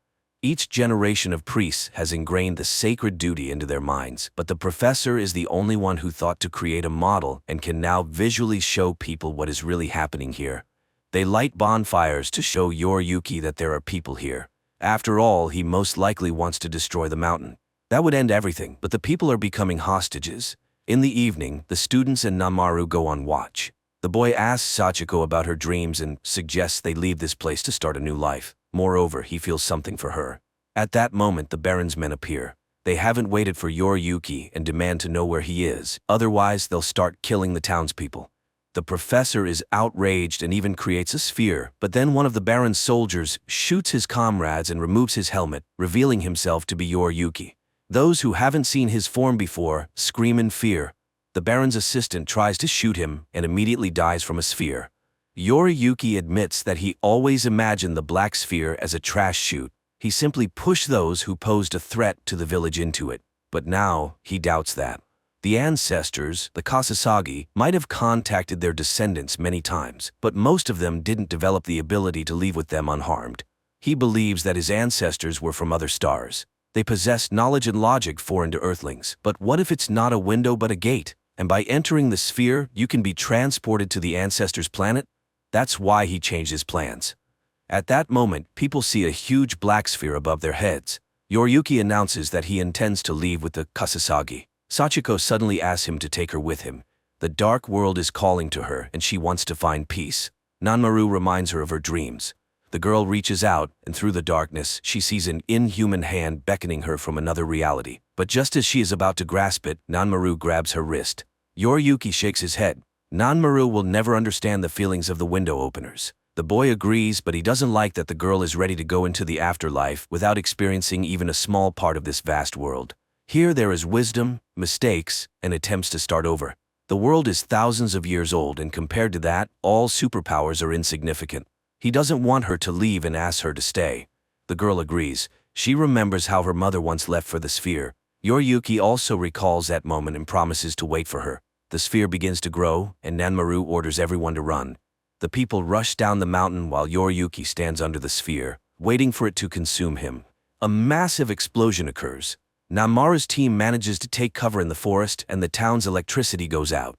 Each generation of priests has ingrained the sacred duty into their minds, but the professor is the only one who thought to create a model and can now visually show people what is really happening here. They light bonfires to show Yoriyuki that there are people here. After all, he most likely wants to destroy the mountain. That would end everything, but the people are becoming hostages. In the evening, the students and Nanmaru go on watch. The boy asks Sachiko about her dreams and suggests they leave this place to start a new life. Moreover, he feels something for her. At that moment, the Baron's men appear. They haven't waited for Yoriyuki and demand to know where he is, otherwise they'll start killing the townspeople. The professor is outraged and even creates a sphere, but then one of the Baron's soldiers shoots his comrades and removes his helmet, revealing himself to be Yoriyuki. Those who haven't seen his form before scream in fear. The Baron's assistant tries to shoot him and immediately dies from a sphere. Yoriyuki admits that he always imagined the black sphere as a trash chute. He simply pushed those who posed a threat to the village into it. But now, he doubts that. The ancestors, the Kasasagi, might have contacted their descendants many times, but most of them didn't develop the ability to leave with them unharmed. He believes that his ancestors were from other stars. They possessed knowledge and logic foreign to Earthlings. But what if it's not a window but a gate? And by entering the sphere, you can be transported to the ancestors' planet? That's why he changed his plans. At that moment, people see a huge black sphere above their heads. Yoriyuki announces that he intends to leave with the Kasasagi. Sachiko suddenly asks him to take her with him. The dark world is calling to her, and she wants to find peace. Nanmaru reminds her of her dreams. The girl reaches out, and through the darkness, she sees an inhuman hand beckoning her from another reality. But just as she is about to grasp it, Nanmaru grabs her wrist. Yoriyuki shakes his head. Nanmaru will never understand the feelings of the window openers. The boy agrees, but he doesn't like that the girl is ready to go into the afterlife without experiencing even a small part of this vast world. Here there is wisdom, mistakes, and attempts to start over. The world is thousands of years old, and compared to that, all superpowers are insignificant. He doesn't want her to leave and asks her to stay. The girl agrees. She remembers how her mother once left for the sphere. Yoriyuki also recalls that moment and promises to wait for her. The sphere begins to grow, and Nanmaru orders everyone to run. The people rush down the mountain while Yoriyuki stands under the sphere, waiting for it to consume him. A massive explosion occurs. Nanmaru's team manages to take cover in the forest, and the town's electricity goes out.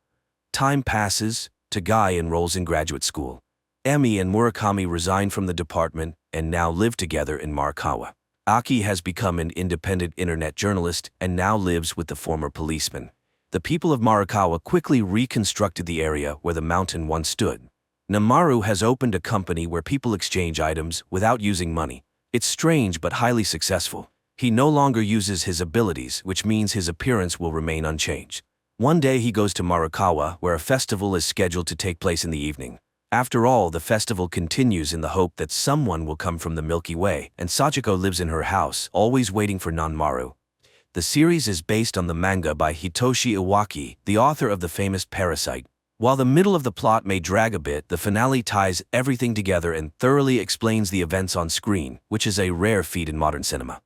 Time passes. Tagai enrolls in graduate school. Emi and Murakami resign from the department and now live together in Marikawa. Aki has become an independent internet journalist and now lives with the former policeman. The people of Marikawa quickly reconstructed the area where the mountain once stood. Nanmaru has opened a company where people exchange items without using money. It's strange but highly successful. He no longer uses his abilities, which means his appearance will remain unchanged. One day he goes to Marikawa, where a festival is scheduled to take place in the evening. After all, the festival continues in the hope that someone will come from the Milky Way, and Sachiko lives in her house, always waiting for Nanmaru. The series is based on the manga by Hitoshi Iwaki, the author of the famous Parasite. While the middle of the plot may drag a bit, the finale ties everything together and thoroughly explains the events on screen, which is a rare feat in modern cinema.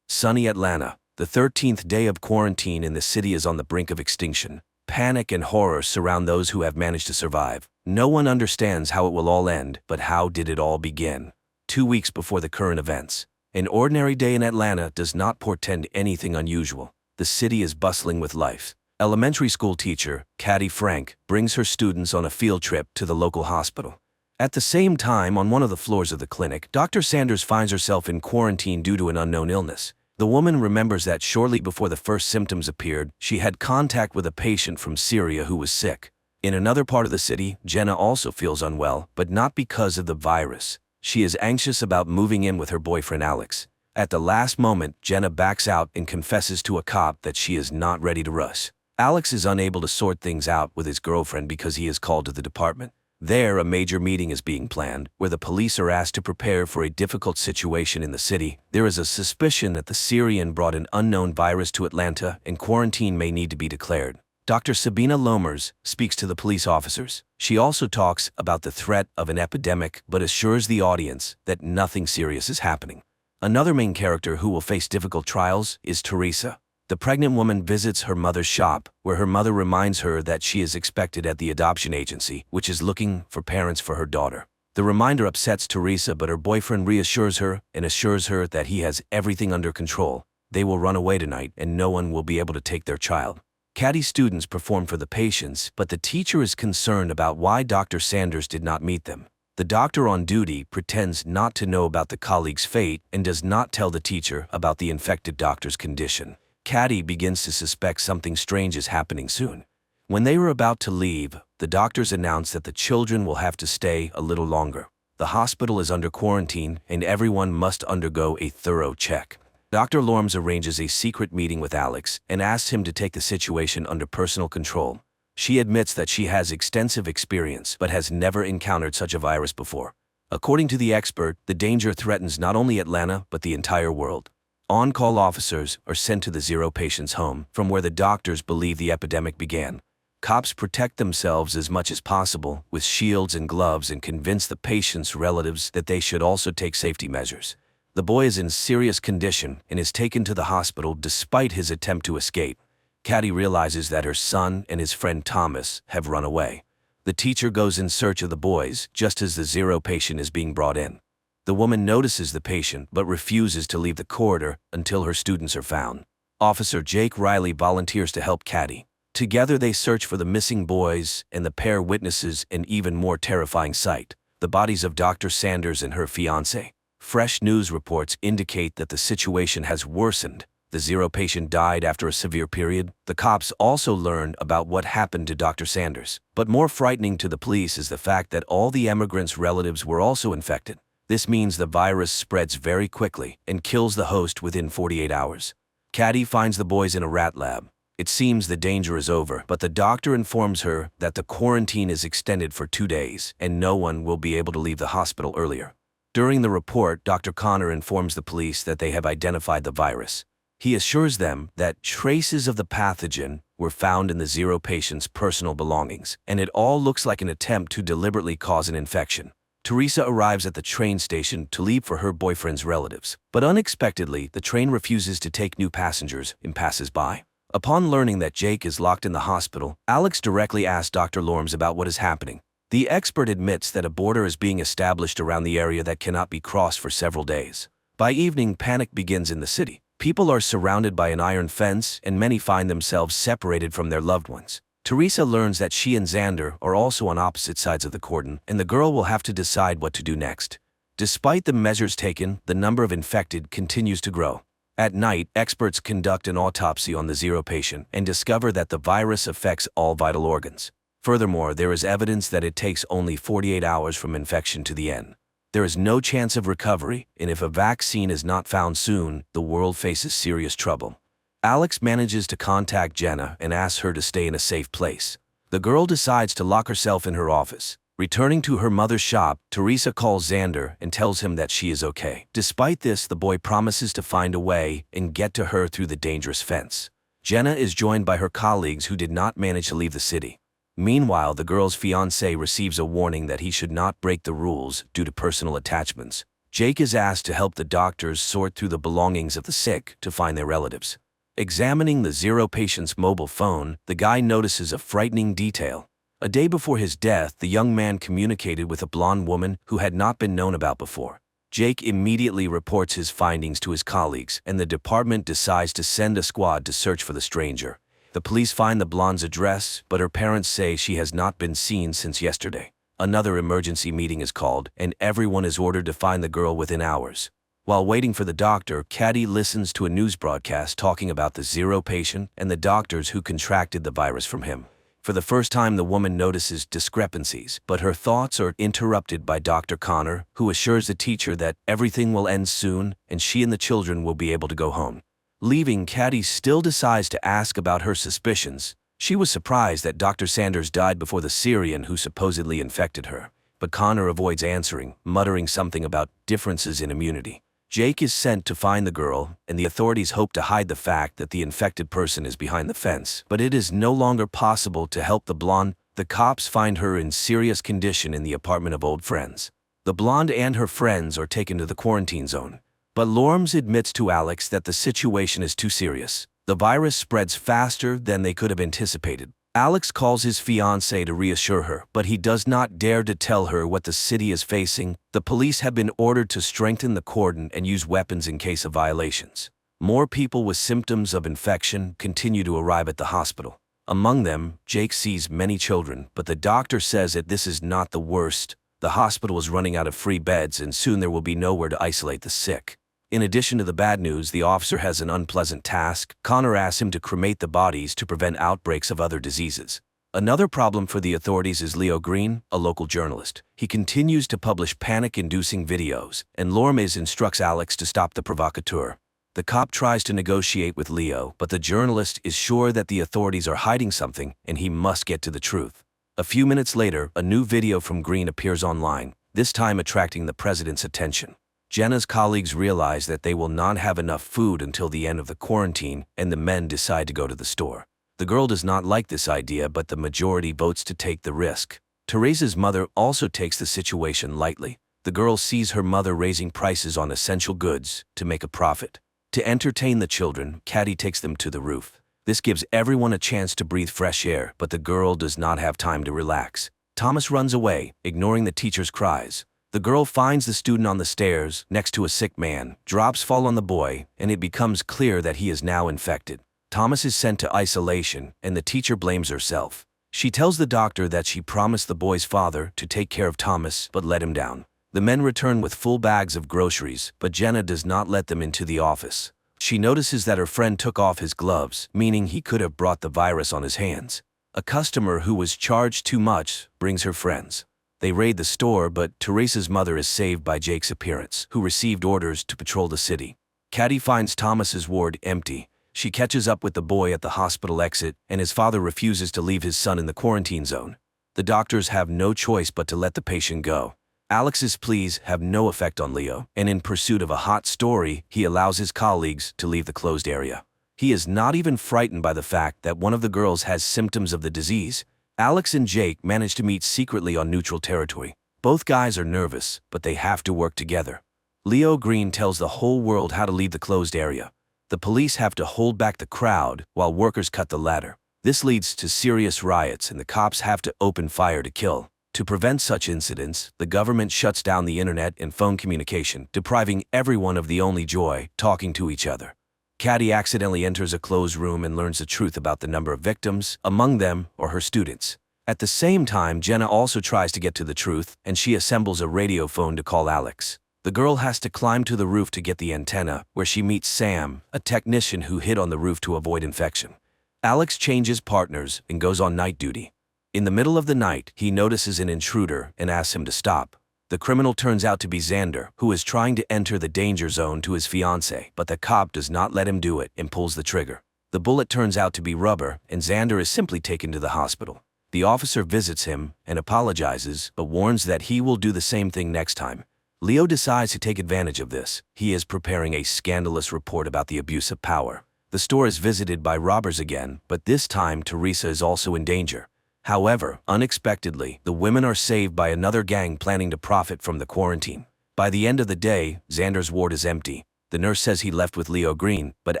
Sunny Atlanta. The 13th day of quarantine in the city is on the brink of extinction. Panic and horror surround those who have managed to survive. No one understands how it will all end, but how did it all begin? 2 weeks before the current events. An ordinary day in Atlanta does not portend anything unusual. The city is bustling with life. Elementary school teacher, Caddy Frank, brings her students on a field trip to the local hospital. At the same time, on one of the floors of the clinic, Dr. Sanders finds herself in quarantine due to an unknown illness. The woman remembers that shortly before the first symptoms appeared, she had contact with a patient from Syria who was sick. In another part of the city, Jenna also feels unwell, but not because of the virus. She is anxious about moving in with her boyfriend Alex. At the last moment, Jenna backs out and confesses to a cop that she is not ready to rush. Alex is unable to sort things out with his girlfriend because he is called to the department. There, a major meeting is being planned, where the police are asked to prepare for a difficult situation in the city. There is a suspicion that the Syrian brought an unknown virus to Atlanta and quarantine may need to be declared. Dr. Sabina Lomers speaks to the police officers. She also talks about the threat of an epidemic but assures the audience that nothing serious is happening. Another main character who will face difficult trials is Teresa. The pregnant woman visits her mother's shop, where her mother reminds her that she is expected at the adoption agency, which is looking for parents for her daughter. The reminder upsets Teresa, but her boyfriend reassures her and assures her that he has everything under control. They will run away tonight and no one will be able to take their child. Caddy's students perform for the patients, but the teacher is concerned about why Dr. Sanders did not meet them. The doctor on duty pretends not to know about the colleague's fate and does not tell the teacher about the infected doctor's condition. Caddy begins to suspect something strange is happening soon. When they were about to leave, the doctors announce that the children will have to stay a little longer. The hospital is under quarantine and everyone must undergo a thorough check. Dr. Lorms arranges a secret meeting with Alex and asks him to take the situation under personal control. She admits that she has extensive experience but has never encountered such a virus before. According to the expert, the danger threatens not only Atlanta but the entire world. On-call officers are sent to the Zero patient's home, from where the doctors believe the epidemic began. Cops protect themselves as much as possible with shields and gloves and convince the patient's relatives that they should also take safety measures. The boy is in serious condition and is taken to the hospital despite his attempt to escape. Caddy realizes that her son and his friend Thomas have run away. The teacher goes in search of the boys just as the Zero patient is being brought in. The woman notices the patient but refuses to leave the corridor until her students are found. Officer Jake Riley volunteers to help Caddy. Together they search for the missing boys, and the pair witnesses an even more terrifying sight: the bodies of Dr. Sanders and her fiancé. Fresh news reports indicate that the situation has worsened. The Zero patient died after a severe period. The cops also learn about what happened to Dr. Sanders. But more frightening to the police is the fact that all the emigrants' relatives were also infected. This means the virus spreads very quickly and kills the host within 48 hours. Caddy finds the boys in a rat lab. It seems the danger is over, but the doctor informs her that the quarantine is extended for 2 days and no one will be able to leave the hospital earlier. During the report, Dr. Connor informs the police that they have identified the virus. He assures them that traces of the pathogen were found in the Zero patient's personal belongings, and it all looks like an attempt to deliberately cause an infection. Teresa arrives at the train station to leave for her boyfriend's relatives, but unexpectedly, the train refuses to take new passengers and passes by. Upon learning that Jake is locked in the hospital, Alex directly asks Dr. Lorms about what is happening. The expert admits that a border is being established around the area that cannot be crossed for several days. By evening, panic begins in the city. People are surrounded by an iron fence, and many find themselves separated from their loved ones. Teresa learns that she and Xander are also on opposite sides of the cordon, and the girl will have to decide what to do next. Despite the measures taken, the number of infected continues to grow. At night, experts conduct an autopsy on the Zero patient and discover that the virus affects all vital organs. Furthermore, there is evidence that it takes only 48 hours from infection to the end. There is no chance of recovery, and if a vaccine is not found soon, the world faces serious trouble. Alex manages to contact Jenna and asks her to stay in a safe place. The girl decides to lock herself in her office. Returning to her mother's shop, Teresa calls Xander and tells him that she is okay. Despite this, the boy promises to find a way and get to her through the dangerous fence. Jenna is joined by her colleagues who did not manage to leave the city. Meanwhile, the girl's fiancé receives a warning that he should not break the rules due to personal attachments. Jake is asked to help the doctors sort through the belongings of the sick to find their relatives. Examining the Zero patient's mobile phone, the guy notices a frightening detail. A day before his death, the young man communicated with a blonde woman who had not been known about before. Jake immediately reports his findings to his colleagues, and the department decides to send a squad to search for the stranger. The police find the blonde's address, but her parents say she has not been seen since yesterday. Another emergency meeting is called, and everyone is ordered to find the girl within hours. While waiting for the doctor, Caddy listens to a news broadcast talking about the Zero patient and the doctors who contracted the virus from him. For the first time, the woman notices discrepancies, but her thoughts are interrupted by Dr. Connor, who assures the teacher that everything will end soon and she and the children will be able to go home. Leaving, Caddy still decides to ask about her suspicions. She was surprised that Dr. Sanders died before the Syrian who supposedly infected her, but Connor avoids answering, muttering something about differences in immunity. Jake is sent to find the girl, and the authorities hope to hide the fact that the infected person is behind the fence. But it is no longer possible to help the blonde. The cops find her in serious condition in the apartment of old friends. The blonde and her friends are taken to the quarantine zone. But Lorms admits to Alex that the situation is too serious. The virus spreads faster than they could have anticipated. Alex calls his fiancée to reassure her, but he does not dare to tell her what the city is facing. The police have been ordered to strengthen the cordon and use weapons in case of violations. More people with symptoms of infection continue to arrive at the hospital. Among them, Jake sees many children, but the doctor says that this is not the worst. The hospital is running out of free beds, and soon there will be nowhere to isolate the sick. In addition to the bad news, the officer has an unpleasant task. Connor asks him to cremate the bodies to prevent outbreaks of other diseases. Another problem for the authorities is Leo Green, a local journalist. He continues to publish panic-inducing videos, and Lormes instructs Alex to stop the provocateur. The cop tries to negotiate with Leo, but the journalist is sure that the authorities are hiding something, and he must get to the truth. A few minutes later, a new video from Green appears online, this time attracting the president's attention. Jenna's colleagues realize that they will not have enough food until the end of the quarantine, and the men decide to go to the store. The girl does not like this idea, but the majority votes to take the risk. Teresa's mother also takes the situation lightly. The girl sees her mother raising prices on essential goods to make a profit. To entertain the children, Caddy takes them to the roof. This gives everyone a chance to breathe fresh air, but the girl does not have time to relax. Thomas runs away, ignoring the teacher's cries. The girl finds the student on the stairs, next to a sick man. Drops fall on the boy, and it becomes clear that he is now infected. Thomas is sent to isolation, and the teacher blames herself. She tells the doctor that she promised the boy's father to take care of Thomas, but let him down. The men return with full bags of groceries, but Jenna does not let them into the office. She notices that her friend took off his gloves, meaning he could have brought the virus on his hands. A customer who was charged too much brings her friends. They raid the store, but Teresa's mother is saved by Jake's appearance, who received orders to patrol the city. Caddy finds Thomas's ward empty. She catches up with the boy at the hospital exit, and his father refuses to leave his son in the quarantine zone. The doctors have no choice but to let the patient go. Alex's pleas have no effect on Leo, and in pursuit of a hot story, he allows his colleagues to leave the closed area. He is not even frightened by the fact that one of the girls has symptoms of the disease. Alex and Jake manage to meet secretly on neutral territory. Both guys are nervous, but they have to work together. Leo Green tells the whole world how to leave the closed area. The police have to hold back the crowd while workers cut the ladder. This leads to serious riots, and the cops have to open fire to kill. To prevent such incidents, the government shuts down the internet and phone communication, depriving everyone of the only joy, talking to each other. Caddy accidentally enters a closed room and learns the truth about the number of victims. Among them are her students. At the same time, Jenna also tries to get to the truth, and she assembles a radio phone to call Alex. The girl has to climb to the roof to get the antenna, where she meets Sam, a technician who hid on the roof to avoid infection. Alex changes partners and goes on night duty. In the middle of the night, he notices an intruder and asks him to stop. The criminal turns out to be Xander, who is trying to enter the danger zone to his fiancée, but the cop does not let him do it and pulls the trigger. The bullet turns out to be rubber, and Xander is simply taken to the hospital. The officer visits him and apologizes, but warns that he will do the same thing next time. Leo decides to take advantage of this. He is preparing a scandalous report about the abuse of power. The store is visited by robbers again, but this time Teresa is also in danger. However, unexpectedly, the women are saved by another gang planning to profit from the quarantine. By the end of the day, Xander's ward is empty. The nurse says he left with Leo Green, but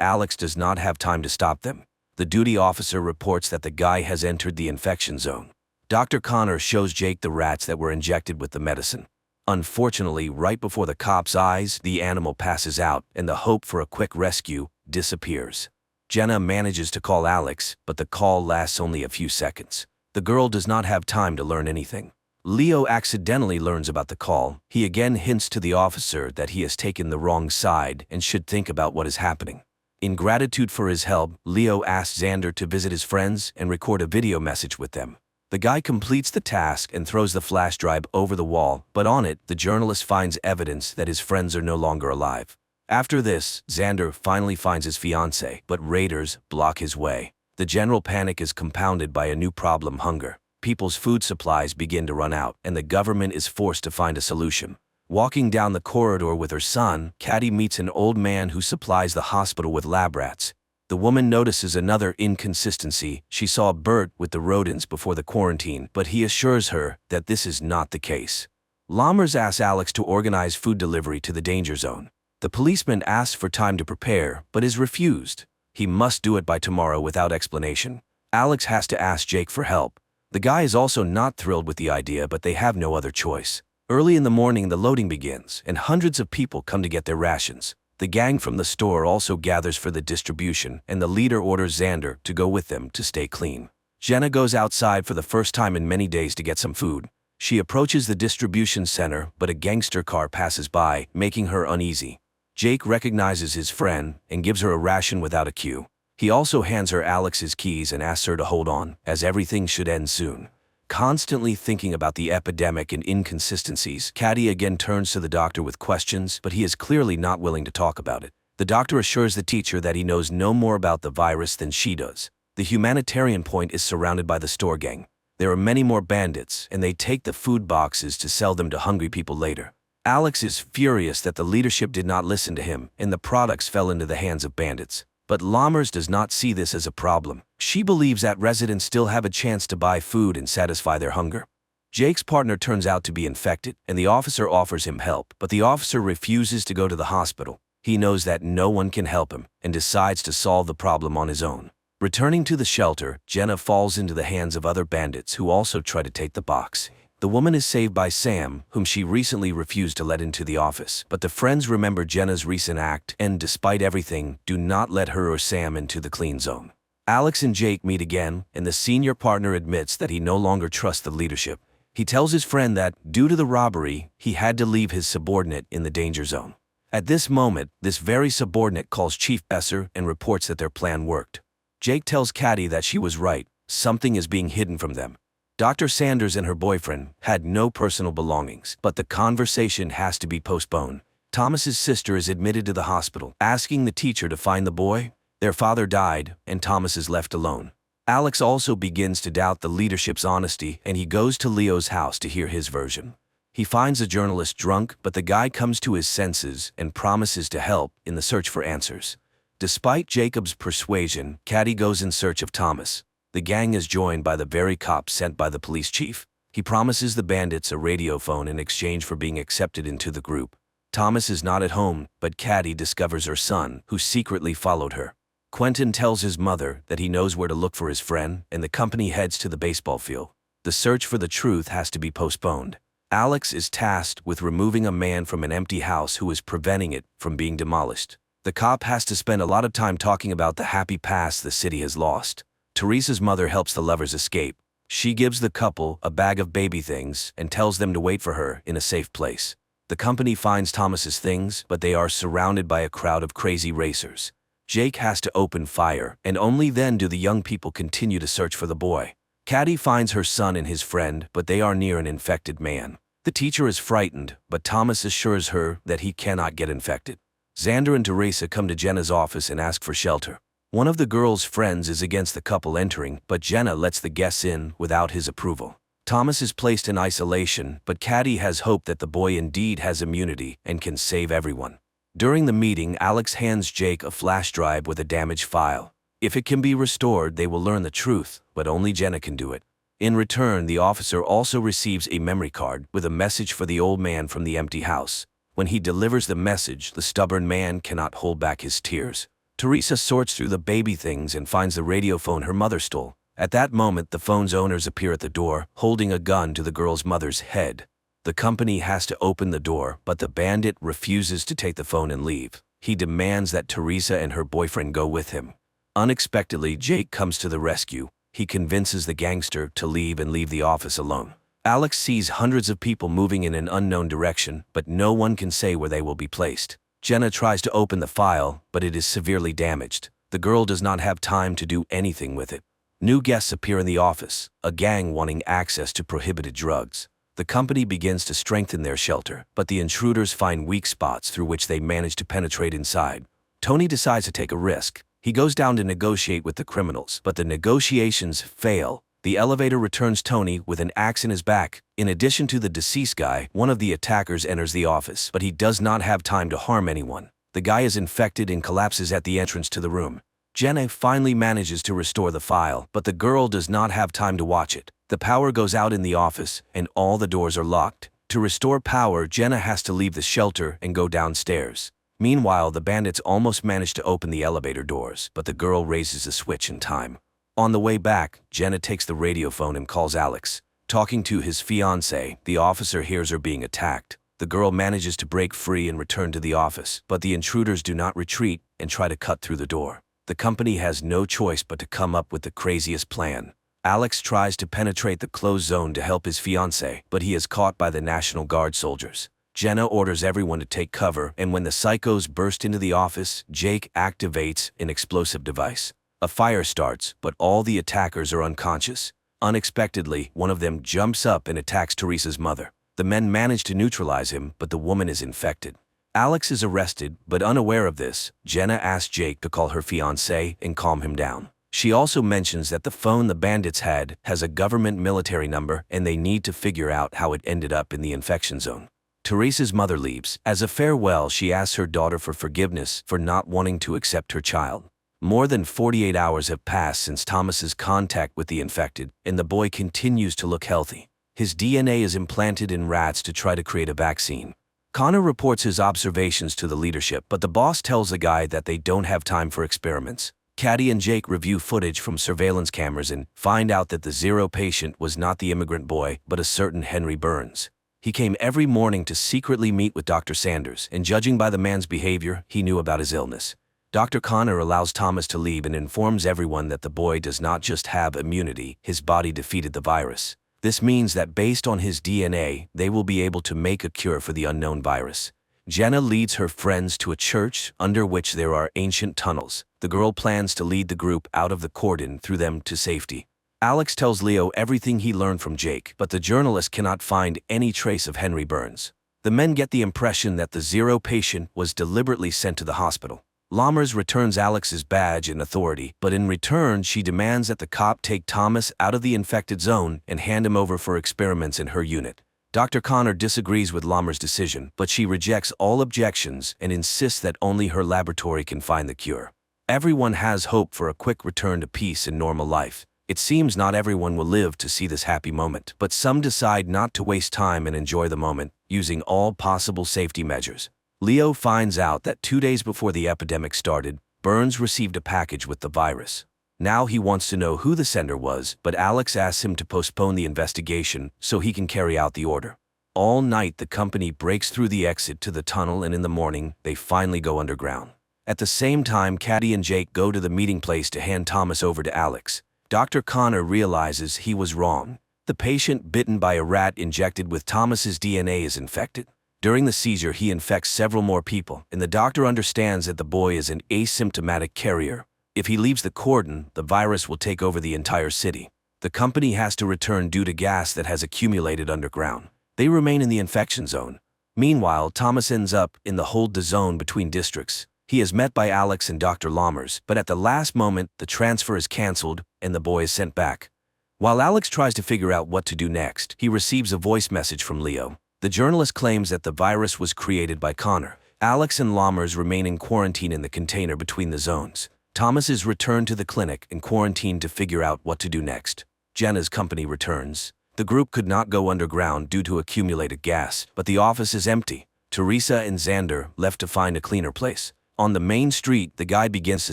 Alex does not have time to stop them. The duty officer reports that the guy has entered the infection zone. Dr. Connor shows Jake the rats that were injected with the medicine. Unfortunately, right before the cop's eyes, the animal passes out, and the hope for a quick rescue disappears. Jenna manages to call Alex, but the call lasts only a few seconds. The girl does not have time to learn anything. Leo accidentally learns about the call. He again hints to the officer that he has taken the wrong side and should think about what is happening. In gratitude for his help, Leo asks Xander to visit his friends and record a video message with them. The guy completes the task and throws the flash drive over the wall, but on it, the journalist finds evidence that his friends are no longer alive. After this, Xander finally finds his fiancée, but raiders block his way. The general panic is compounded by a new problem: hunger. People's food supplies begin to run out, and the government is forced to find a solution. Walking down the corridor with her son, Caddy meets an old man who supplies the hospital with lab rats. The woman notices another inconsistency. She saw Bert with the rodents before the quarantine, but he assures her that this is not the case. Lammers asks Alex to organize food delivery to the danger zone. The policeman asks for time to prepare, but is refused. He must do it by tomorrow without explanation. Alex has to ask Jake for help. The guy is also not thrilled with the idea, but they have no other choice. Early in the morning, the loading begins, and hundreds of people come to get their rations. The gang from the store also gathers for the distribution, and the leader orders Xander to go with them to stay clean. Jenna goes outside for the first time in many days to get some food. She approaches the distribution center, but a gangster car passes by, making her uneasy. Jake recognizes his friend and gives her a ration without a cue. He also hands her Alex's keys and asks her to hold on, as everything should end soon. Constantly thinking about the epidemic and inconsistencies, Caddy again turns to the doctor with questions, but he is clearly not willing to talk about it. The doctor assures the teacher that he knows no more about the virus than she does. The humanitarian point is surrounded by the store gang. There are many more bandits, and they take the food boxes to sell them to hungry people later. Alex is furious that the leadership did not listen to him, and the products fell into the hands of bandits. But Lammers does not see this as a problem. She believes that residents still have a chance to buy food and satisfy their hunger. Jake's partner turns out to be infected, and the officer offers him help, but the officer refuses to go to the hospital. He knows that no one can help him, and decides to solve the problem on his own. Returning to the shelter, Jenna falls into the hands of other bandits who also try to take the box. The woman is saved by Sam, whom she recently refused to let into the office, but the friends remember Jenna's recent act and, despite everything, do not let her or Sam into the clean zone. Alex and Jake meet again, and the senior partner admits that he no longer trusts the leadership. He tells his friend that, due to the robbery, he had to leave his subordinate in the danger zone. At this moment, this very subordinate calls Chief Besser and reports that their plan worked. Jake tells Caddy that she was right, something is being hidden from them. Dr. Sanders and her boyfriend had no personal belongings, but the conversation has to be postponed. Thomas's sister is admitted to the hospital, asking the teacher to find the boy. Their father died, and Thomas is left alone. Alex also begins to doubt the leadership's honesty, and he goes to Leo's house to hear his version. He finds the journalist drunk, but the guy comes to his senses and promises to help in the search for answers. Despite Jacob's persuasion, Caddy goes in search of Thomas. The gang is joined by the very cop sent by the police chief. He promises the bandits a radio phone in exchange for being accepted into the group. Thomas is not at home, but Caddy discovers her son, who secretly followed her. Quentin tells his mother that he knows where to look for his friend, and the company heads to the baseball field. The search for the truth has to be postponed. Alex is tasked with removing a man from an empty house who is preventing it from being demolished. The cop has to spend a lot of time talking about the happy past the city has lost. Teresa's mother helps the lovers escape. She gives the couple a bag of baby things and tells them to wait for her in a safe place. The company finds Thomas's things, but they are surrounded by a crowd of crazy racers. Jake has to open fire, and only then do the young people continue to search for the boy. Caddy finds her son and his friend, but they are near an infected man. The teacher is frightened, but Thomas assures her that he cannot get infected. Xander and Teresa come to Jenna's office and ask for shelter. One of the girl's friends is against the couple entering, but Jenna lets the guests in without his approval. Thomas is placed in isolation, but Caddy has hope that the boy indeed has immunity and can save everyone. During the meeting, Alex hands Jake a flash drive with a damaged file. If it can be restored, they will learn the truth, but only Jenna can do it. In return, the officer also receives a memory card with a message for the old man from the empty house. When he delivers the message, the stubborn man cannot hold back his tears. Teresa sorts through the baby things and finds the radio phone her mother stole. At that moment, the phone's owners appear at the door, holding a gun to the girl's mother's head. The company has to open the door, but the bandit refuses to take the phone and leave. He demands that Teresa and her boyfriend go with him. Unexpectedly, Jake comes to the rescue. He convinces the gangster to leave the office alone. Alex sees hundreds of people moving in an unknown direction, but no one can say where they will be placed. Jenna tries to open the file, but it is severely damaged. The girl does not have time to do anything with it. New guests appear in the office, a gang wanting access to prohibited drugs. The company begins to strengthen their shelter, but the intruders find weak spots through which they manage to penetrate inside. Tony decides to take a risk. He goes down to negotiate with the criminals, but the negotiations fail. The elevator returns Tony with an axe in his back. In addition to the deceased guy, one of the attackers enters the office, but he does not have time to harm anyone. The guy is infected and collapses at the entrance to the room. Jenna finally manages to restore the file, but the girl does not have time to watch it. The power goes out in the office, and all the doors are locked. To restore power, Jenna has to leave the shelter and go downstairs. Meanwhile, the bandits almost manage to open the elevator doors, but the girl raises the switch in time. On the way back, Jenna takes the radio phone and calls Alex. Talking to his fiancée, the officer hears her being attacked. The girl manages to break free and return to the office, but the intruders do not retreat and try to cut through the door. The company has no choice but to come up with the craziest plan. Alex tries to penetrate the closed zone to help his fiancée, but he is caught by the National Guard soldiers. Jenna orders everyone to take cover, and when the psychos burst into the office, Jake activates an explosive device. A fire starts, but all the attackers are unconscious. Unexpectedly, one of them jumps up and attacks Teresa's mother. The men manage to neutralize him, but the woman is infected. Alex is arrested, but unaware of this, Jenna asks Jake to call her fiancé and calm him down. She also mentions that the phone the bandits had has a government military number and they need to figure out how it ended up in the infection zone. Teresa's mother leaves. As a farewell, she asks her daughter for forgiveness for not wanting to accept her child. More than 48 hours have passed since Thomas's contact with the infected, and the boy continues to look healthy. His DNA is implanted in rats to try to create a vaccine. Connor reports his observations to the leadership, but the boss tells the guy that they don't have time for experiments. Caddy and Jake review footage from surveillance cameras and find out that the zero patient was not the immigrant boy, but a certain Henry Burns. He came every morning to secretly meet with Dr. Sanders, and judging by the man's behavior, he knew about his illness. Dr. Connor allows Thomas to leave and informs everyone that the boy does not just have immunity, his body defeated the virus. This means that based on his DNA, they will be able to make a cure for the unknown virus. Jenna leads her friends to a church under which there are ancient tunnels. The girl plans to lead the group out of the cordon through them to safety. Alex tells Leo everything he learned from Jake, but the journalist cannot find any trace of Henry Burns. The men get the impression that the zero patient was deliberately sent to the hospital. Lammers returns Alex's badge and authority, but in return she demands that the cop take Thomas out of the infected zone and hand him over for experiments in her unit. Dr. Connor disagrees with Lammers' decision, but she rejects all objections and insists that only her laboratory can find the cure. Everyone has hope for a quick return to peace and normal life. It seems not everyone will live to see this happy moment, but some decide not to waste time and enjoy the moment, using all possible safety measures. Leo finds out that 2 days before the epidemic started, Burns received a package with the virus. Now he wants to know who the sender was, but Alex asks him to postpone the investigation so he can carry out the order. All night the company breaks through the exit to the tunnel, and in the morning they finally go underground. At the same time, Caddy and Jake go to the meeting place to hand Thomas over to Alex. Dr. Connor realizes he was wrong. The patient bitten by a rat injected with Thomas's DNA is infected. During the seizure, he infects several more people, and the doctor understands that the boy is an asymptomatic carrier. If he leaves the cordon, the virus will take over the entire city. The company has to return due to gas that has accumulated underground. They remain in the infection zone. Meanwhile, Thomas ends up in the hold the zone between districts. He is met by Alex and Dr. Lammers, but at the last moment, the transfer is cancelled and the boy is sent back. While Alex tries to figure out what to do next, he receives a voice message from Leo. The journalist claims that the virus was created by Connor. Alex and Lammers remain in quarantine in the container between the zones. Thomas is returned to the clinic and quarantined to figure out what to do next. Jenna's company returns. The group could not go underground due to accumulated gas, but the office is empty. Teresa and Xander left to find a cleaner place. On the main street, the guide begins to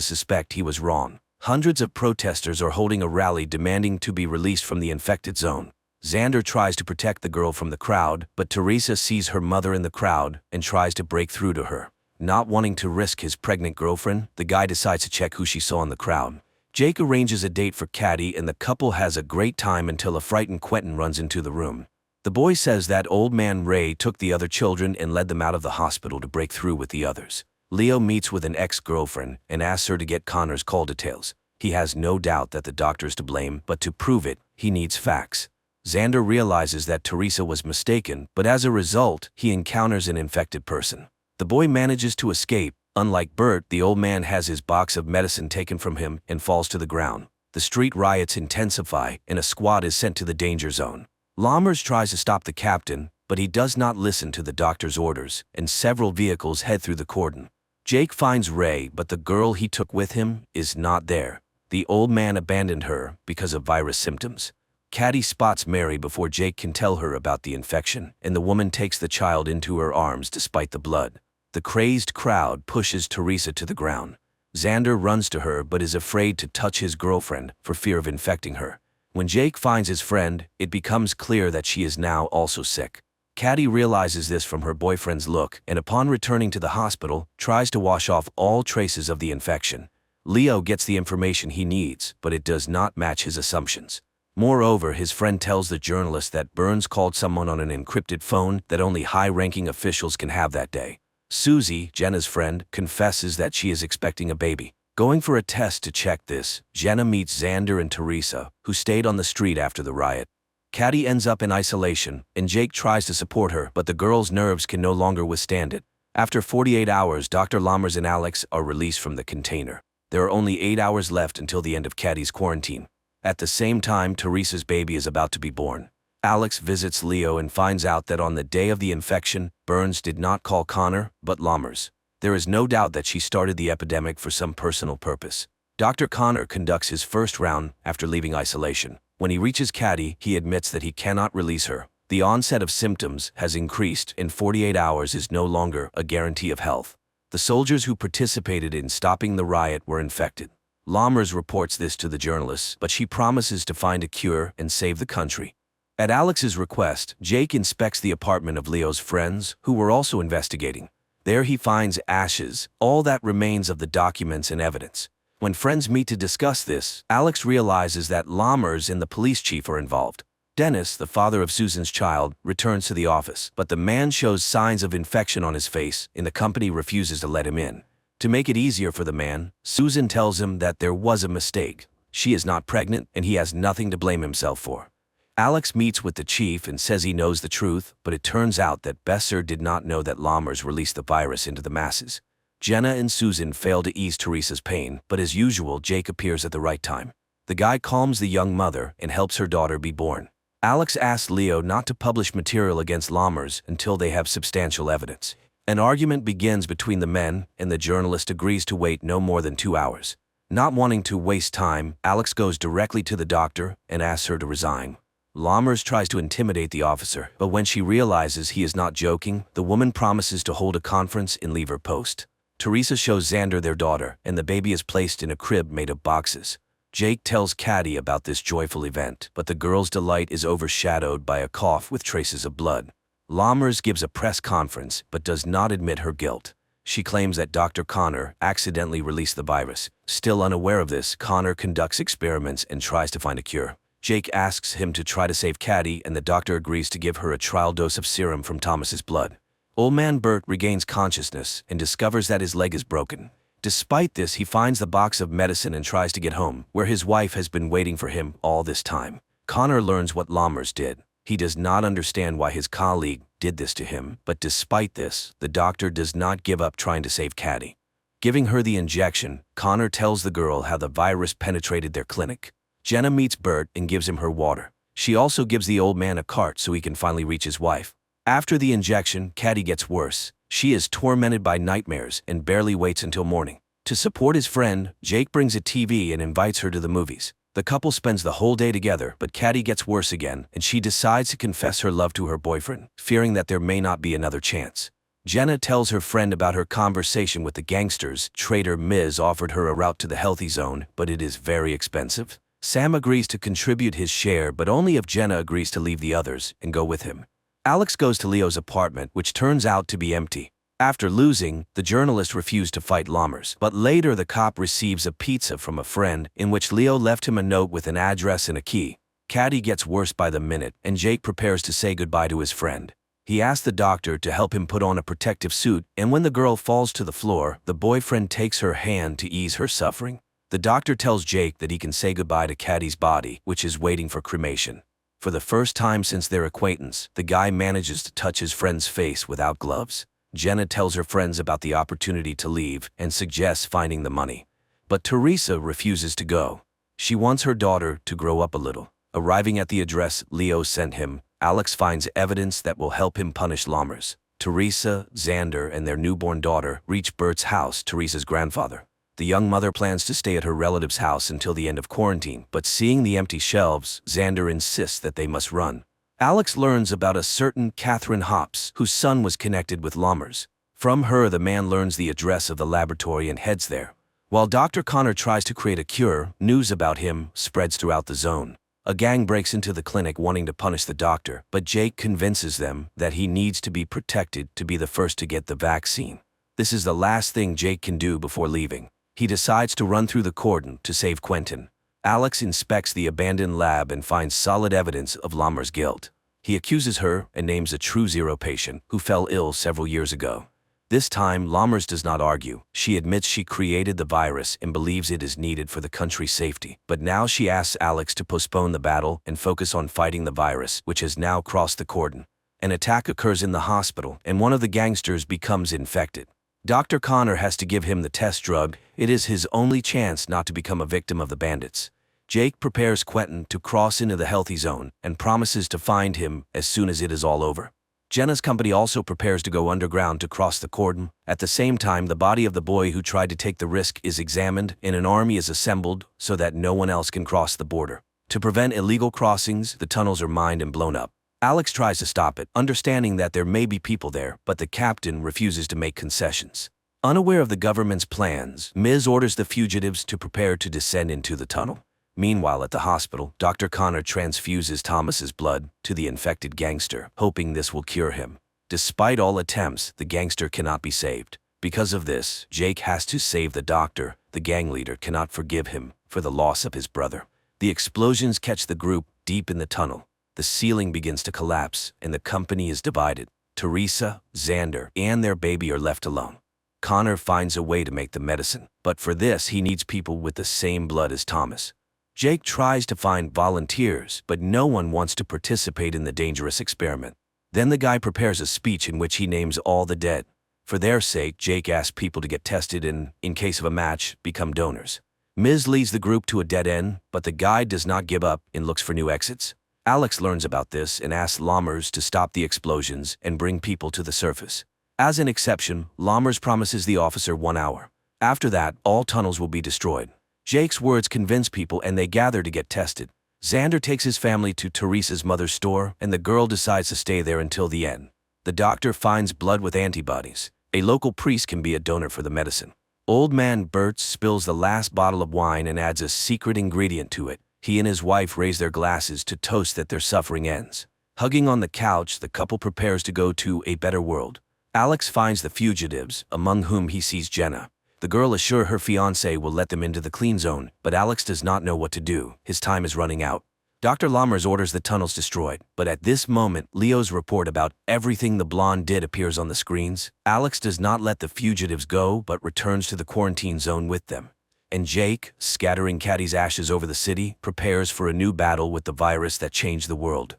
suspect he was wrong. Hundreds of protesters are holding a rally demanding to be released from the infected zone. Xander tries to protect the girl from the crowd, but Teresa sees her mother in the crowd and tries to break through to her. Not wanting to risk his pregnant girlfriend, the guy decides to check who she saw in the crowd. Jake arranges a date for Caddy and the couple has a great time until a frightened Quentin runs into the room. The boy says that old man Ray took the other children and led them out of the hospital to break through with the others. Leo meets with an ex-girlfriend and asks her to get Connor's call details. He has no doubt that the doctor's to blame, but to prove it, he needs facts. Xander realizes that Teresa was mistaken, but as a result, he encounters an infected person. The boy manages to escape. Unlike Bert, the old man has his box of medicine taken from him and falls to the ground. The street riots intensify and a squad is sent to the danger zone. Lammers tries to stop the captain, but he does not listen to the doctor's orders, and several vehicles head through the cordon. Jake finds Ray, but the girl he took with him is not there. The old man abandoned her because of virus symptoms. Caddy spots Mary before Jake can tell her about the infection, and the woman takes the child into her arms despite the blood. The crazed crowd pushes Teresa to the ground. Xander runs to her but is afraid to touch his girlfriend for fear of infecting her. When Jake finds his friend, it becomes clear that she is now also sick. Caddy realizes this from her boyfriend's look and upon returning to the hospital, tries to wash off all traces of the infection. Leo gets the information he needs, but it does not match his assumptions. Moreover, his friend tells the journalist that Burns called someone on an encrypted phone that only high-ranking officials can have that day. Susie, Jenna's friend, confesses that she is expecting a baby. Going for a test to check this, Jenna meets Xander and Teresa, who stayed on the street after the riot. Caddy ends up in isolation, and Jake tries to support her, but the girl's nerves can no longer withstand it. After 48 hours, Dr. Lammers and Alex are released from the container. There are only 8 hours left until the end of Caddy's quarantine. At the same time, Teresa's baby is about to be born. Alex visits Leo and finds out that on the day of the infection, Burns did not call Connor, but Lammers. There is no doubt that she started the epidemic for some personal purpose. Dr. Connor conducts his first round after leaving isolation. When he reaches Caddy, he admits that he cannot release her. The onset of symptoms has increased and 48 hours is no longer a guarantee of health. The soldiers who participated in stopping the riot were infected. Lammers reports this to the journalists, but she promises to find a cure and save the country. At Alex's request, Jake inspects the apartment of Leo's friends, who were also investigating. There he finds ashes, all that remains of the documents and evidence. When friends meet to discuss this, Alex realizes that Lammers and the police chief are involved. Dennis, the father of Susan's child, returns to the office, but the man shows signs of infection on his face and the company refuses to let him in. To make it easier for the man, Susan tells him that there was a mistake. She is not pregnant and he has nothing to blame himself for. Alex meets with the chief and says he knows the truth, but it turns out that Besser did not know that Lammers released the virus into the masses. Jenna and Susan fail to ease Teresa's pain, but as usual, Jake appears at the right time. The guy calms the young mother and helps her daughter be born. Alex asks Leo not to publish material against Lammers until they have substantial evidence. An argument begins between the men, and the journalist agrees to wait no more than 2 hours. Not wanting to waste time, Alex goes directly to the doctor and asks her to resign. Lammers tries to intimidate the officer, but when she realizes he is not joking, the woman promises to hold a conference and leave her post. Teresa shows Xander their daughter, and the baby is placed in a crib made of boxes. Jake tells Caddy about this joyful event, but the girl's delight is overshadowed by a cough with traces of blood. Lammers gives a press conference, but does not admit her guilt. She claims that Dr. Connor accidentally released the virus. Still unaware of this, Connor conducts experiments and tries to find a cure. Jake asks him to try to save Caddy, and the doctor agrees to give her a trial dose of serum from Thomas's blood. Old man Bert regains consciousness and discovers that his leg is broken. Despite this, he finds the box of medicine and tries to get home, where his wife has been waiting for him all this time. Connor learns what Lammers did. He does not understand why his colleague did this to him, but despite this, the doctor does not give up trying to save Caddy. Giving her the injection, Connor tells the girl how the virus penetrated their clinic. Jenna meets Bert and gives him her water. She also gives the old man a cart so he can finally reach his wife. After the injection, Caddy gets worse. She is tormented by nightmares and barely waits until morning. To support his friend, Jake brings a TV and invites her to the movies. The couple spends the whole day together, but Caddy gets worse again, and she decides to confess her love to her boyfriend, fearing that there may not be another chance. Jenna tells her friend about her conversation with the gangsters. Trader Miz offered her a route to the healthy zone, but it is very expensive. Sam agrees to contribute his share, but only if Jenna agrees to leave the others and go with him. Alex goes to Leo's apartment, which turns out to be empty. After losing, the journalist refused to fight Lammers, but later the cop receives a pizza from a friend in which Leo left him a note with an address and a key. Caddy gets worse by the minute, and Jake prepares to say goodbye to his friend. He asks the doctor to help him put on a protective suit, and when the girl falls to the floor, the boyfriend takes her hand to ease her suffering. The doctor tells Jake that he can say goodbye to Caddy's body, which is waiting for cremation. For the first time since their acquaintance, the guy manages to touch his friend's face without gloves. Jenna tells her friends about the opportunity to leave and suggests finding the money. But Teresa refuses to go. She wants her daughter to grow up a little. Arriving at the address Leo sent him, Alex finds evidence that will help him punish Lammers. Teresa, Xander, and their newborn daughter reach Bert's house, Teresa's grandfather. The young mother plans to stay at her relative's house until the end of quarantine, but seeing the empty shelves, Xander insists that they must run. Alex learns about a certain Catherine Hops, whose son was connected with Lammers. From her, the man learns the address of the laboratory and heads there. While Dr. Connor tries to create a cure, news about him spreads throughout the zone. A gang breaks into the clinic wanting to punish the doctor, but Jake convinces them that he needs to be protected to be the first to get the vaccine. This is the last thing Jake can do before leaving. He decides to run through the cordon to save Quentin. Alex inspects the abandoned lab and finds solid evidence of Lammers' guilt. He accuses her and names a true zero patient who fell ill several years ago. This time, Lammers does not argue. She admits she created the virus and believes it is needed for the country's safety. But now she asks Alex to postpone the battle and focus on fighting the virus, which has now crossed the cordon. An attack occurs in the hospital, and one of the gangsters becomes infected. Dr. Connor has to give him the test drug. It is his only chance not to become a victim of the bandits. Jake prepares Quentin to cross into the healthy zone and promises to find him as soon as it is all over. Jenna's company also prepares to go underground to cross the cordon. At the same time, the body of the boy who tried to take the risk is examined, and an army is assembled so that no one else can cross the border. To prevent illegal crossings, the tunnels are mined and blown up. Alex tries to stop it, understanding that there may be people there, but the captain refuses to make concessions. Unaware of the government's plans, Miz orders the fugitives to prepare to descend into the tunnel. Meanwhile, at the hospital, Dr. Connor transfuses Thomas's blood to the infected gangster, hoping this will cure him. Despite all attempts, the gangster cannot be saved. Because of this, Jake has to save the doctor. The gang leader cannot forgive him for the loss of his brother. The explosions catch the group deep in the tunnel. The ceiling begins to collapse, and the company is divided. Teresa, Xander, and their baby are left alone. Connor finds a way to make the medicine, but for this he needs people with the same blood as Thomas. Jake tries to find volunteers, but no one wants to participate in the dangerous experiment. Then the guy prepares a speech in which he names all the dead. For their sake, Jake asks people to get tested and, in case of a match, become donors. Miz leads the group to a dead end, but the guide does not give up and looks for new exits. Alex learns about this and asks Lammers to stop the explosions and bring people to the surface. As an exception, Lammers promises the officer 1 hour. After that, all tunnels will be destroyed. Jake's words convince people and they gather to get tested. Xander takes his family to Teresa's mother's store, and the girl decides to stay there until the end. The doctor finds blood with antibodies. A local priest can be a donor for the medicine. Old man Bert spills the last bottle of wine and adds a secret ingredient to it. He and his wife raise their glasses to toast that their suffering ends. Hugging on the couch, the couple prepares to go to a better world. Alex finds the fugitives, among whom he sees Jenna. The girl assures her fiancé will let them into the clean zone, but Alex does not know what to do. His time is running out. Dr. Lammers orders the tunnels destroyed, but at this moment, Leo's report about everything the blonde did appears on the screens. Alex does not let the fugitives go, but returns to the quarantine zone with them. And Jake, scattering Caddy's ashes over the city, prepares for a new battle with the virus that changed the world.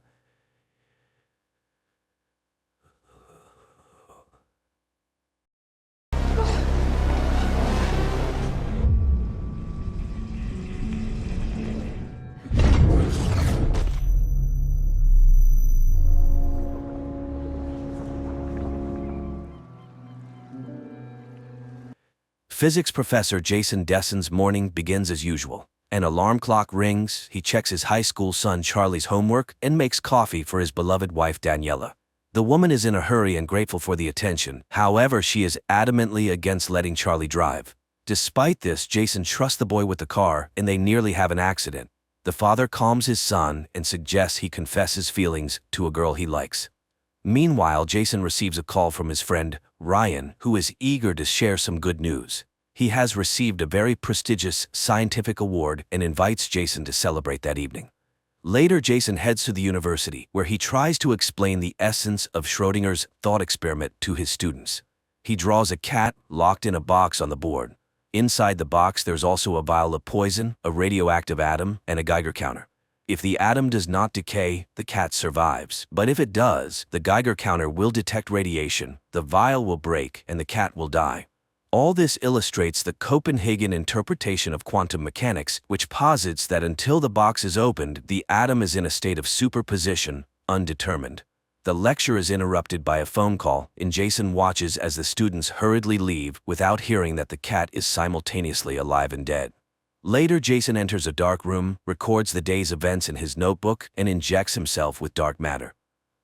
Physics professor Jason Desson's morning begins as usual. An alarm clock rings, he checks his high school son Charlie's homework, and makes coffee for his beloved wife Daniela. The woman is in a hurry and grateful for the attention. However, she is adamantly against letting Charlie drive. Despite this, Jason trusts the boy with the car, and they nearly have an accident. The father calms his son and suggests he confess his feelings to a girl he likes. Meanwhile, Jason receives a call from his friend, Ryan, who is eager to share some good news. He has received a very prestigious scientific award and invites Jason to celebrate that evening. Later, Jason heads to the university, where he tries to explain the essence of Schrödinger's thought experiment to his students. He draws a cat locked in a box on the board. Inside the box, there's also a vial of poison, a radioactive atom, and a Geiger counter. If the atom does not decay, the cat survives. But if it does, the Geiger counter will detect radiation, the vial will break, and the cat will die. All this illustrates the Copenhagen interpretation of quantum mechanics, which posits that until the box is opened, the atom is in a state of superposition, undetermined. The lecture is interrupted by a phone call, and Jason watches as the students hurriedly leave without hearing that the cat is simultaneously alive and dead. Later, Jason enters a dark room, records the day's events in his notebook, and injects himself with dark matter.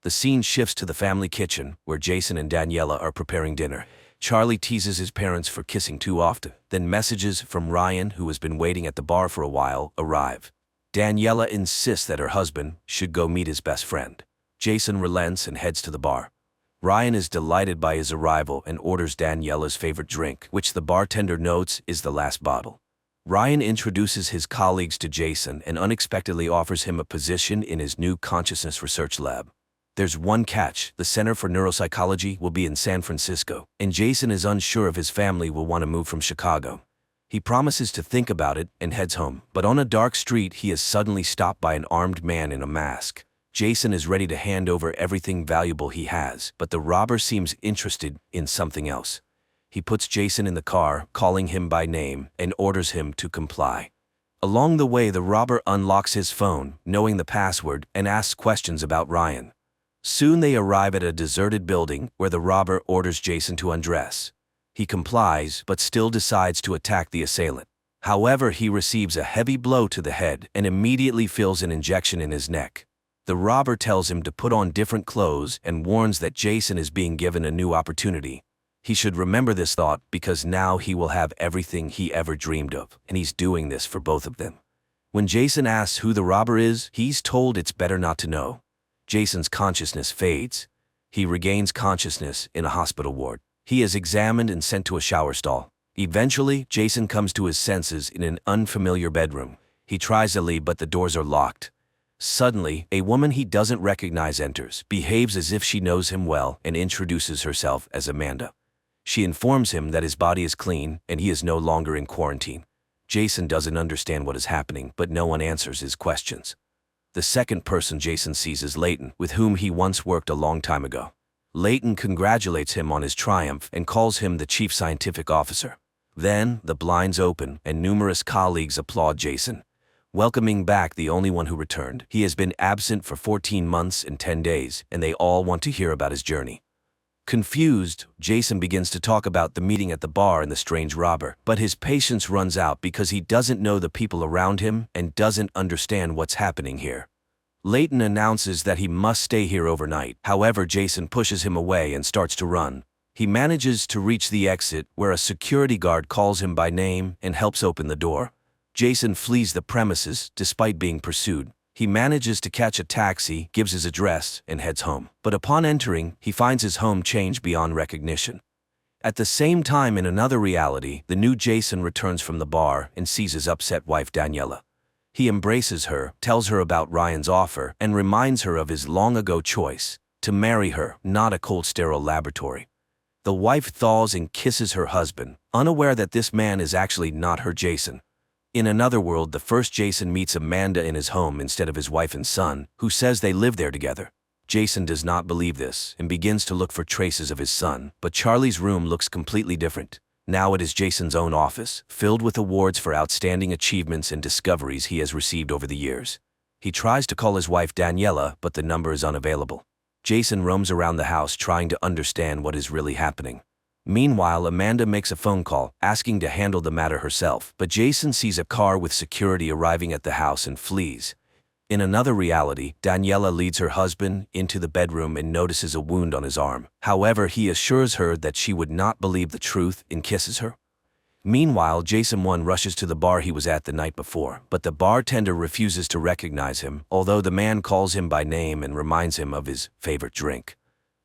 The scene shifts to the family kitchen, where Jason and Daniela are preparing dinner. Charlie teases his parents for kissing too often. Then messages from Ryan, who has been waiting at the bar for a while, arrive. Daniela insists that her husband should go meet his best friend. Jason relents and heads to the bar. Ryan is delighted by his arrival and orders Daniela's favorite drink, which the bartender notes is the last bottle. Ryan introduces his colleagues to Jason and unexpectedly offers him a position in his new consciousness research lab. There's one catch: the Center for Neuropsychology will be in San Francisco, and Jason is unsure if his family will want to move from Chicago. He promises to think about it and heads home, but on a dark street he is suddenly stopped by an armed man in a mask. Jason is ready to hand over everything valuable he has, but the robber seems interested in something else. He puts Jason in the car, calling him by name, and orders him to comply. Along the way, the robber unlocks his phone, knowing the password, and asks questions about Ryan. Soon they arrive at a deserted building, where the robber orders Jason to undress. He complies, but still decides to attack the assailant. However, he receives a heavy blow to the head and immediately feels an injection in his neck. The robber tells him to put on different clothes and warns that Jason is being given a new opportunity. He should remember this thought because now he will have everything he ever dreamed of, and he's doing this for both of them. When Jason asks who the robber is, he's told it's better not to know. Jason's consciousness fades. He regains consciousness in a hospital ward. He is examined and sent to a shower stall. Eventually, Jason comes to his senses in an unfamiliar bedroom. He tries to leave, but the doors are locked. Suddenly, a woman he doesn't recognize enters, behaves as if she knows him well, and introduces herself as Amanda. She informs him that his body is clean and he is no longer in quarantine. Jason doesn't understand what is happening, but no one answers his questions. The second person Jason sees is Leighton, with whom he once worked a long time ago. Leighton congratulates him on his triumph and calls him the chief scientific officer. Then, the blinds open and numerous colleagues applaud Jason, welcoming back the only one who returned. He has been absent for 14 months and 10 days, and they all want to hear about his journey. Confused, Jason begins to talk about the meeting at the bar and the strange robber, but his patience runs out because he doesn't know the people around him and doesn't understand what's happening here. Leighton announces that he must stay here overnight. However, Jason pushes him away and starts to run. He manages to reach the exit, where a security guard calls him by name and helps open the door. Jason flees the premises despite being pursued. He manages to catch a taxi, gives his address, and heads home. But upon entering, he finds his home changed beyond recognition. At the same time, in another reality, the new Jason returns from the bar and sees his upset wife Daniela. He embraces her, tells her about Ryan's offer, and reminds her of his long-ago choice, to marry her, not a cold sterile laboratory. The wife thaws and kisses her husband, unaware that this man is actually not her Jason. In another world, the first Jason meets Amanda in his home instead of his wife and son, who says they live there together. Jason does not believe this and begins to look for traces of his son, but Charlie's room looks completely different. Now it is Jason's own office, filled with awards for outstanding achievements and discoveries he has received over the years. He tries to call his wife Daniela, but the number is unavailable. Jason roams around the house trying to understand what is really happening. Meanwhile, Amanda makes a phone call, asking to handle the matter herself, but Jason sees a car with security arriving at the house and flees. In another reality, Daniela leads her husband into the bedroom and notices a wound on his arm. However, he assures her that she would not believe the truth and kisses her. Meanwhile, Jason 1 rushes to the bar he was at the night before, but the bartender refuses to recognize him, although the man calls him by name and reminds him of his favorite drink.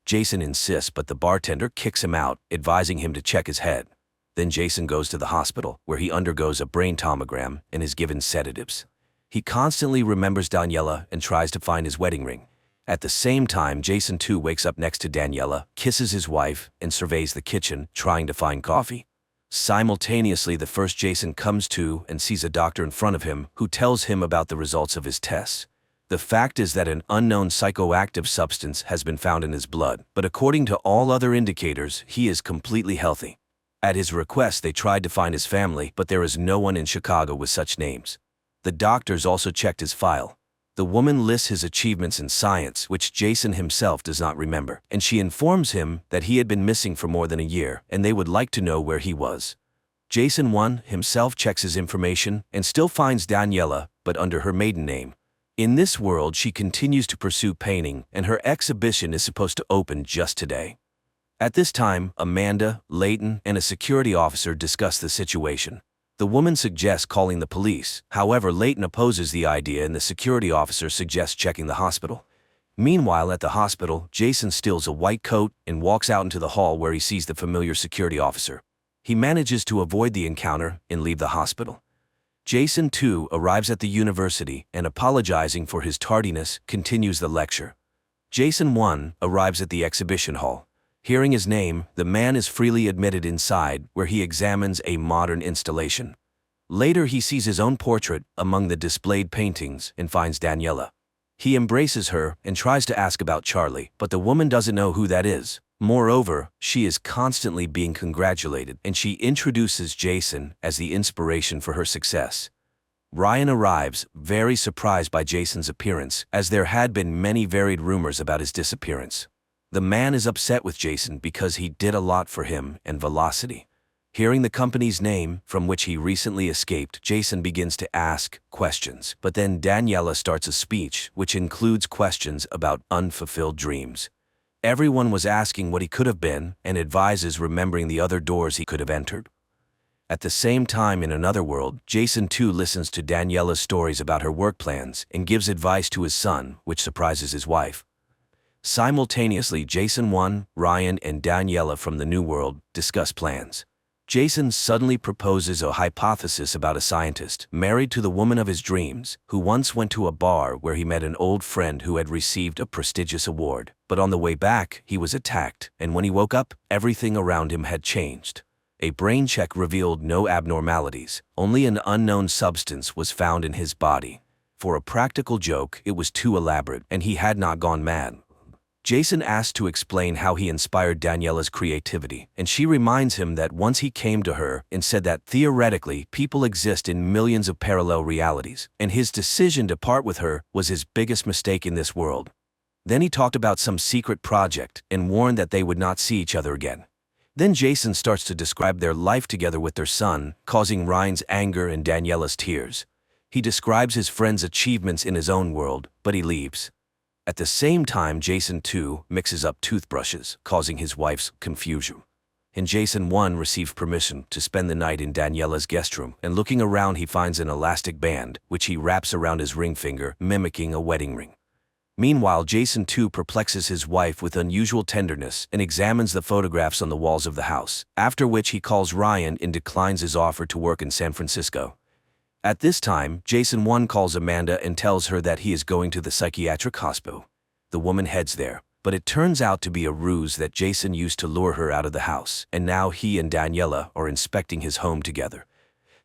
Jason insists, but the bartender kicks him out, advising him to check his head. Then Jason goes to the hospital, where he undergoes a brain tomogram and is given sedatives. He constantly remembers Daniela and tries to find his wedding ring. At the same time, Jason 2 wakes up next to Daniela, kisses his wife, and surveys the kitchen, trying to find coffee. Simultaneously, the first Jason comes to and sees a doctor in front of him who tells him about the results of his tests. The fact is that an unknown psychoactive substance has been found in his blood, but according to all other indicators, he is completely healthy. At his request, they tried to find his family, but there is no one in Chicago with such names. The doctors also checked his file. The woman lists his achievements in science, which Jason himself does not remember, and she informs him that he had been missing for more than a year, and they would like to know where he was. Jason 1 himself checks his information and still finds Daniela, but under her maiden name. In this world, she continues to pursue painting, and her exhibition is supposed to open just today. At this time, Amanda, Leighton, and a security officer discuss the situation. The woman suggests calling the police. However, Leighton opposes the idea and the security officer suggests checking the hospital. Meanwhile, at the hospital, Jason steals a white coat and walks out into the hall where he sees the familiar security officer. He manages to avoid the encounter and leave the hospital. Jason 2 arrives at the university and, apologizing for his tardiness, continues the lecture. Jason 1 arrives at the exhibition hall. Hearing his name, the man is freely admitted inside, where he examines a modern installation. Later, he sees his own portrait among the displayed paintings and finds Daniela. He embraces her and tries to ask about Charlie, but the woman doesn't know who that is. Moreover, she is constantly being congratulated, and she introduces Jason as the inspiration for her success. Ryan arrives, very surprised by Jason's appearance, as there had been many varied rumors about his disappearance. The man is upset with Jason because he did a lot for him and Velocity. Hearing the company's name, from which he recently escaped, Jason begins to ask questions, but then Daniela starts a speech which includes questions about unfulfilled dreams. Everyone was asking what he could have been and advises remembering the other doors he could have entered. At the same time, in another world, Jason 2 listens to Daniela's stories about her work plans and gives advice to his son, which surprises his wife. Simultaneously, Jason 1, Ryan, and Daniela from the New World discuss plans. Jason suddenly proposes a hypothesis about a scientist, married to the woman of his dreams, who once went to a bar where he met an old friend who had received a prestigious award. But on the way back, he was attacked, and when he woke up, everything around him had changed. A brain check revealed no abnormalities, only an unknown substance was found in his body. For a practical joke, it was too elaborate, and he had not gone mad. Jason asks to explain how he inspired Daniela's creativity, and she reminds him that once he came to her and said that theoretically people exist in millions of parallel realities, and his decision to part with her was his biggest mistake in this world. Then he talked about some secret project and warned that they would not see each other again. Then Jason starts to describe their life together with their son, causing Ryan's anger and Daniela's tears. He describes his friend's achievements in his own world, but he leaves. At the same time, Jason 2 mixes up toothbrushes, causing his wife's confusion. And Jason 1 receives permission to spend the night in Daniela's guest room, and looking around he finds an elastic band, which he wraps around his ring finger, mimicking a wedding ring. Meanwhile, Jason 2 perplexes his wife with unusual tenderness and examines the photographs on the walls of the house, after which he calls Ryan and declines his offer to work in San Francisco. At this time, Jason 1 calls Amanda and tells her that he is going to the psychiatric hospital. The woman heads there, but it turns out to be a ruse that Jason used to lure her out of the house, and now he and Daniela are inspecting his home together.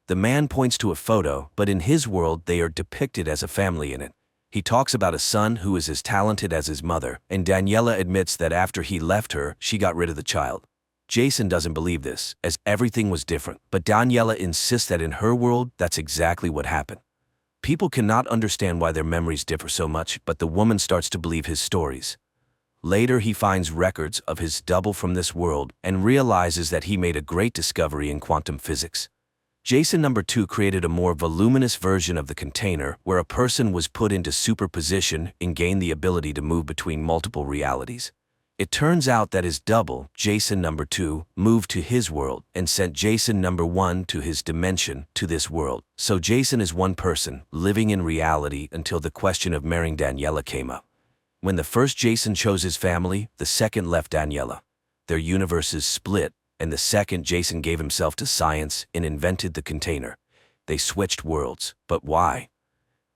The man points to a photo, but in his world they are depicted as a family in it. He talks about a son who is as talented as his mother, and Daniela admits that after he left her, she got rid of the child. Jason doesn't believe this, as everything was different, but Daniela insists that in her world, that's exactly what happened. People cannot understand why their memories differ so much, but the woman starts to believe his stories. Later, he finds records of his double from this world and realizes that he made a great discovery in quantum physics. Jason number 2 created a more voluminous version of the container where a person was put into superposition and gained the ability to move between multiple realities. It turns out that his double, Jason number 2, moved to his world and sent Jason number 1 to his dimension, to this world. So Jason is one person, living in reality until the question of marrying Daniela came up. When the first Jason chose his family, the second left Daniela. Their universes split, and the second Jason gave himself to science and invented the container. They switched worlds, but why?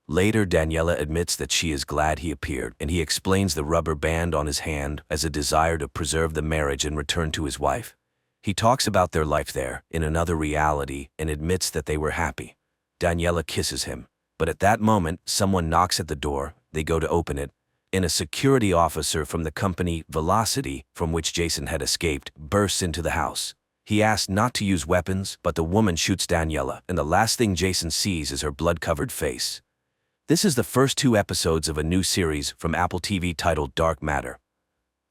Later, Daniela admits that she is glad he appeared, and he explains the rubber band on his hand as a desire to preserve the marriage and return to his wife. He talks about their life there, in another reality, and admits that they were happy. Daniela kisses him, but at that moment, someone knocks at the door. They go to open it, and a security officer from the company Velocity, from which Jason had escaped, bursts into the house. He asks not to use weapons, but the woman shoots Daniela, and the last thing Jason sees is her blood-covered face. This is the first 2 episodes of a new series from Apple TV titled Dark Matter.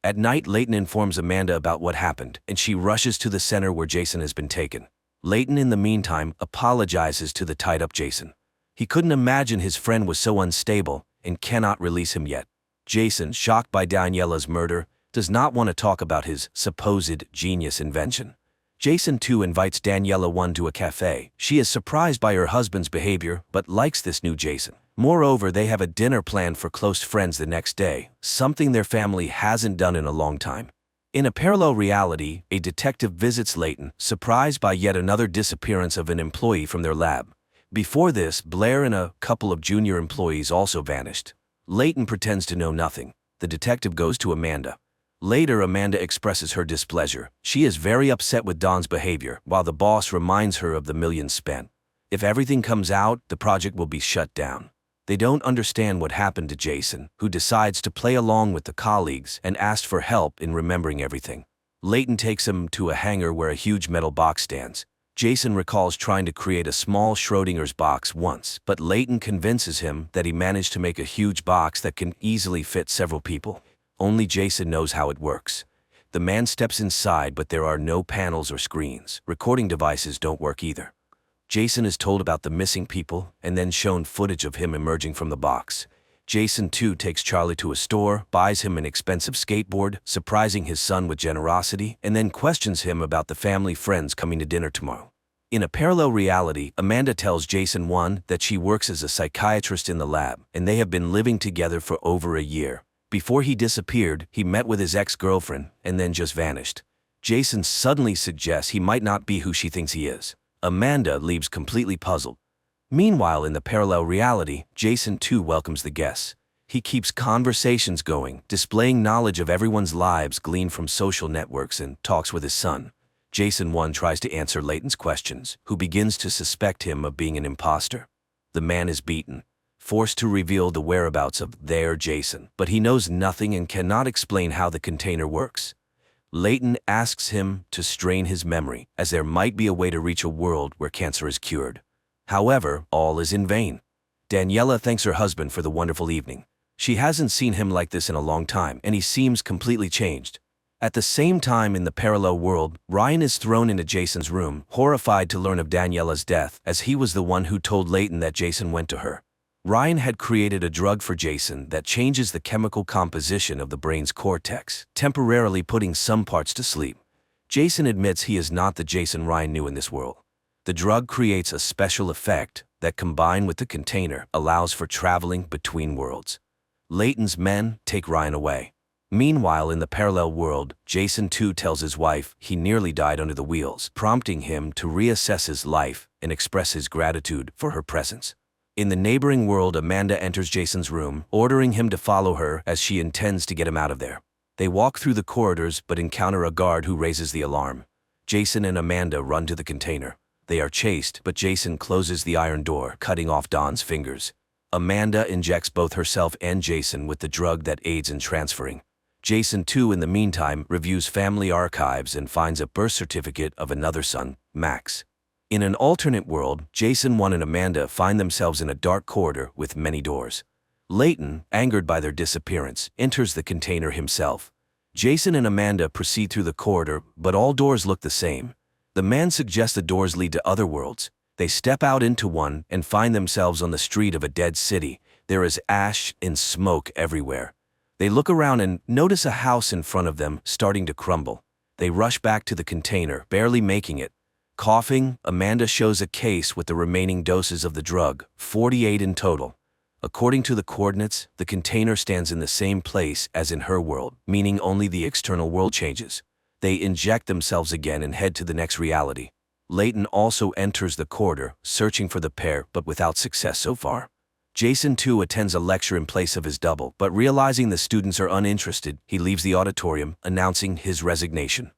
At night, Leighton informs Amanda about what happened, and she rushes to the center where Jason has been taken. Leighton, in the meantime, apologizes to the tied-up Jason. He couldn't imagine his friend was so unstable and cannot release him yet. Jason, shocked by Daniela's murder, does not want to talk about his supposed genius invention. Jason too invites Daniela 1 to a cafe. She is surprised by her husband's behavior, but likes this new Jason. Moreover, they have a dinner planned for close friends the next day, something their family hasn't done in a long time. In a parallel reality, a detective visits Leighton, surprised by yet another disappearance of an employee from their lab. Before this, Blair and a couple of junior employees also vanished. Leighton pretends to know nothing. The detective goes to Amanda. Later, Amanda expresses her displeasure. She is very upset with Don's behavior, while the boss reminds her of the millions spent. If everything comes out, the project will be shut down. They don't understand what happened to Jason, who decides to play along with the colleagues and asks for help in remembering everything. Leighton takes him to a hangar where a huge metal box stands. Jason recalls trying to create a small Schrodinger's box once, but Leighton convinces him that he managed to make a huge box that can easily fit several people. Only Jason knows how it works. The man steps inside, but there are no panels or screens. Recording devices don't work either. Jason is told about the missing people and then shown footage of him emerging from the box. Jason too takes Charlie to a store, buys him an expensive skateboard, surprising his son with generosity, and then questions him about the family friends coming to dinner tomorrow. In a parallel reality, Amanda tells Jason 1 that she works as a psychiatrist in the lab, and they have been living together for over a year. Before he disappeared, he met with his ex-girlfriend and then just vanished. Jason suddenly suggests he might not be who she thinks he is. Amanda leaves completely puzzled. Meanwhile, in the parallel reality, Jason too welcomes the guests. He keeps conversations going, displaying knowledge of everyone's lives gleaned from social networks, and talks with his son. Jason 1 tries to answer Leighton's questions, who begins to suspect him of being an imposter. The man is beaten, forced to reveal the whereabouts of their Jason, but he knows nothing and cannot explain how the container works. Leighton asks him to strain his memory, as there might be a way to reach a world where cancer is cured. However, all is in vain. Daniela thanks her husband for the wonderful evening. She hasn't seen him like this in a long time, and he seems completely changed. At the same time, in the parallel world, Ryan is thrown into Jason's room, horrified to learn of Daniela's death, as he was the one who told Leighton that Jason went to her. Ryan had created a drug for Jason that changes the chemical composition of the brain's cortex, temporarily putting some parts to sleep. Jason admits he is not the Jason Ryan knew in this world. The drug creates a special effect that, combined with the container, allows for traveling between worlds. Leighton's men take Ryan away. Meanwhile, in the parallel world, Jason too tells his wife he nearly died under the wheels, prompting him to reassess his life and express his gratitude for her presence. In the neighboring world, Amanda enters Jason's room, ordering him to follow her as she intends to get him out of there. They walk through the corridors but encounter a guard who raises the alarm. Jason and Amanda run to the container. They are chased, but Jason closes the iron door, cutting off Don's fingers. Amanda injects both herself and Jason with the drug that aids in transferring. Jason too, in the meantime, reviews family archives and finds a birth certificate of another son, Max. In an alternate world, Jason 1 and Amanda find themselves in a dark corridor with many doors. Leighton, angered by their disappearance, enters the container himself. Jason and Amanda proceed through the corridor, but all doors look the same. The man suggests the doors lead to other worlds. They step out into one and find themselves on the street of a dead city. There is ash and smoke everywhere. They look around and notice a house in front of them starting to crumble. They rush back to the container, barely making it. Coughing, Amanda shows a case with the remaining doses of the drug, 48 in total. According to the coordinates, the container stands in the same place as in her world, meaning only the external world changes. They inject themselves again and head to the next reality. Leighton also enters the corridor, searching for the pair, but without success so far. Jason too attends a lecture in place of his double, but realizing the students are uninterested, he leaves the auditorium, announcing his resignation.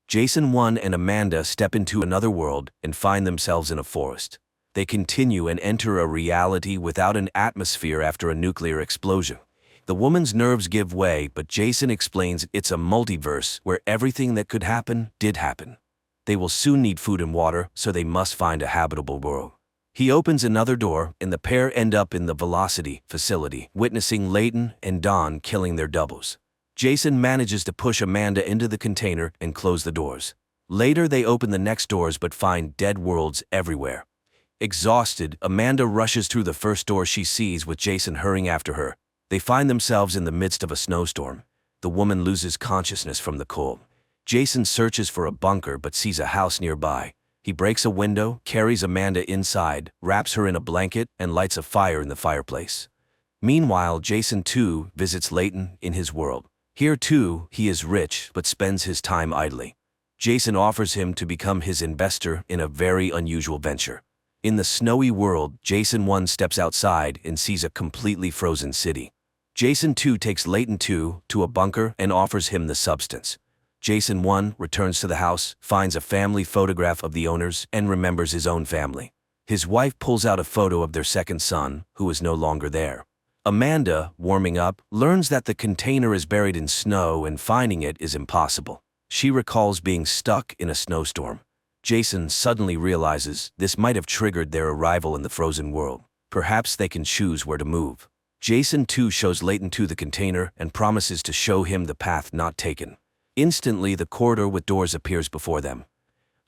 Jason 1 and Amanda step into another world and find themselves in a forest. They continue and enter a reality without an atmosphere after a nuclear explosion. The woman's nerves give way, but Jason explains it's a multiverse where everything that could happen did happen. They will soon need food and water, so they must find a habitable world. He opens another door, and the pair end up in the Velocity facility, witnessing Leighton and Dawn killing their doubles. Jason manages to push Amanda into the container and close the doors. Later, they open the next doors but find dead worlds everywhere. Exhausted, Amanda rushes through the first door she sees with Jason hurrying after her. They find themselves in the midst of a snowstorm. The woman loses consciousness from the cold. Jason searches for a bunker but sees a house nearby. He breaks a window, carries Amanda inside, wraps her in a blanket, and lights a fire in the fireplace. Meanwhile, Jason too visits Leighton in his world. Here too, he is rich but spends his time idly. Jason offers him to become his investor in a very unusual venture. In the snowy world, Jason 1 steps outside and sees a completely frozen city. Jason 2 takes Leighton 2 to a bunker and offers him the substance. Jason 1 returns to the house, finds a family photograph of the owners, and remembers his own family. His wife pulls out a photo of their second son, who is no longer there. Amanda, warming up, learns that the container is buried in snow and finding it is impossible. She recalls being stuck in a snowstorm. Jason suddenly realizes this might have triggered their arrival in the frozen world. Perhaps they can choose where to move. Jason too shows Leighton to the container and promises to show him the path not taken. Instantly, the corridor with doors appears before them.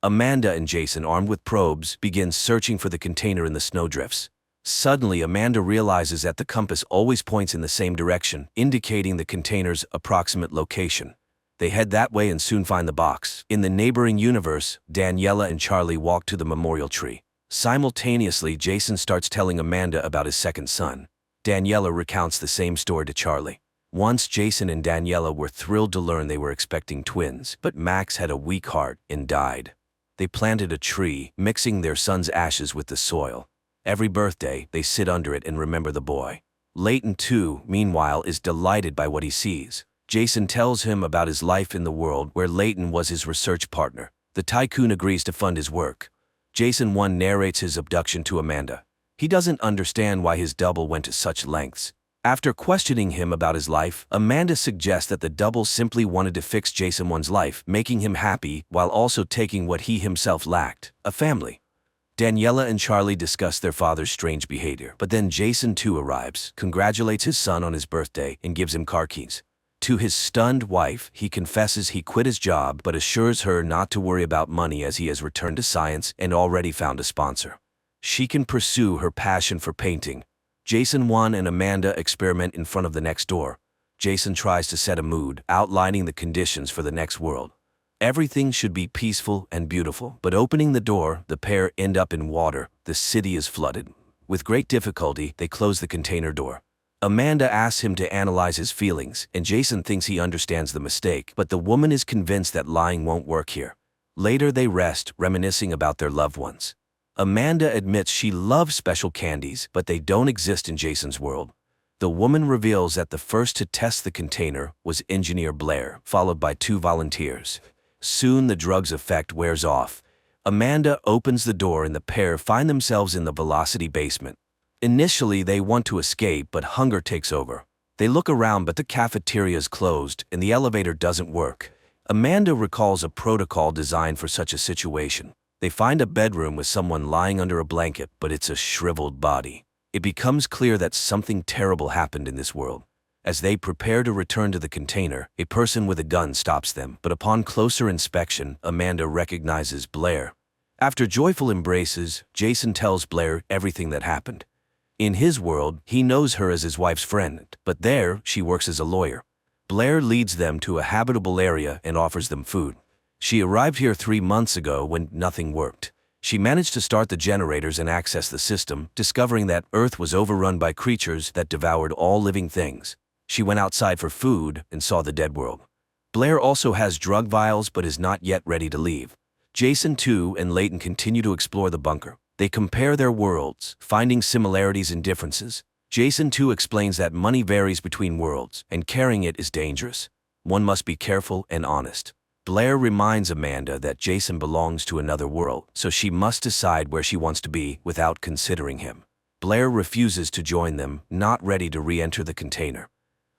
Amanda and Jason, armed with probes, begin searching for the container in the snowdrifts. Suddenly, Amanda realizes that the compass always points in the same direction, indicating the container's approximate location. They head that way and soon find the box. In the neighboring universe, Daniela and Charlie walk to the memorial tree. Simultaneously, Jason starts telling Amanda about his second son. Daniela recounts the same story to Charlie. Once, Jason and Daniela were thrilled to learn they were expecting twins, but Max had a weak heart and died. They planted a tree, mixing their son's ashes with the soil. Every birthday, they sit under it and remember the boy. Leighton, too, meanwhile, is delighted by what he sees. Jason tells him about his life in the world where Leighton was his research partner. The tycoon agrees to fund his work. Jason 1 narrates his abduction to Amanda. He doesn't understand why his double went to such lengths. After questioning him about his life, Amanda suggests that the double simply wanted to fix Jason 1's life, making him happy while also taking what he himself lacked, a family. Daniela and Charlie discuss their father's strange behavior, but then Jason too arrives, congratulates his son on his birthday, and gives him car keys. To his stunned wife, he confesses he quit his job but assures her not to worry about money as he has returned to science and already found a sponsor. She can pursue her passion for painting. Jason 1 and Amanda experiment in front of the next door. Jason tries to set a mood, outlining the conditions for the next world. Everything should be peaceful and beautiful, but opening the door, the pair end up in water. The city is flooded. With great difficulty, they close the container door. Amanda asks him to analyze his feelings, and Jason thinks he understands the mistake, but the woman is convinced that lying won't work here. Later they rest, reminiscing about their loved ones. Amanda admits she loves special candies, but they don't exist in Jason's world. The woman reveals that the first to test the container was Engineer Blair, followed by 2 volunteers. Soon the drug's effect wears off. Amanda opens the door and the pair find themselves in the Velocity basement. Initially, they want to escape, but hunger takes over. They look around, but the cafeteria is closed and the elevator doesn't work. Amanda recalls a protocol designed for such a situation. They find a bedroom with someone lying under a blanket, but it's a shriveled body. It becomes clear that something terrible happened in this world. As they prepare to return to the container, a person with a gun stops them, but upon closer inspection, Amanda recognizes Blair. After joyful embraces, Jason tells Blair everything that happened. In his world, he knows her as his wife's friend, but there, she works as a lawyer. Blair leads them to a habitable area and offers them food. She arrived here 3 months ago when nothing worked. She managed to start the generators and access the system, discovering that Earth was overrun by creatures that devoured all living things. She went outside for food and saw the dead world. Blair also has drug vials but is not yet ready to leave. Jason, too, and Layton continue to explore the bunker. They compare their worlds, finding similarities and differences. Jason, too, explains that money varies between worlds, and carrying it is dangerous. One must be careful and honest. Blair reminds Amanda that Jason belongs to another world, so she must decide where she wants to be without considering him. Blair refuses to join them, not ready to re-enter the container.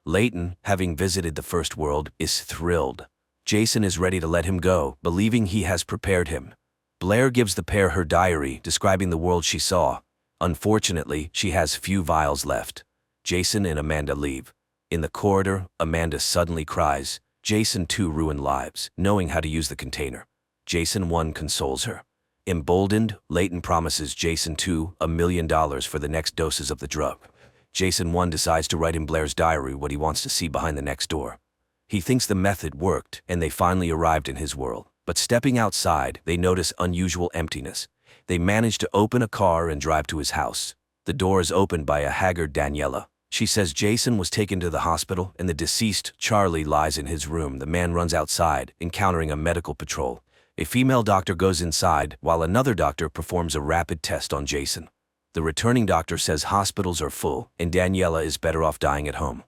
Layton, having visited the first world, is thrilled. Jason is ready to let him go, believing he has prepared him. Blair gives the pair her diary, describing the world she saw. Unfortunately, she has few vials left. Jason and Amanda leave. In the corridor, Amanda suddenly cries. Jason, too, ruined lives, knowing how to use the container. Jason 1 consoles her. Emboldened, Layton promises Jason 2 $1 million for the next doses of the drug. Jason 1 decides to write in Blair's diary what he wants to see behind the next door. He thinks the method worked, and they finally arrived in his world. But stepping outside, they notice unusual emptiness. They manage to open a car and drive to his house. The door is opened by a haggard Daniela. She says Jason was taken to the hospital and the deceased, Charlie, lies in his room. The man runs outside, encountering a medical patrol. A female doctor goes inside, while another doctor performs a rapid test on Jason. The returning doctor says hospitals are full, and Daniela is better off dying at home.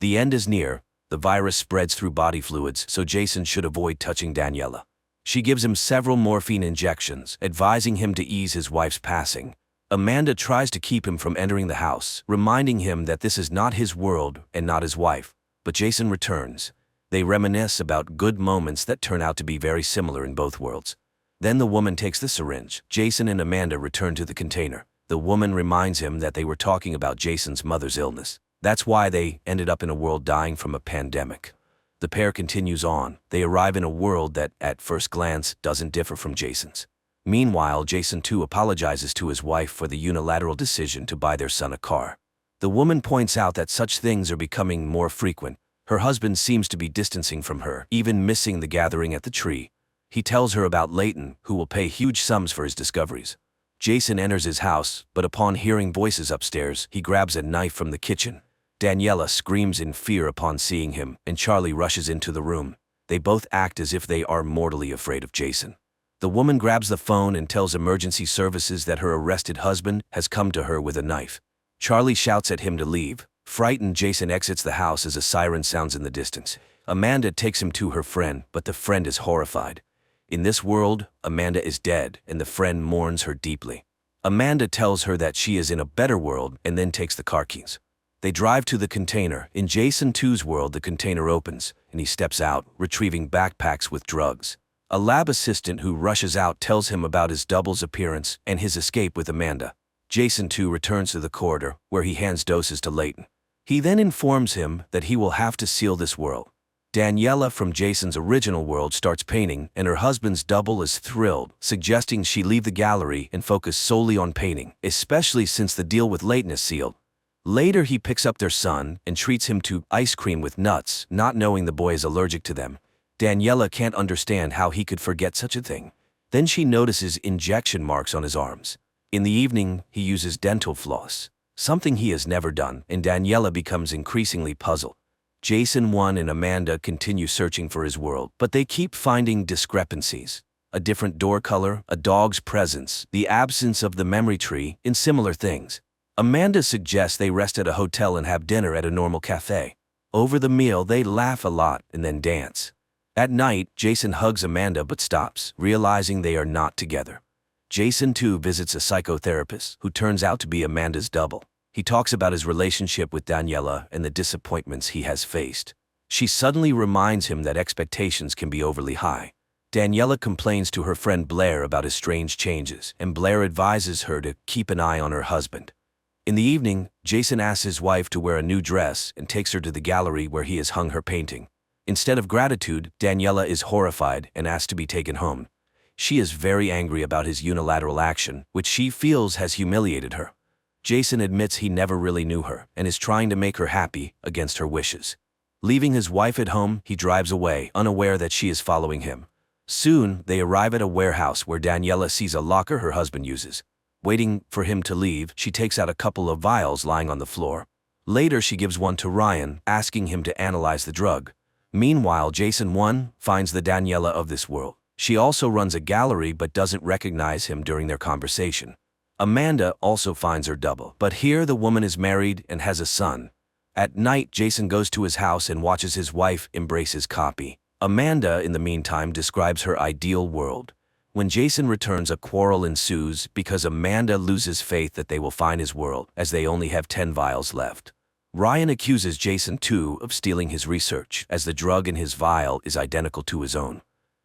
The end is near. The virus spreads through body fluids, so Jason should avoid touching Daniela. She gives him several morphine injections, advising him to ease his wife's passing. Amanda tries to keep him from entering the house, reminding him that this is not his world and not his wife. But Jason returns. They reminisce about good moments that turn out to be very similar in both worlds. Then the woman takes the syringe. Jason and Amanda return to the container. The woman reminds him that they were talking about Jason's mother's illness. That's why they ended up in a world dying from a pandemic. The pair continues on. They arrive in a world that, at first glance, doesn't differ from Jason's. Meanwhile, Jason, too, apologizes to his wife for the unilateral decision to buy their son a car. The woman points out that such things are becoming more frequent. Her husband seems to be distancing from her, even missing the gathering at the tree. He tells her about Layton, who will pay huge sums for his discoveries. Jason enters his house, but upon hearing voices upstairs, he grabs a knife from the kitchen. Daniela screams in fear upon seeing him, and Charlie rushes into the room. They both act as if they are mortally afraid of Jason. The woman grabs the phone and tells emergency services that her arrested husband has come to her with a knife. Charlie shouts at him to leave. Frightened, Jason exits the house as a siren sounds in the distance. Amanda takes him to her friend, but the friend is horrified. In this world, Amanda is dead, and the friend mourns her deeply. Amanda tells her that she is in a better world and then takes the car keys. They drive to the container. In Jason 2's world, the container opens, and he steps out, retrieving backpacks with drugs. A lab assistant who rushes out tells him about his double's appearance and his escape with Amanda. Jason 2 returns to the corridor, where he hands doses to Layton. He then informs him that he will have to seal this world. Daniela from Jason's original world starts painting, and her husband's double is thrilled, suggesting she leave the gallery and focus solely on painting, especially since the deal with Layton is sealed. Later, he picks up their son and treats him to ice cream with nuts, not knowing the boy is allergic to them. Daniela can't understand how he could forget such a thing. Then she notices injection marks on his arms. In the evening, he uses dental floss, something he has never done, and Daniela becomes increasingly puzzled. Jason 1 and Amanda continue searching for his world, but they keep finding discrepancies. A different door color, a dog's presence, the absence of the memory tree, and similar things. Amanda suggests they rest at a hotel and have dinner at a normal cafe. Over the meal, they laugh a lot and then dance. At night, Jason hugs Amanda but stops, realizing they are not together. Jason 2 visits a psychotherapist who turns out to be Amanda's double. He talks about his relationship with Daniela and the disappointments he has faced. She suddenly reminds him that expectations can be overly high. Daniela complains to her friend Blair about his strange changes, and Blair advises her to keep an eye on her husband. In the evening, Jason asks his wife to wear a new dress and takes her to the gallery where he has hung her painting. Instead of gratitude, Daniela is horrified and asks to be taken home. She is very angry about his unilateral action, which she feels has humiliated her. Jason admits he never really knew her and is trying to make her happy against her wishes. Leaving his wife at home, he drives away, unaware that she is following him. Soon, they arrive at a warehouse where Daniela sees a locker her husband uses. Waiting for him to leave, she takes out a couple of vials lying on the floor. Later, she gives one to Ryan, asking him to analyze the drug. Meanwhile, Jason 1 finds the Daniela of this world. She also runs a gallery but doesn't recognize him during their conversation. Amanda also finds her double, but here the woman is married and has a son. At night, Jason goes to his house and watches his wife embrace his copy. Amanda, in the meantime, describes her ideal world. When Jason returns, a quarrel ensues because Amanda loses faith that they will find his world, as they only have 10 vials left. Ryan accuses Jason 2 of stealing his research, as the drug in his vial is identical to his own.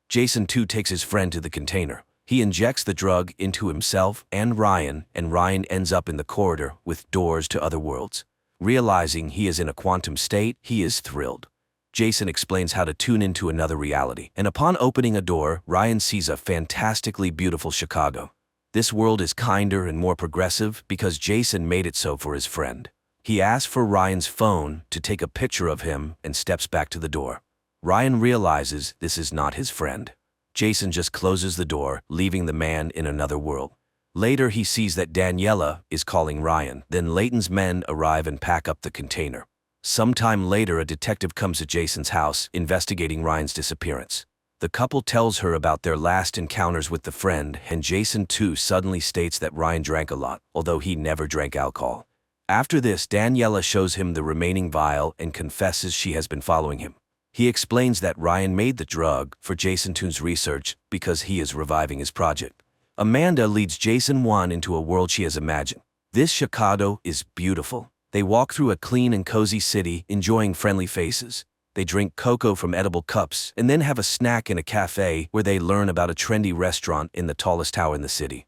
Jason 2 takes his friend to the container. He injects the drug into himself and Ryan ends up in the corridor with doors to other worlds. Realizing he is in a quantum state, he is thrilled. Jason explains how to tune into another reality, and upon opening a door, Ryan sees a fantastically beautiful Chicago. This world is kinder and more progressive because Jason made it so for his friend. He asks for Ryan's phone to take a picture of him and steps back to the door. Ryan realizes this is not his friend. Jason just closes the door, leaving the man in another world. Later, he sees that Daniela is calling Ryan. Then Layton's men arrive and pack up the container. Sometime later, a detective comes to Jason's house, investigating Ryan's disappearance. The couple tells her about their last encounters with the friend, and Jason too suddenly states that Ryan drank a lot, although he never drank alcohol. After this, Daniela shows him the remaining vial and confesses she has been following him. He explains that Ryan made the drug for Jason 2's research because he is reviving his project. Amanda leads Jason 1 into a world she has imagined. This Chicago is beautiful. They walk through a clean and cozy city, enjoying friendly faces. They drink cocoa from edible cups and then have a snack in a cafe where they learn about a trendy restaurant in the tallest tower in the city.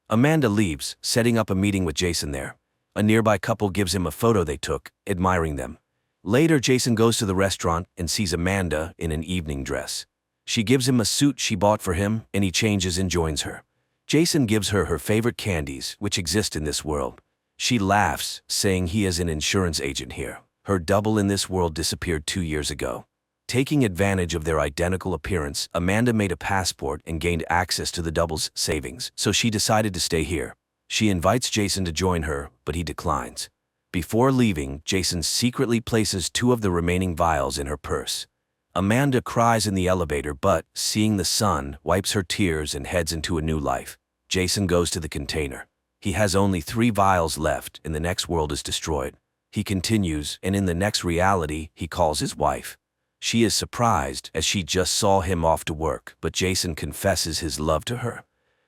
Amanda leaves, setting up a meeting with Jason there. A nearby couple gives him a photo they took, admiring them. Later, Jason goes to the restaurant and sees Amanda in an evening dress. She gives him a suit she bought for him, and he changes and joins her. Jason gives her her favorite candies, which exist in this world. She laughs, saying he is an insurance agent here. Her double in this world disappeared 2 years ago. Taking advantage of their identical appearance, Amanda made a passport and gained access to the double's savings, so she decided to stay here. She invites Jason to join her, but he declines. Before leaving, Jason secretly places 2 of the remaining vials in her purse. Amanda cries in the elevator, but, seeing the sun, wipes her tears and heads into a new life. Jason goes to the container. He has only 3 vials left, and the next world is destroyed. He continues, and in the next reality, he calls his wife. She is surprised, as she just saw him off to work, but Jason confesses his love to her.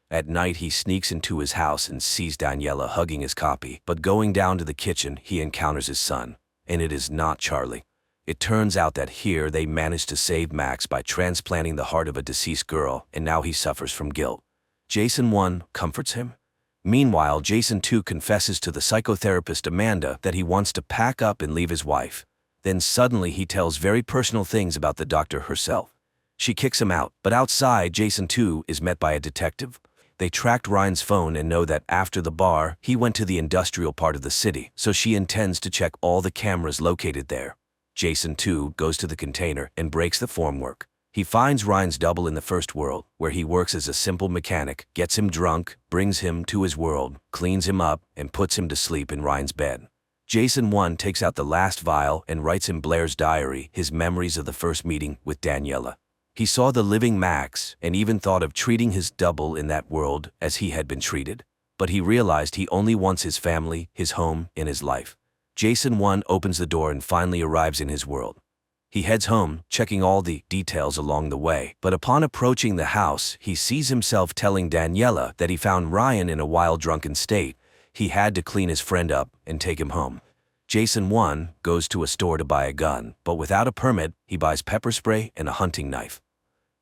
At night, he sneaks into his house and sees Daniela hugging his copy, but going down to the kitchen, he encounters his son, and it is not Charlie. It turns out that here they managed to save Max by transplanting the heart of a deceased girl, and now he suffers from guilt. Jason 1 comforts him. Meanwhile, Jason 2 confesses to the psychotherapist Amanda that he wants to pack up and leave his wife. Then suddenly he tells very personal things about the doctor herself. She kicks him out, but outside, Jason 2 is met by a detective. They tracked Ryan's phone and know that after the bar, he went to the industrial part of the city, so she intends to check all the cameras located there. Jason 2 goes to the container and breaks the formwork. He finds Ryan's double in the first world, where he works as a simple mechanic, gets him drunk, brings him to his world, cleans him up, and puts him to sleep in Ryan's bed. Jason 1 takes out the last vial and writes in Blair's diary his memories of the first meeting with Daniela. He saw the living Max and even thought of treating his double in that world as he had been treated. But he realized he only wants his family, his home, and his life. Jason 1 opens the door and finally arrives in his world. He heads home, checking all the details along the way, but upon approaching the house, he sees himself telling Daniela that he found Ryan in a wild drunken state. He had to clean his friend up and take him home. Jason 1 goes to a store to buy a gun, but without a permit, he buys pepper spray and a hunting knife.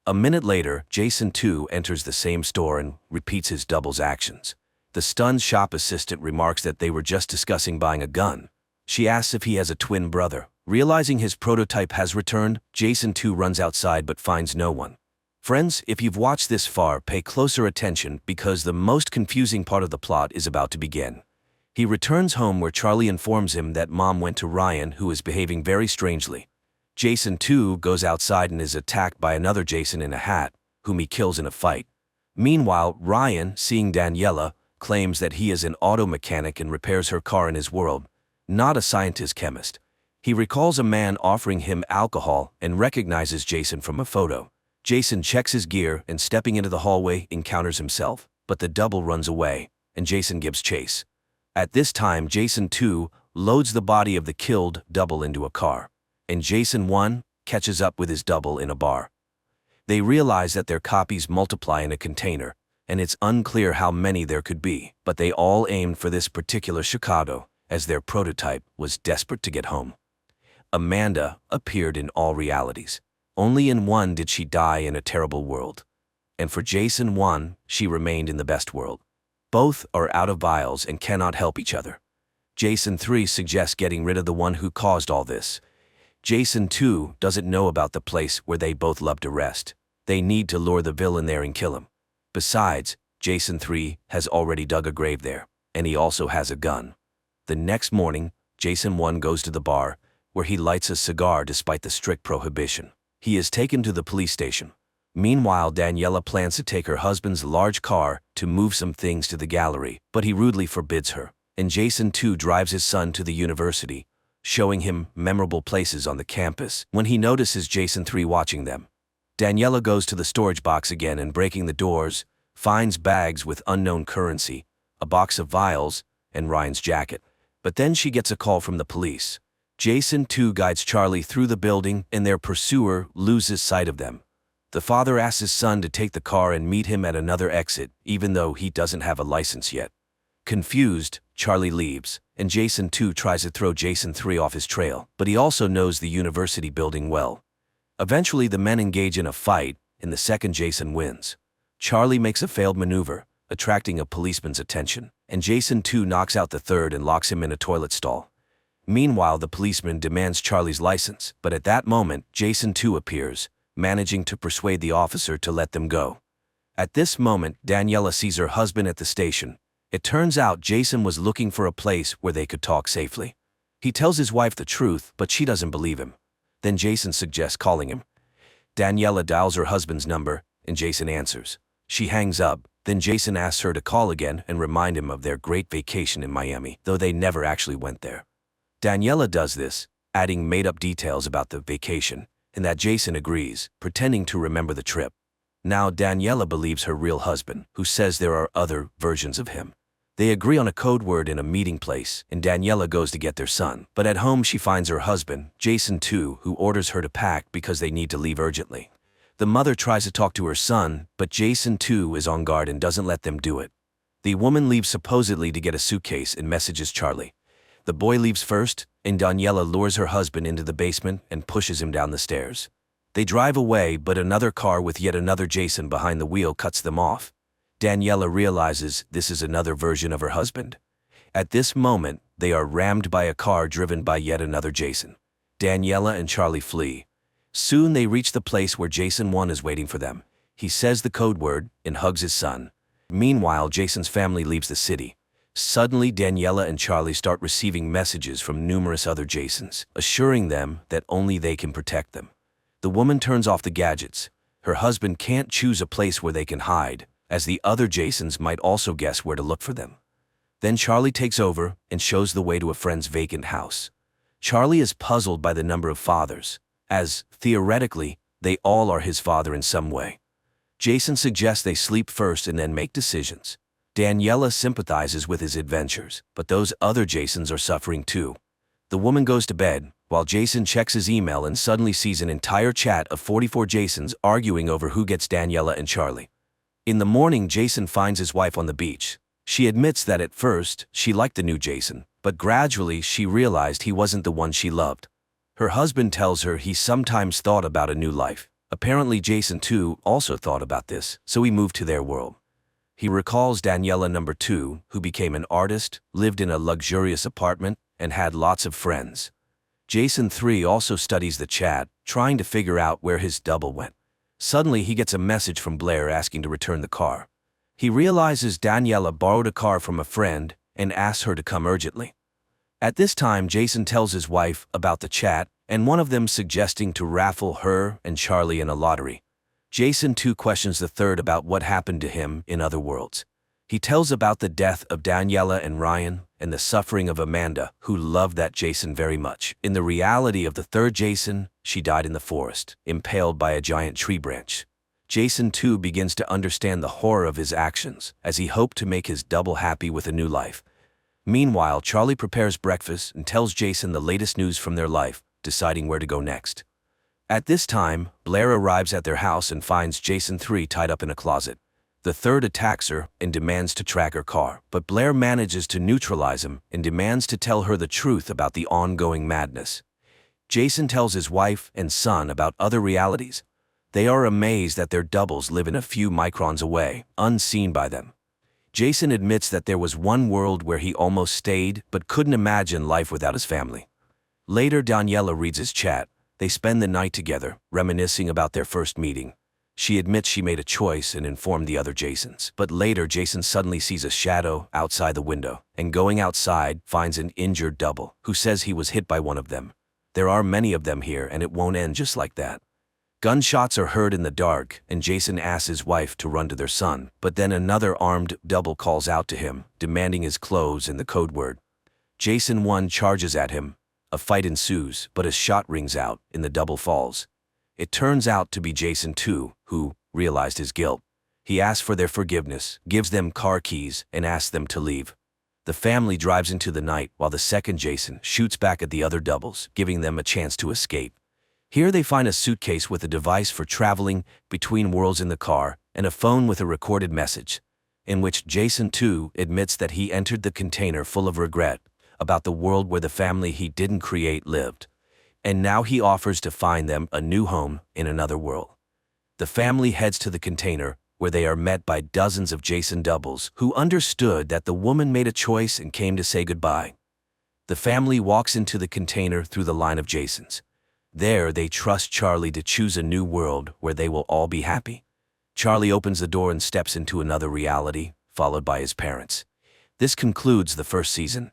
A minute later, Jason 2 enters the same store and repeats his double's actions. The stunned shop assistant remarks that they were just discussing buying a gun. She asks if he has a twin brother. Realizing his prototype has returned, Jason 2 runs outside but finds no one. Friends, if you've watched this far, pay closer attention because the most confusing part of the plot is about to begin. He returns home where Charlie informs him that Mom went to Ryan, who is behaving very strangely. Jason, too, goes outside and is attacked by another Jason in a hat, whom he kills in a fight. Meanwhile, Ryan, seeing Daniela, claims that he is an auto mechanic and repairs her car in his world, not a scientist-chemist. He recalls a man offering him alcohol and recognizes Jason from a photo. Jason checks his gear and, stepping into the hallway, encounters himself, but the double runs away, and Jason gives chase. At this time, Jason 2 loads the body of the killed double into a car, and Jason 1 catches up with his double in a bar. They realize that their copies multiply in a container, and it's unclear how many there could be, but they all aimed for this particular Chicago, as their prototype was desperate to get home. Amanda appeared in all realities. Only in one did she die in a terrible world. And for Jason 1, she remained in the best world. Both are out of vials and cannot help each other. Jason 3 suggests getting rid of the one who caused all this. Jason 2 doesn't know about the place where they both love to rest. They need to lure the villain there and kill him. Besides, Jason 3 has already dug a grave there, and he also has a gun. The next morning, Jason 1 goes to the bar, where he lights a cigar despite the strict prohibition. He is taken to the police station. Meanwhile, Daniela plans to take her husband's large car to move some things to the gallery, but he rudely forbids her, and Jason 2 drives his son to the university, showing him memorable places on the campus when he notices Jason 3 watching them. Daniela goes to the storage box again and, breaking the doors, finds bags with unknown currency, a box of vials, and Ryan's jacket. But then she gets a call from the police. Jason 2 guides Charlie through the building, and their pursuer loses sight of them. The father asks his son to take the car and meet him at another exit, even though he doesn't have a license yet. Confused, Charlie leaves, and Jason 2 tries to throw Jason 3 off his trail, but he also knows the university building well. Eventually, the men engage in a fight, and the second Jason wins. Charlie makes a failed maneuver, attracting a policeman's attention, and Jason 2 knocks out the third and locks him in a toilet stall. Meanwhile, the policeman demands Charlie's license, but at that moment, Jason 2 appears, managing to persuade the officer to let them go. At this moment, Daniela sees her husband at the station. It turns out Jason was looking for a place where they could talk safely. He tells his wife the truth, but she doesn't believe him. Then Jason suggests calling him. Daniela dials her husband's number, and Jason answers. She hangs up, then Jason asks her to call again and remind him of their great vacation in Miami, though they never actually went there. Daniela does this, adding made-up details about the vacation, and that Jason agrees, pretending to remember the trip. Now Daniela believes her real husband, who says there are other versions of him. They agree on a code word in a meeting place, and Daniela goes to get their son. But at home she finds her husband, Jason 2, who orders her to pack because they need to leave urgently. The mother tries to talk to her son, but Jason 2 is on guard and doesn't let them do it. The woman leaves supposedly to get a suitcase and messages Charlie. The boy leaves first, and Daniela lures her husband into the basement and pushes him down the stairs. They drive away, but another car with yet another Jason behind the wheel cuts them off. Daniela realizes this is another version of her husband. At this moment, they are rammed by a car driven by yet another Jason. Daniela and Charlie flee. Soon they reach the place where Jason 1 is waiting for them. He says the code word and hugs his son. Meanwhile, Jason's family leaves the city. Suddenly, Daniela and Charlie start receiving messages from numerous other Jasons, assuring them that only they can protect them. The woman turns off the gadgets. Her husband can't choose a place where they can hide, as the other Jasons might also guess where to look for them. Then Charlie takes over and shows the way to a friend's vacant house. Charlie is puzzled by the number of fathers, as, theoretically, they all are his father in some way. Jason suggests they sleep first and then make decisions. Daniela sympathizes with his adventures, but those other Jasons are suffering too. The woman goes to bed, while Jason checks his email and suddenly sees an entire chat of 44 Jasons arguing over who gets Daniela and Charlie. In the morning, Jason finds his wife on the beach. She admits that at first, she liked the new Jason, but gradually she realized he wasn't the one she loved. Her husband tells her he sometimes thought about a new life. Apparently Jason 2 also thought about this, so he moved to their world. He recalls Daniela number 2, who became an artist, lived in a luxurious apartment, and had lots of friends. Jason 3 also studies the chat, trying to figure out where his double went. Suddenly, he gets a message from Blair asking to return the car. He realizes Daniela borrowed a car from a friend and asks her to come urgently. At this time, Jason tells his wife about the chat and one of them suggesting to raffle her and Charlie in a lottery. Jason too questions the third about what happened to him in other worlds. He tells about the death of Daniela and Ryan and the suffering of Amanda, who loved that Jason very much. In the reality of the third Jason, she died in the forest, impaled by a giant tree branch. Jason too begins to understand the horror of his actions, as he hoped to make his double happy with a new life. Meanwhile, Charlie prepares breakfast and tells Jason the latest news from their life, deciding where to go next. At this time, Blair arrives at their house and finds Jason 3 tied up in a closet. The third attacks her and demands to track her car, but Blair manages to neutralize him and demands to tell her the truth about the ongoing madness. Jason tells his wife and son about other realities. They are amazed that their doubles live in a few microns away, unseen by them. Jason admits that there was one world where he almost stayed but couldn't imagine life without his family. Later, Daniela reads his chat. They spend the night together, reminiscing about their first meeting. She admits she made a choice and informed the other Jasons. But later, Jason suddenly sees a shadow outside the window, and going outside, finds an injured double, who says he was hit by one of them. There are many of them here, and it won't end just like that. Gunshots are heard in the dark, and Jason asks his wife to run to their son, but then another armed double calls out to him, demanding his clothes and the code word. Jason 1 charges at him. A fight ensues, but a shot rings out, and the double falls. It turns out to be Jason 2, who realized his guilt. He asks for their forgiveness, gives them car keys, and asks them to leave. The family drives into the night while the second Jason shoots back at the other doubles, giving them a chance to escape. Here they find a suitcase with a device for traveling between worlds in the car and a phone with a recorded message, in which Jason 2 admits that he entered the container full of regret about the world where the family he didn't create lived, and now he offers to find them a new home in another world. The family heads to the container, where they are met by dozens of Jason doubles who understood that the woman made a choice and came to say goodbye. The family walks into the container through the line of Jasons. There, they trust Charlie to choose a new world where they will all be happy. Charlie opens the door and steps into another reality, followed by his parents. This concludes the first season.